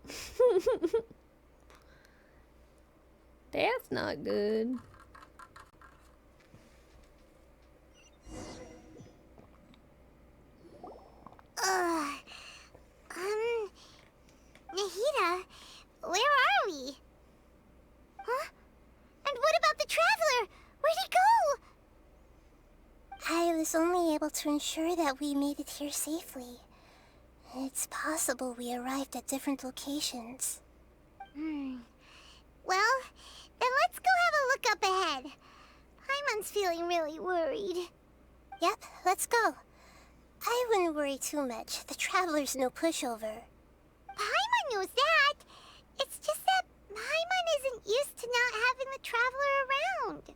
That's not good. Nahida, where are we? Huh? And what about the Traveler? Where'd he go? I was only able to ensure that we made it here safely. It's possible we arrived at different locations. Well, then let's go have a look up ahead. Paimon's feeling really worried. Yep, let's go. I wouldn't worry too much. The Traveler's no pushover. Paimon knows that. It's just that Paimon isn't used to not having the Traveler around.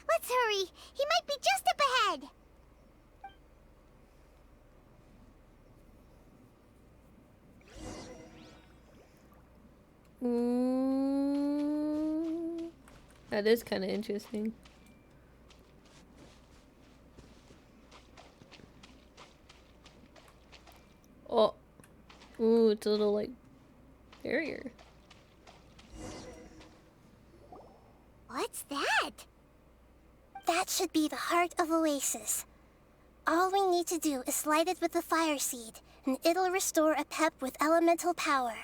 Let's hurry. He might be just up ahead. Ooh, that is kind of interesting. Oh, ooh, it's a little like barrier. What's that? That should be the heart of Oasis. All we need to do is light it with the fire seed, and it'll restore a Pep with elemental power.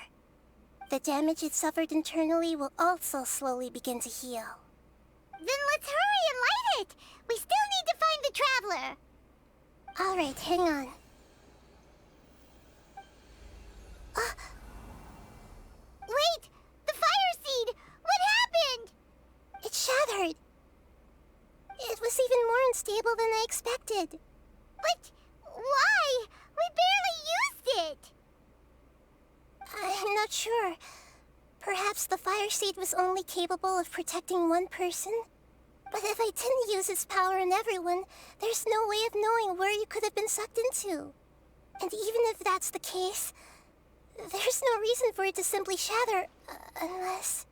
The damage it suffered internally will also slowly begin to heal. Then let's hurry and light it! We still need to find the Traveler! Alright, hang on. unstable than I expected. But why? We barely used it! I'm not sure. Perhaps the fire seed was only capable of protecting one person? But if I didn't use its power on everyone, there's no way of knowing where you could have been sucked into. And even if that's the case, there's no reason for it to simply shatter, unless...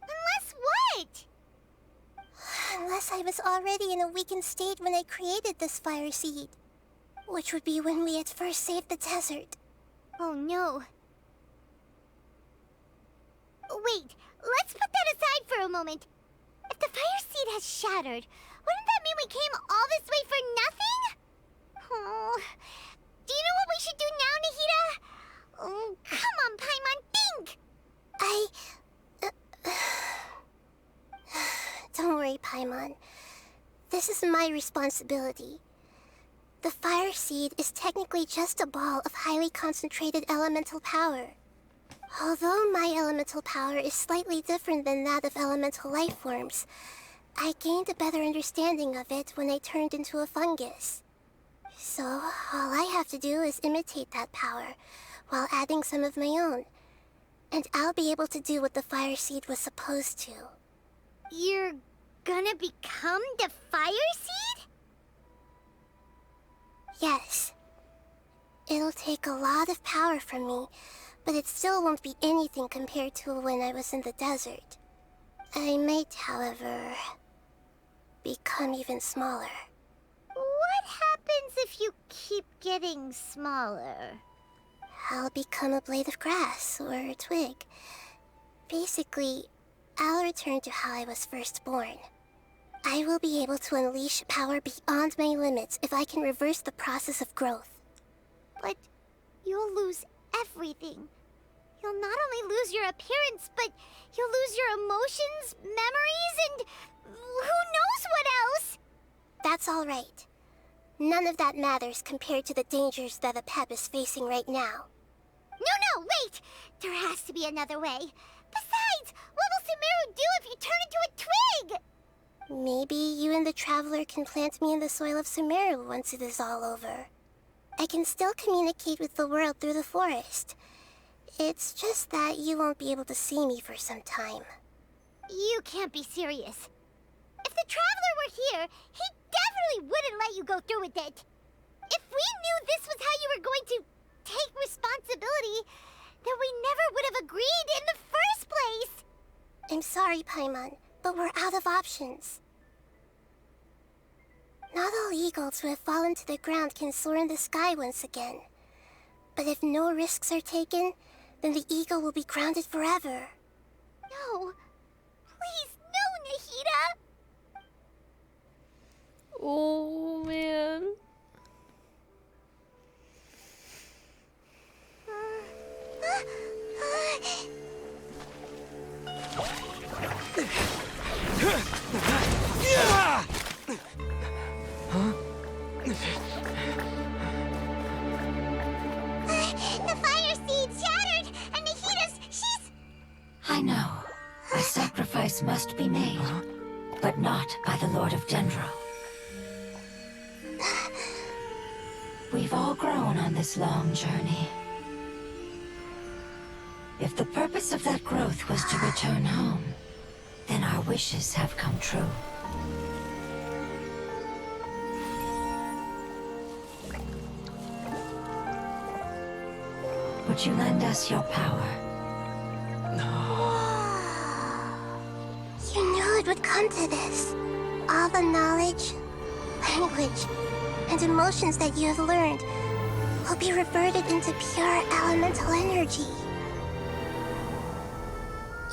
Unless what? Unless I was already in a weakened state when I created this fire seed. Which would be when we had first saved the desert. Oh no. Wait, let's put that aside for a moment. If the fire seed has shattered, wouldn't that mean we came all this way for nothing? Oh, do you know what we should do now, Nahida? Oh, come on, Paimon, think! Don't worry, Paimon. This is my responsibility. The fire seed is technically just a ball of highly concentrated elemental power. Although my elemental power is slightly different than that of elemental life forms, I gained a better understanding of it when I turned into a fungus. So, all I have to do is imitate that power, while adding some of my own. And I'll be able to do what the fire seed was supposed to. You're gonna become the fire seed? Yes. It'll take a lot of power from me, but it still won't be anything compared to when I was in the desert. I might, however, become even smaller. What happens if you keep getting smaller? I'll become a blade of grass or a twig. Basically, I'll return to how I was first born. I will be able to unleash power beyond my limits if I can reverse the process of growth. But you'll lose everything. You'll not only lose your appearance, but you'll lose your emotions, memories, and who knows what else? That's all right. None of that matters compared to the dangers that a pep is facing right now. No, wait! There has to be another way. Besides, what will Sumeru do if you turn into a twig? Maybe you and the Traveler can plant me in the soil of Sumeru once it is all over. I can still communicate with the world through the forest. It's just that you won't be able to see me for some time. You can't be serious. If the Traveler were here, he definitely wouldn't let you go through with it. If we knew this was how you were going to take responsibility, then we never would have agreed in the first place. I'm sorry, Paimon, but we're out of options. Not all eagles who have fallen to the ground can soar in the sky once again. But if no risks are taken, then the eagle will be grounded forever. No. Please, no, Nahida! Oh, man. The fire seed shattered, and she's... I know. A sacrifice must be made, but not by the Lord of Dendro. We've all grown on this long journey. If the purpose of that growth was to return home, then our wishes have come true. Would you lend us your power? You knew it would come to this. All the knowledge, language, and emotions that you have learned will be reverted into pure elemental energy.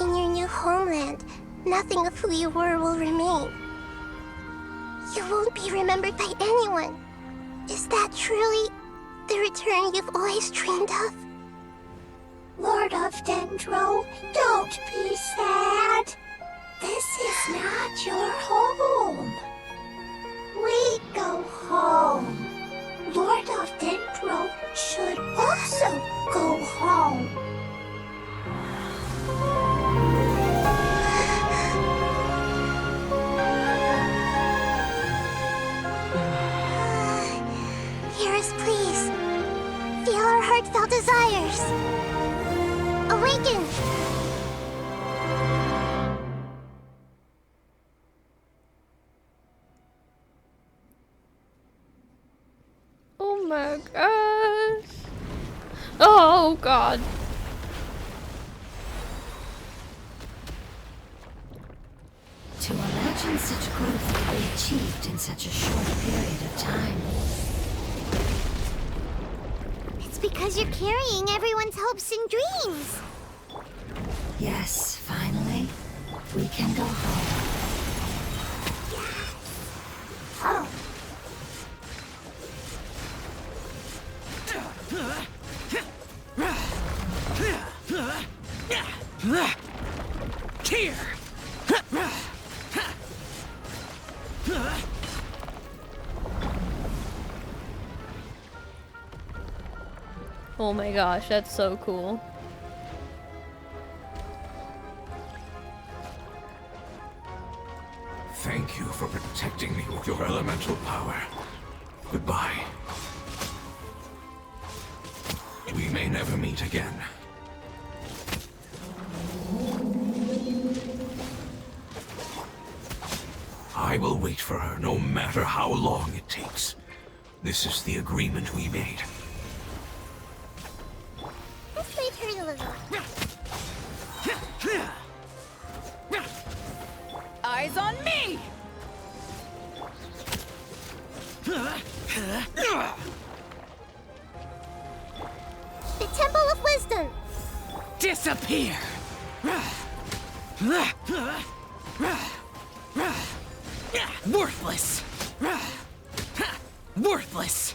In your new homeland, nothing of who you were will remain. You won't be remembered by anyone. Is that truly the return you've always dreamed of? Lord of Dendro, don't be sad. This is not your home. We go home. Lord of Dendro should also go home. desires. Awaken! Oh my gosh. Oh god. To imagine such growth to be achieved in such a short period of time. It's because you're carrying everyone's hopes and dreams. Yes, finally, we can go home. Oh. Here! Oh my gosh, that's so cool. Thank you for protecting me with your elemental power. Goodbye. We may never meet again. I will wait for her no matter how long it takes. This is the agreement we made. Let's wait her a little. Eyes on me! The Temple of Wisdom! Disappear! Worthless! Worthless!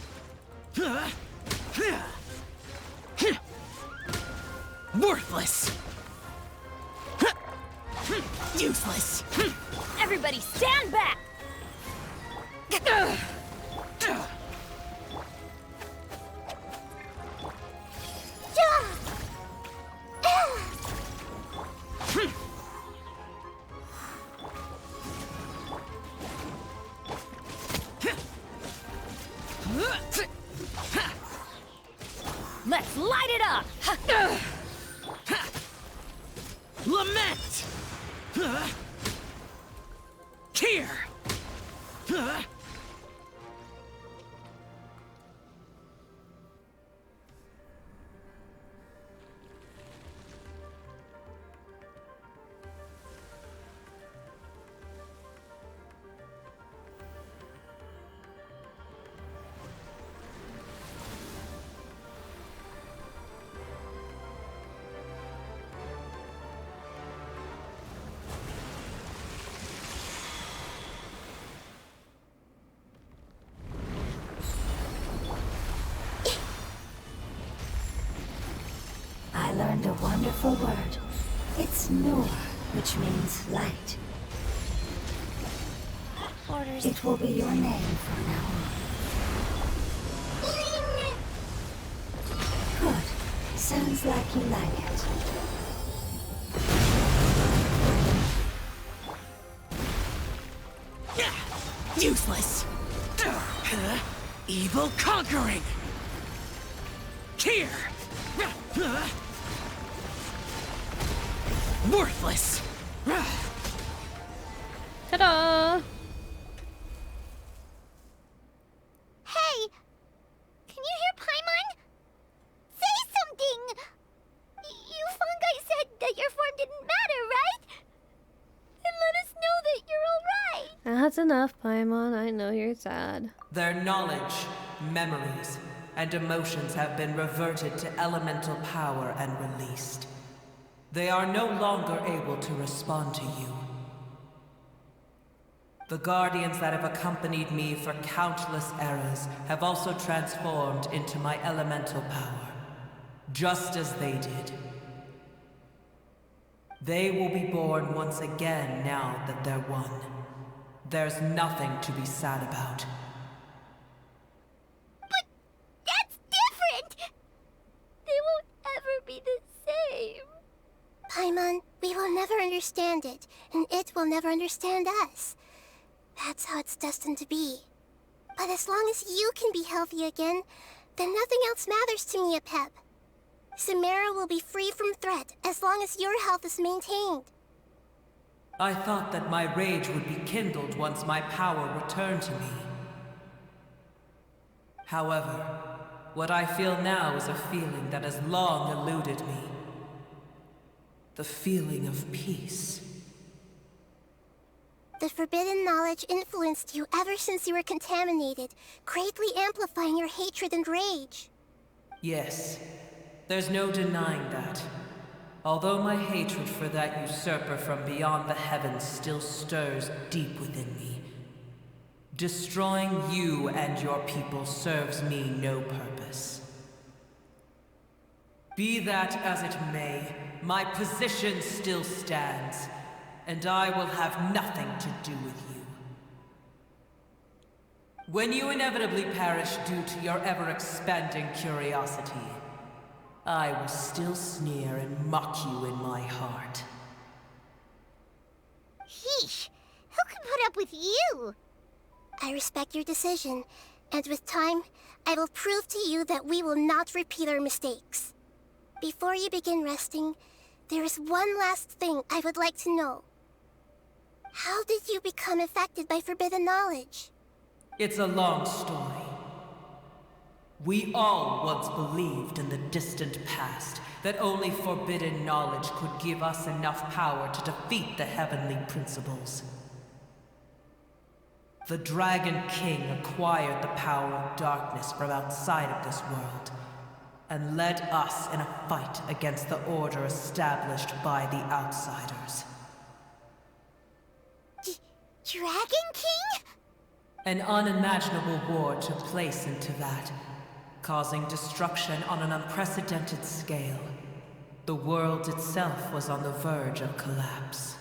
Worthless! Useless! Everybody stand back! Let's light it up! Lament! Here! I learned a wonderful word. It's Nur, which means light. Orders. It will be your name from now on. Good. Sounds like you like it. Useless! Evil conquering! Here! Worthless! Ta-da! Hey! Can you hear Paimon? Say something! You fungi said that your form didn't matter, right? And let us know that you're alright! That's enough, Paimon. I know you're sad. Their knowledge, memories, and emotions have been reverted to elemental power and released. They are no longer able to respond to you. The guardians that have accompanied me for countless eras have also transformed into my elemental power, just as they did. They will be born once again now that they're one. There's nothing to be sad about. But that's different! They won't ever be the same. Paimon, we will never understand it, and it will never understand us. That's how it's destined to be. But as long as you can be healthy again, then nothing else matters to me, Apep. Samara will be free from threat as long as your health is maintained. I thought that my rage would be kindled once my power returned to me. However, what I feel now is a feeling that has long eluded me. The feeling of peace. The forbidden knowledge influenced you ever since you were contaminated, greatly amplifying your hatred and rage. Yes, there's no denying that. Although my hatred for that usurper from beyond the heavens still stirs deep within me, destroying you and your people serves me no purpose. Be that as it may, my position still stands, and I will have nothing to do with you. When you inevitably perish due to your ever-expanding curiosity, I will still sneer and mock you in my heart. Heesh! Who can put up with you? I respect your decision, and with time, I will prove to you that we will not repeat our mistakes. Before you begin resting, there is one last thing I would like to know. How did you become affected by forbidden knowledge? It's a long story. We all once believed in the distant past that only forbidden knowledge could give us enough power to defeat the heavenly principles. The Dragon King acquired the power of darkness from outside of this world, and led us in a fight against the order established by the outsiders. Dragon King? An unimaginable war took place into that, causing destruction on an unprecedented scale. The world itself was on the verge of collapse.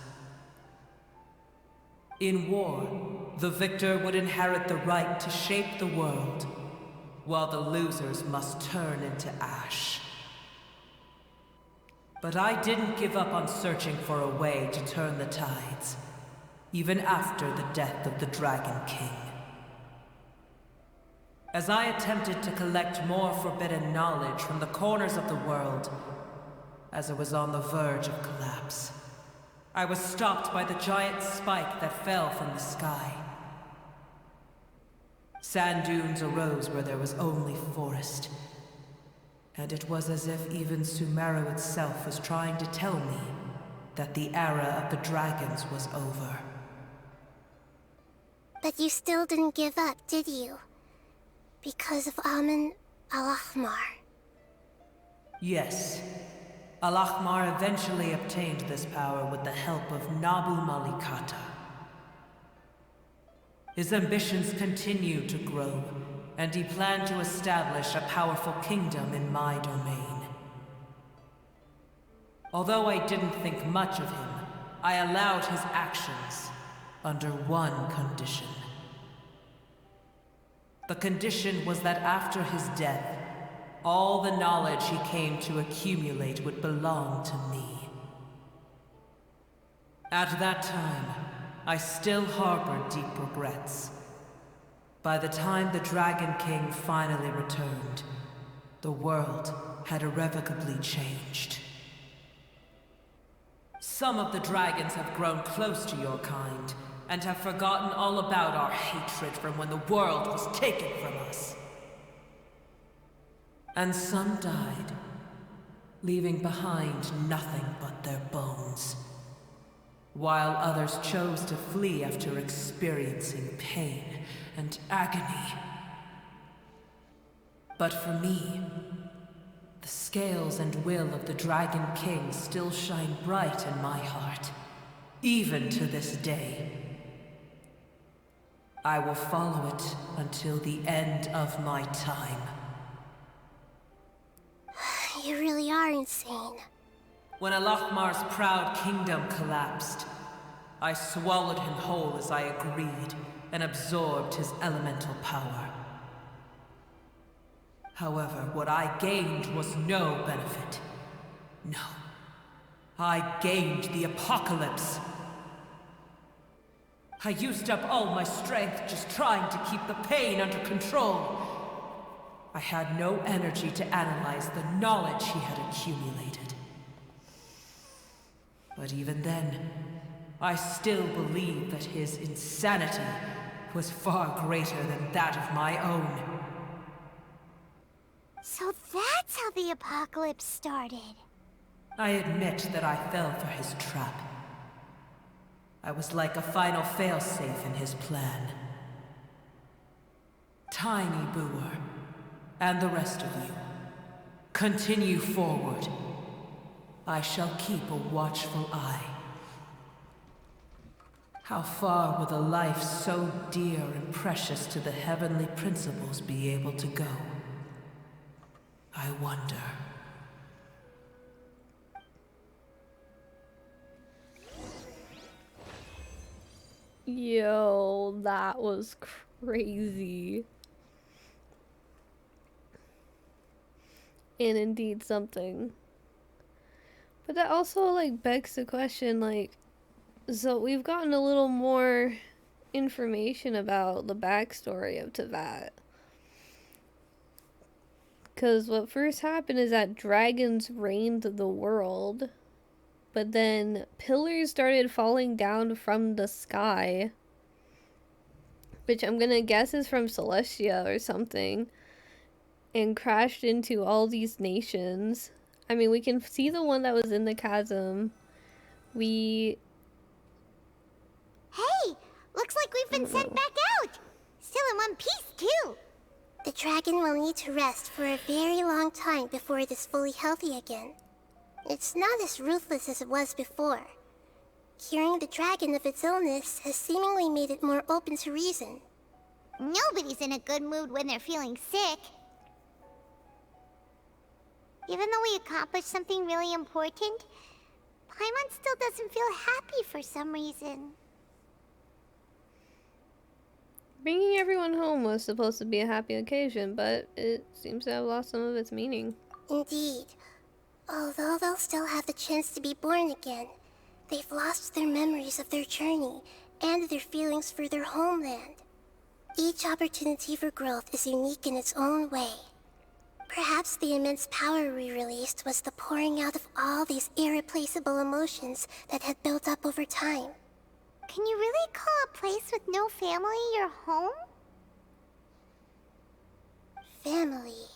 In war, the victor would inherit the right to shape the world, while the losers must turn into ash. But I didn't give up on searching for a way to turn the tides, even after the death of the Dragon King. As I attempted to collect more forbidden knowledge from the corners of the world, as it was on the verge of collapse, I was stopped by the giant spike that fell from the sky. Sand dunes arose where there was only forest, and it was as if even Sumeru itself was trying to tell me that the era of the dragons was over. But you still didn't give up, did you? Because of Amun Al-Ahmar. Yes. Al-Ahmar eventually obtained this power with the help of Nabu Malikata. His ambitions continued to grow, and he planned to establish a powerful kingdom in my domain. Although I didn't think much of him, I allowed his actions under one condition. The condition was that after his death, all the knowledge he came to accumulate would belong to me. At that time, I still harbored deep regrets. By the time the Dragon King finally returned, the world had irrevocably changed. Some of the dragons have grown close to your kind, and have forgotten all about our hatred from when the world was taken from us. And some died, leaving behind nothing but their bones, while others chose to flee after experiencing pain and agony. But for me, the scales and will of the Dragon King still shine bright in my heart, even to this day. I will follow it until the end of my time. You really are insane. When Al-Ahmar's proud kingdom collapsed, I swallowed him whole as I agreed and absorbed his elemental power. However, what I gained was no benefit. No. I gained the apocalypse. I used up all my strength just trying to keep the pain under control. I had no energy to analyze the knowledge he had accumulated. But even then, I still believed that his insanity was far greater than that of my own. So that's how the apocalypse started. I admit that I fell for his trap. I was like a final failsafe in his plan. Tiny Booer, and the rest of you, continue forward. I shall keep a watchful eye. How far will a life so dear and precious to the heavenly principles be able to go? I wonder. Yo, that was crazy. And indeed something. But that also, like, begs the question, like, so we've gotten a little more information about the backstory of Teyvat. Because what first happened is that dragons reigned the world, but then pillars started falling down from the sky, which I'm gonna guess is from Celestia or something, and crashed into all these nations. I mean, we can see the one that was in the chasm. Hey! Looks like we've been sent back out! Still in one piece, too! The dragon will need to rest for a very long time before it is fully healthy again. It's not as ruthless as it was before. Curing the dragon of its illness has seemingly made it more open to reason. Nobody's in a good mood when they're feeling sick. Even though we accomplished something really important, Paimon still doesn't feel happy for some reason. Bringing everyone home was supposed to be a happy occasion, but it seems to have lost some of its meaning. Indeed. Although they'll still have the chance to be born again, they've lost their memories of their journey and their feelings for their homeland. Each opportunity for growth is unique in its own way. Perhaps the immense power we released was the pouring out of all these irreplaceable emotions that had built up over time. Can you really call a place with no family your home? Family.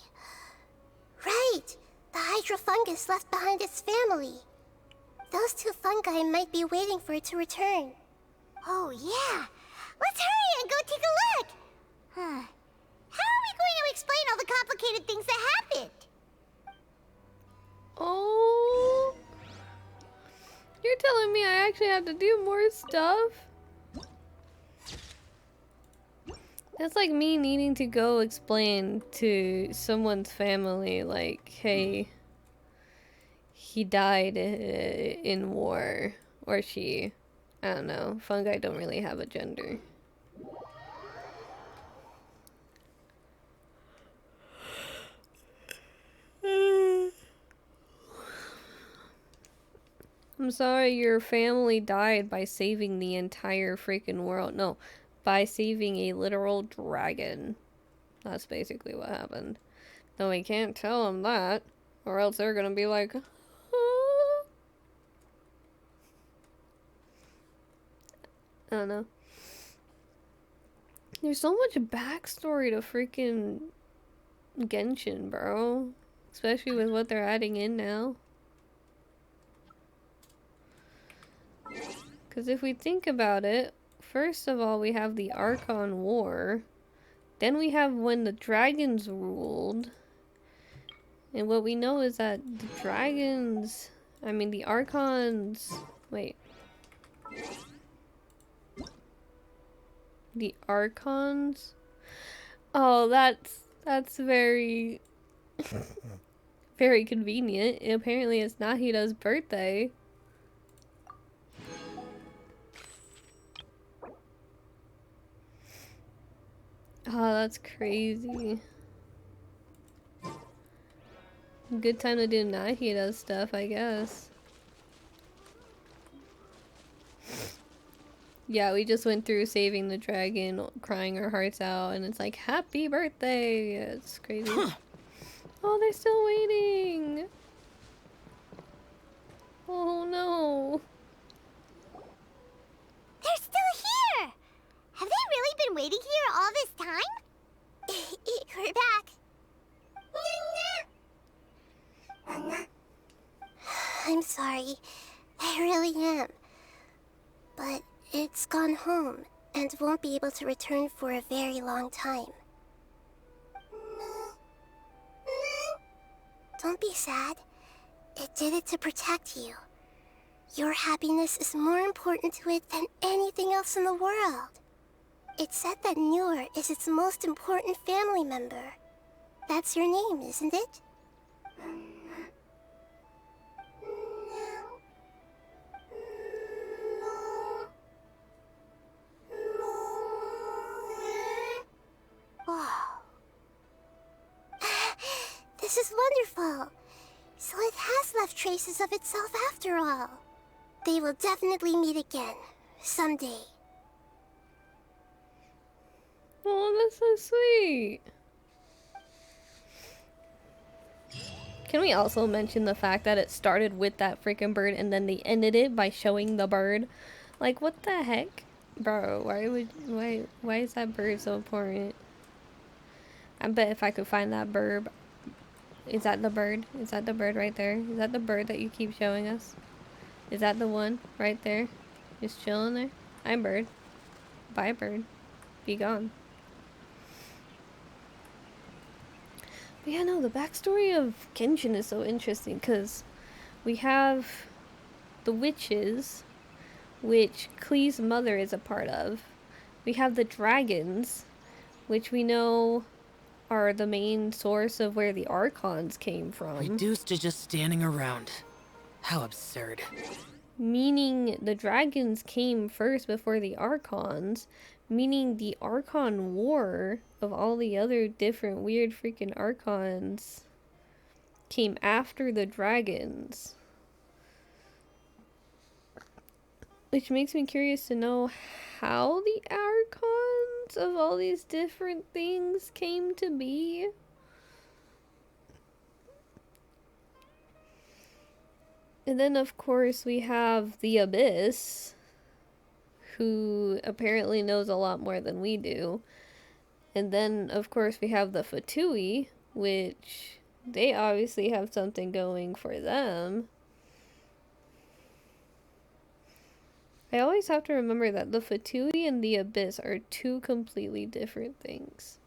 Right! The hydrofungus left behind its family. Those two fungi might be waiting for it to return. Oh yeah! Let's hurry and go take a look! Huh. How are we going to explain all the complicated things that happened? Oh, you're telling me I actually have to do more stuff? That's like me needing to go explain to someone's family, like, hey, he died in war, or she. I don't know. Fungi don't really have a gender. I'm sorry your family died by saving the entire freaking world. No, by saving a literal dragon. That's basically what happened. Though we can't tell them that, or else they're gonna be like, "Huh?" I don't know. There's so much backstory to freaking Genshin, bro. Especially with what they're adding in now. Because if we think about it, first of all, we have the Archon War. Then we have when the dragons ruled. And what we know is that the dragons... I mean, the Archons... Wait. The Archons? Oh, that's very... very convenient. Apparently it's Nahida's birthday. Oh, that's crazy. Good time to do Nahida stuff, I guess. Yeah, we just went through saving the dragon, crying our hearts out, and it's like, happy birthday! It's crazy. Oh, they're still waiting! Oh no! They're still here! Have they really been waiting here all this time? We're back. I'm sorry. I really am. But it's gone home and won't be able to return for a very long time. Don't be sad. It did it to protect you. Your happiness is more important to it than anything else in the world. It's said that Noor is its most important family member. That's your name, isn't it? Wow. This is wonderful. So it has left traces of itself after all. They will definitely meet again, someday. Oh, that's so sweet. Can we also mention the fact that it started with that freaking bird and then they ended it by showing the bird? Like, what the heck? Bro, why is that bird so important? I bet if I could find that bird. Is that the bird? Is that the bird right there? Is that the bird that you keep showing us? Is that the one right there? Just chilling there? I'm bird. Bye, bird. Be gone. But yeah, no, the backstory of Genshin is so interesting because we have the witches, which Klee's mother is a part of. We have the dragons, which we know are the main source of where the Archons came from. Reduced to just standing around. How absurd. Meaning the dragons came first before the Archons, meaning the Archon War of all the other different weird freaking Archons came after the dragons. Which makes me curious to know how the Archons of all these different things came to be. And then, of course, we have the Abyss, who apparently knows a lot more than we do. And then, of course, we have the Fatui, which they obviously have something going for them. I always have to remember that the Fatui and the Abyss are two completely different things.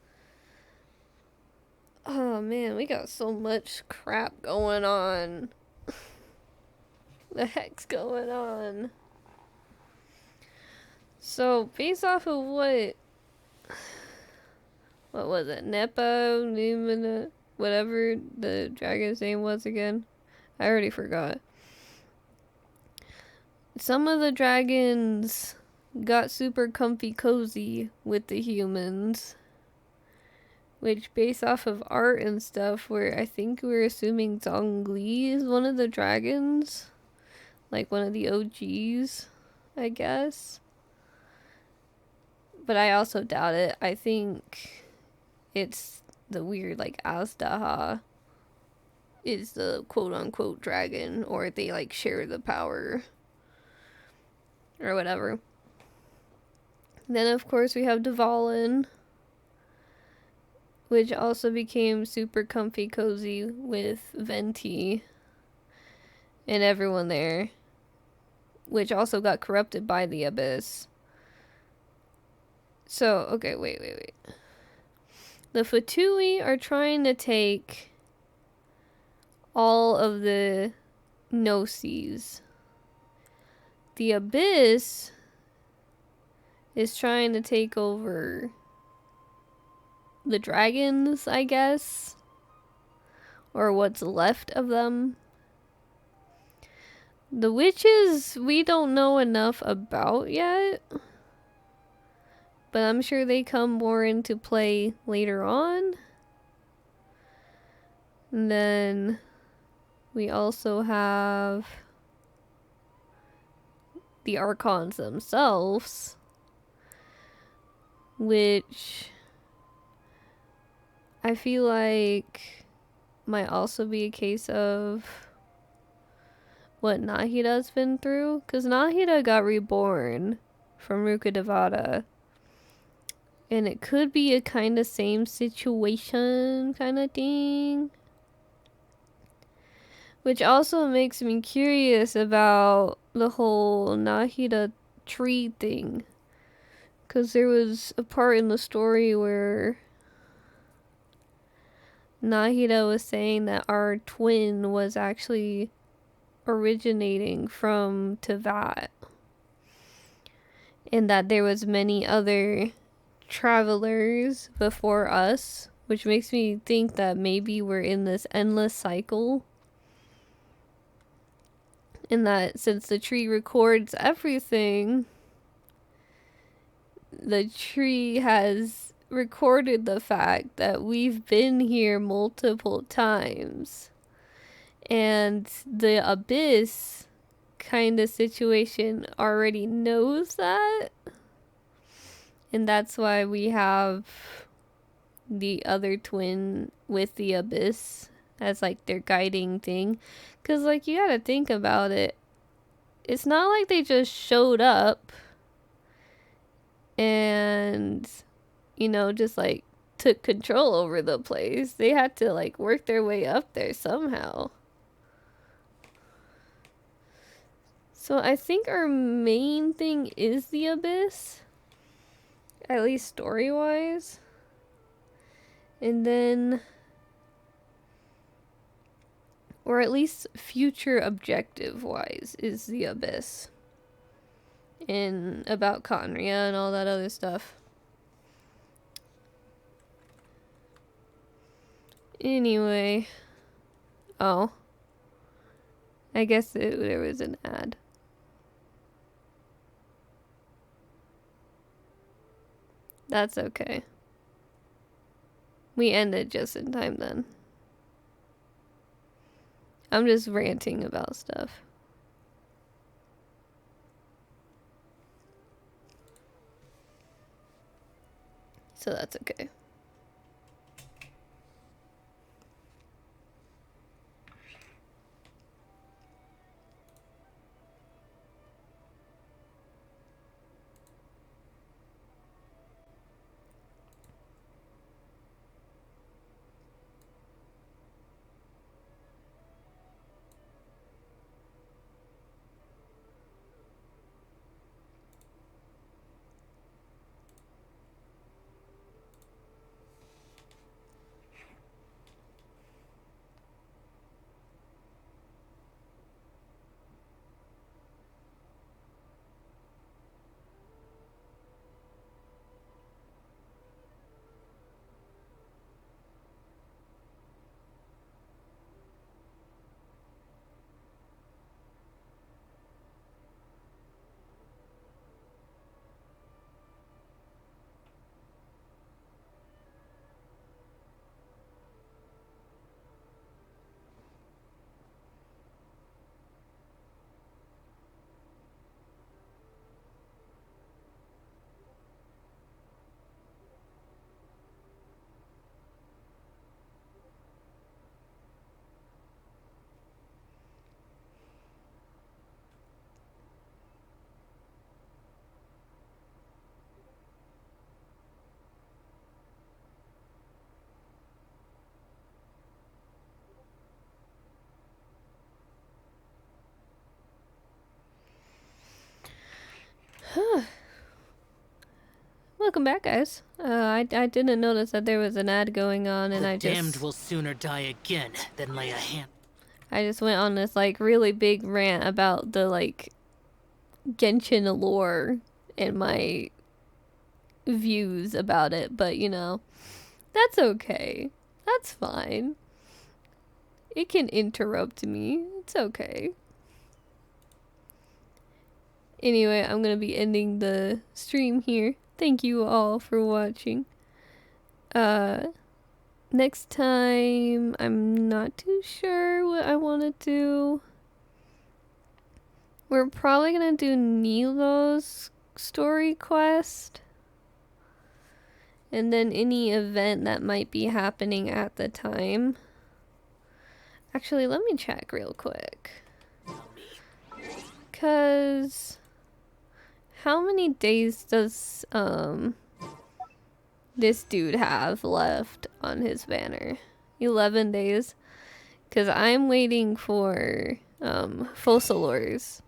Oh man, we got so much crap going on. The heck's going on? So, based off of what was it? Nepo, Numina, whatever the dragon's name was again? I already forgot. Some of the dragons got super comfy cozy with the humans. Which, based off of art and stuff, where I think we're assuming Zhongli is one of the dragons. Like one of the OGs, I guess. But I also doubt it. I think it's the weird, like, Azdaha is the quote-unquote dragon, or they, like, share the power, or whatever. Then, of course, we have Dvalin, which also became super comfy cozy with Venti and everyone there, which also got corrupted by the Abyss. So, okay, wait. The Fatui are trying to take all of the Gnosis. The Abyss is trying to take over the dragons, I guess. Or what's left of them. The witches, we don't know enough about yet. But I'm sure they come more into play later on. And then we also have the Archons themselves, which I feel like might also be a case of what Nahida's been through, because Nahida got reborn from Rukkhadevata, and it could be a kind of same situation kind of thing, which also makes me curious about the whole Nahida tree thing, because there was a part in the story where Nahida was saying that our twin was actually originating from Tevat, and that there was many other travelers before us, which makes me think that maybe we're in this endless cycle, and that since the tree records everything, the tree has recorded the fact that we've been here multiple times, and the abyss kind of situation already knows that, and that's why we have the other twin with the abyss as like their guiding thing. Because like, you gotta think about it, it's not like they just showed up and, you know, just like took control over the place. They had to like work their way up there somehow. So I think our main thing is the abyss, at least story-wise. And then, or at least future objective-wise, is the abyss. And about Conria and all that other stuff. Anyway. Oh. I guess there was an ad. That's okay. We ended just in time then. I'm just ranting about stuff. So that's okay. Welcome back, guys. I didn't notice that there was an ad going on, and The damned will sooner die again than lay a hand. I just went on this like really big rant about the like Genshin lore and my views about it, but you know, that's okay. That's fine. It can interrupt me. It's okay. Anyway, I'm gonna be ending the stream here. Thank you all for watching. Next time, I'm not too sure what I want to do. we're probably gonna do Nilo's story quest. And then any event that might be happening at the time. Actually, let me check real quick. Cause how many days does this dude have left on his banner? 11 days. Cause I'm waiting for Fossilors.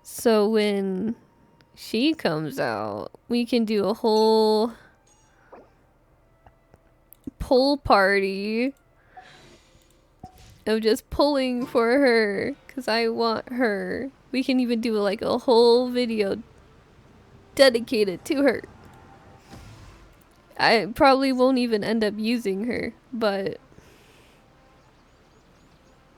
So when she comes out, we can do a whole pull party of just pulling for her, because I want her. We can even do like a whole video dedicated to her. I probably won't even end up using her, but